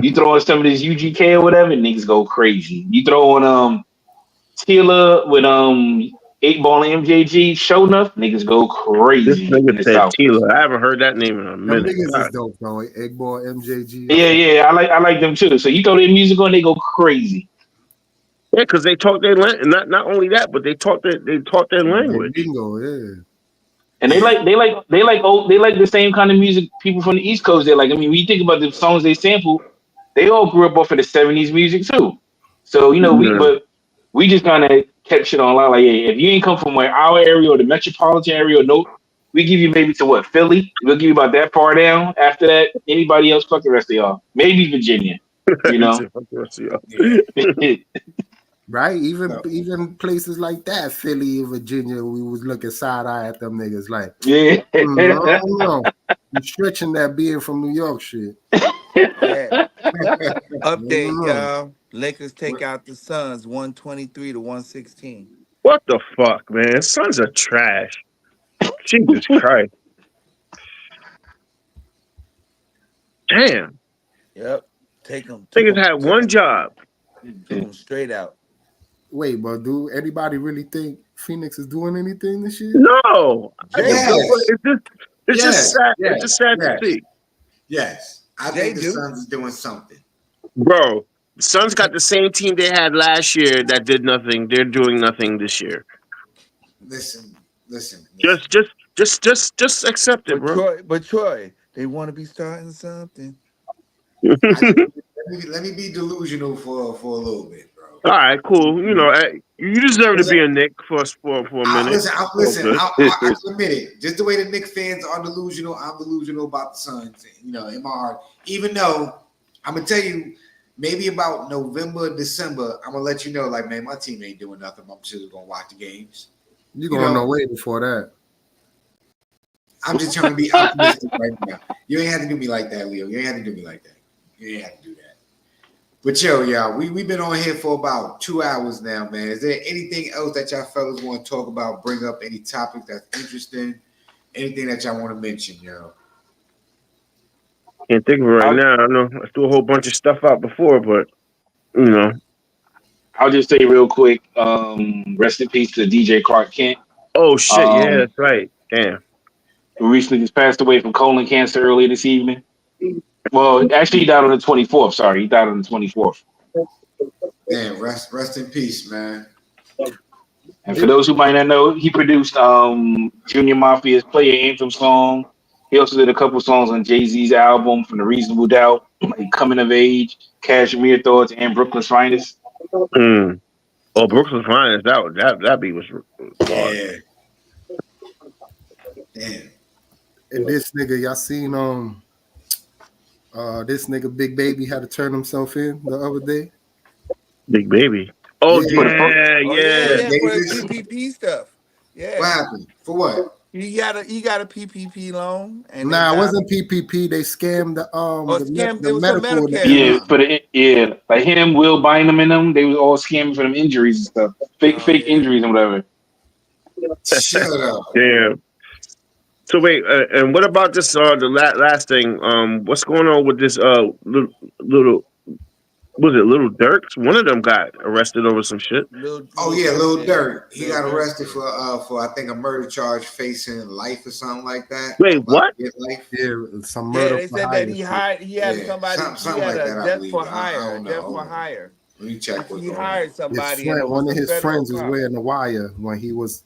you throw in some of this UGK or whatever, niggas go crazy. You throw on Tila with 8 Ball and MJG show enough, niggas go This crazy nigga in the said South. Tila. I haven't heard that name in a Them minute. niggas is God. dope though. Egg Boy, MJG. Yeah, I like them too. So you throw their music on, they go crazy. Yeah, because they talk their language. Not only that, but they taught their language. Bingo, yeah. And they like the same kind of music people from the East Coast. They like. I mean, when you think about the songs they sample, they all grew up off of the '70s music too. So Yeah. we just kind of kept shit on line. Like, hey, if you ain't come from like our area or the metropolitan area, or no, we give you maybe to what Philly. We'll give you about that far down. After that, anybody else, fuck the rest of y'all. Maybe Virginia. You He know. said, "Fuck the rest of y'all." Yeah. Right? Even places like that, Philly, Virginia, we was looking side eye at them niggas like, Yeah. I don't know. You stretching that being from New York shit. Yeah. I Update, don't know. y'all. Lakers take out the Suns 123 to 116. What the fuck, man? Sons are trash. Jesus Christ. Damn. Yep. Take them. Niggas had one job. Took them straight out. Wait, but do anybody really think Phoenix is doing anything this year? No. I Jay just don't. Yes. It's just sad. It's just sad to see. Yes. I They think the do. Suns is doing something. Bro, the Suns got the same team they had last year that did nothing. They're doing nothing this year. Listen. Just accept it, bro. But Troy, they want to be starting something. Let me be delusional for a little bit, bro. All right, cool. You know, you deserve to be a Nick for a minute. I admit it. Just the way the Knicks fans are delusional, I'm delusional about the Suns. You know, in my heart. Even though I'm gonna tell you, maybe about November, December, I'm gonna let you know, like, man, my team ain't doing nothing. I'm just gonna watch the games. You're going to know way before that. I'm just trying to be optimistic right now. You ain't have to do me like that, Leo. You ain't have to do me like that. You ain't have to do that. But yo, y'all, we've been on here for about 2 hours now, man. Is there anything else that y'all fellas want to talk about? Bring up any topic that's interesting? Anything that y'all want to mention, yo? Can't think of it right now. I know I threw a whole bunch of stuff out before, but you know. I'll just say real quick, rest in peace to DJ Clark Kent. Oh shit, yeah, that's right. Damn. Who recently just passed away from colon cancer earlier this evening. Well, actually, he died on the 24th. Sorry, he died on the 24th. Damn, rest in peace, man. And for those who might not know, he produced Junior Mafia's Player Anthem song. He also did a couple songs on Jay-Z's album from The Reasonable Doubt, like Coming of Age, Cashmere Thoughts, and Brooklyn's Finest. Mm. Oh, Brooklyn's Finest. That beat was hard. Yeah. Damn. And this nigga, y'all seen this nigga Big Baby had to turn himself in the other day. Big Baby. Oh yeah. For the PPP stuff. Yeah. What happened? For what? He got a PPP loan. And it wasn't PPP. They scammed the medical. Medicare. Like him, Will Bynum, and them. They was all scamming for them injuries and stuff, fake injuries and whatever. Shut up. Damn. So wait, and what about this? The last thing. What's going on with this? Little. Was it Little Dirks? One of them got arrested over some shit. Lil Durk. He got arrested for I think a murder charge, facing life or something like that. Wait, what? Life? Yeah, some murder. They said that he had somebody. Something like that. Death for hire. Death for hire. Let me check. He hired somebody. One of his friends was wearing the wire when he was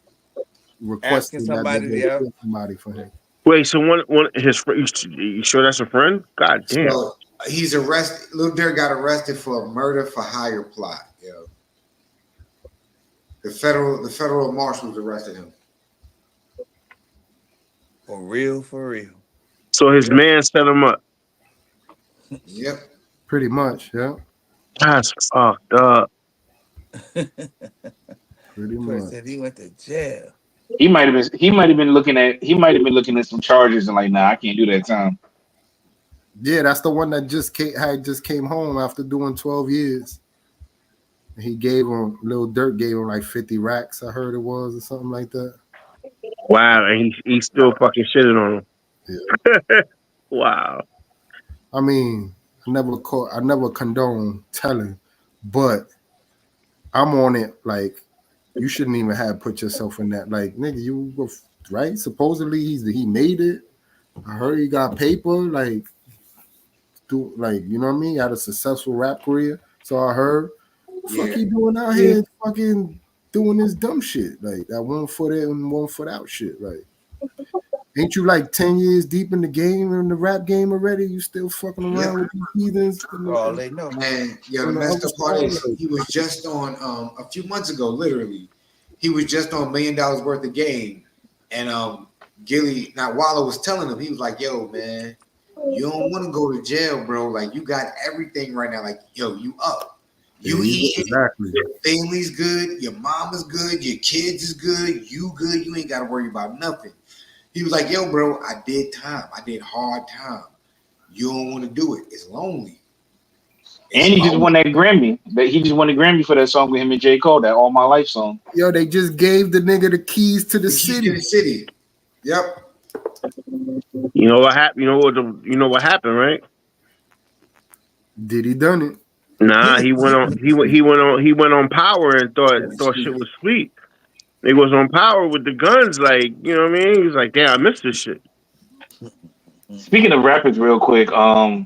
requesting somebody that somebody for him. Wait, so one his you sure that's a friend? God damn. So, he's arrested. Lil Durk got arrested for a murder for hire plot. Yo, the federal marshals arrested him. For real. So his man set him up. Yep. Pretty much, yeah. That's fucked up. Pretty much. Said he went to jail. He might have been looking at some charges and like, nah, I can't do that time. Yeah, that's the one that just came home after doing 12 years. And he gave him Lil Durk gave him like 50 racks, I heard it was, or something like that. Wow, and he still fucking shitted on him. Yeah. Wow. I mean, I never condone telling, but I'm on it like You shouldn't even have put yourself in that. Like, nigga, you were right. Supposedly he made it. I heard he got paper. Like, you know what I mean? He had a successful rap career. So I heard. Fuck, Yeah. he doing out here fucking doing this dumb shit like that 1 foot in and 1 foot out shit. Like, ain't you like 10 years deep in the game in the rap game already? You still fucking Yep. around with these heathens? All they know. And yo, the On the messed other up part side, is like, he was just on a few months ago, literally. He was just on $1 million worth of game. And Gilly, now Wallow was telling him, he was like, yo, man, you don't want to go to jail, bro. Like, you got everything right now. Like, yo, you up. You eating, exactly. your family's good, your mama's good, your kids is good, you good, you ain't gotta worry about nothing. He was like, yo, bro, I did time. I did hard time. You don't want to do it. It's lonely. And he just won that Grammy. He just won a Grammy for that song with him and J. Cole, that All My Life song. Yo, they just gave the nigga the keys to the Keys city. to the city. Yep. You know what happened? You know what happened, right? Did he done it? Nah, he went on. He went on Power and thought shit was sweet. He was on Power with the guns, like, you know what I mean. He was like, "Damn, I missed this shit." Speaking of rappers, real quick, y'all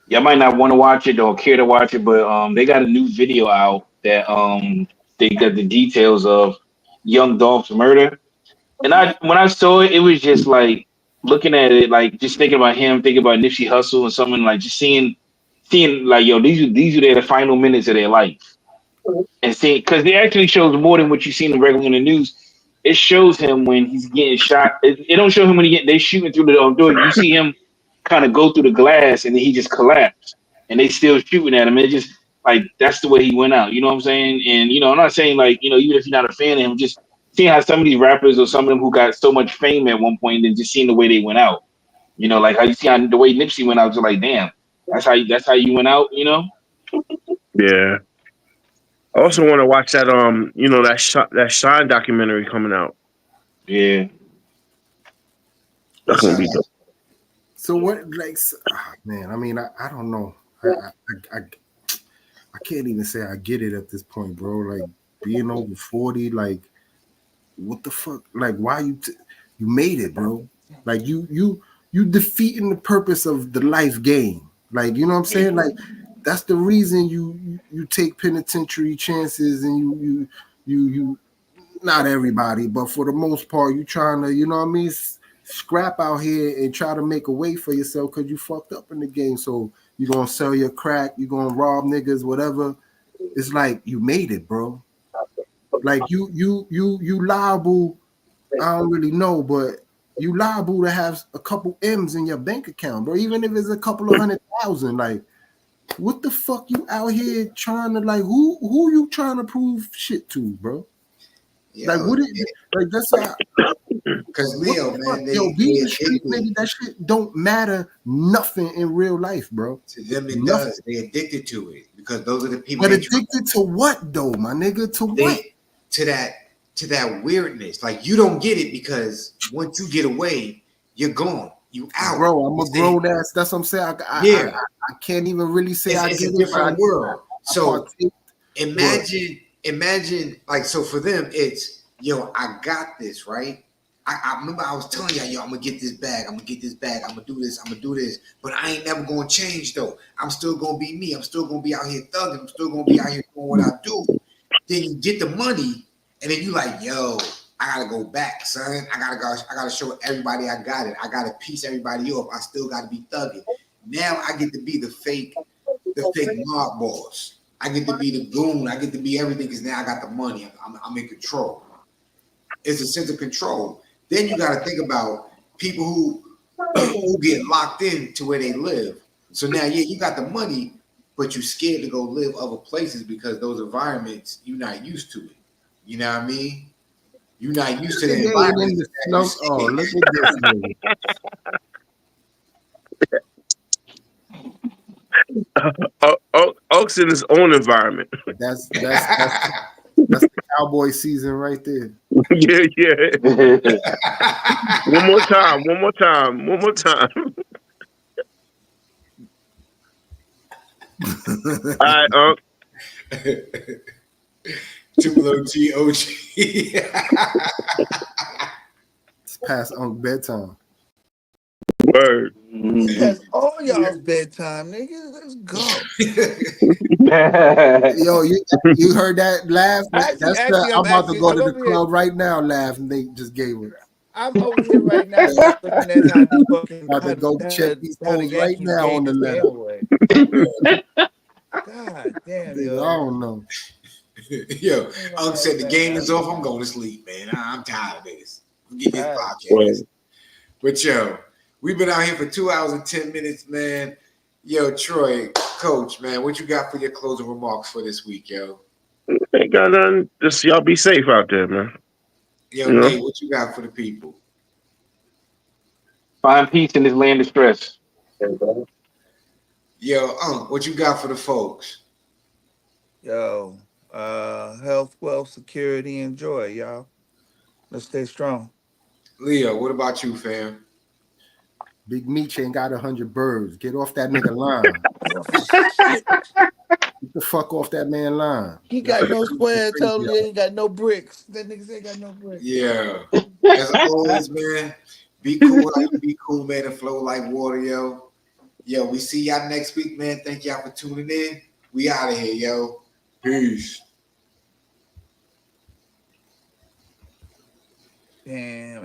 might not want to watch it or care to watch it, but they got a new video out that they got the details of Young Dolph's murder. And when I saw it, it was just like looking at it, like just thinking about him, thinking about Nipsey Hussle and something, like just seeing like, yo, these are their final minutes of their life. And see, because it actually shows more than what you see in the regular in the news. It shows him when he's getting shot. It don't show him when they shooting through the door. You see him kind of go through the glass, and then he just collapsed, and they still shooting at him. It just like that's the way he went out. You know what I'm saying? And I'm not saying like even if you're not a fan of him, just seeing how some of these rappers or some of them who got so much fame at one point, and then just seeing the way they went out. Like how you see how the way Nipsey went out, just like damn, that's how you went out. Yeah. I also want to watch that that Shine documentary coming out. Yeah. That's gonna be dope. So what, like, man? I mean, I don't know. I can't even say I get it at this point, bro. Like being over 40, like what the fuck? Like why you made it, bro? Like you defeating the purpose of the life game. Like, you know what I'm saying? Like that's the reason you take penitentiary chances, and you not everybody, but for the most part, you trying to, you know what I mean, scrap out here and try to make a way for yourself because you fucked up in the game. So you're gonna sell your crack, you're gonna rob niggas, whatever. It's like you made it, bro. Like you liable. I don't really know, but you liable to have a couple M's in your bank account, bro. Even if it's a couple of 100,000, like what the fuck you out here trying to, like, who you trying to prove shit to, bro? Yo, like what is like that's because Leo, man, being a street nigga, that shit don't matter nothing in real life, bro. To them it Nothing. does. They addicted to it because those are the people. But addicted to what though, my nigga? To what? To that weirdness. Like you don't get it because once you get away, you're gone. You out, bro. I'm a grown ass. That's what I'm saying. I can't even really say I get it. It's a different world. So imagine, like, so for them, it's, yo, I got this, right? I remember I was telling y'all, yo, I'm gonna get this bag, I'm gonna do this, but I ain't never gonna change though. I'm still gonna be me, I'm still gonna be out here thugging, I'm still gonna be out here doing what I do. Then you get the money, and then you like, yo, I gotta go back, son. I gotta show everybody I got it. I gotta piece everybody up. I still gotta be thugging. Now I get to be the fake mob boss. I get to be the goon. I get to be everything because now I got the money. I'm in control. It's a sense of control. Then you got to think about people who get locked in to where they live. So now, yeah, you got the money, but you're scared to go live other places because those environments, you're not used to it. You know what I mean? You're not used to the environment. Oh, look at this. Oak's in his own environment. That's the cowboy season right there. Yeah. One more time. All right, Triple OG, OG. It's past bedtime. Word. That's all y'all's bedtime, niggas. Let's go. Yo, you heard that laugh? Actually, That's the actually, I'm I'm about to actually go I'm to the over here. club right now. Laugh and they just gave it. I'm over here right now just looking at how the fucking About to go check these how the hoes right Yankees now on game the is letter. anyway. God damn, Nigga, yo. I don't know. Yo, Unc said the game is off. I'm going to sleep, man. I'm tired of this. I'm getting this God. podcast. But yo, we've been out here for 2 hours and 10 minutes, man. Yo, Troy, Coach, man, what you got for your closing remarks for this week, yo? Ain't got nothing. Just y'all be safe out there, man. Yo, You know? Nate, what you got for the people? Find peace in this land of stress. Yo, Unc, what you got for the folks? Yo, health, wealth, security, and joy, y'all. Let's stay strong. Leo, what about you, fam? Big Meech ain't got 100 birds. Get off that nigga line. Oh, shit. Get the fuck off that man line. He got no square, totally ain't got no bricks. That nigga ain't got no bricks. Yeah. As always, man, be cool like you be cool, man, and flow like water, yo. Yo, we see y'all next week, man. Thank y'all for tuning in. We out of here, yo. Peace. Damn.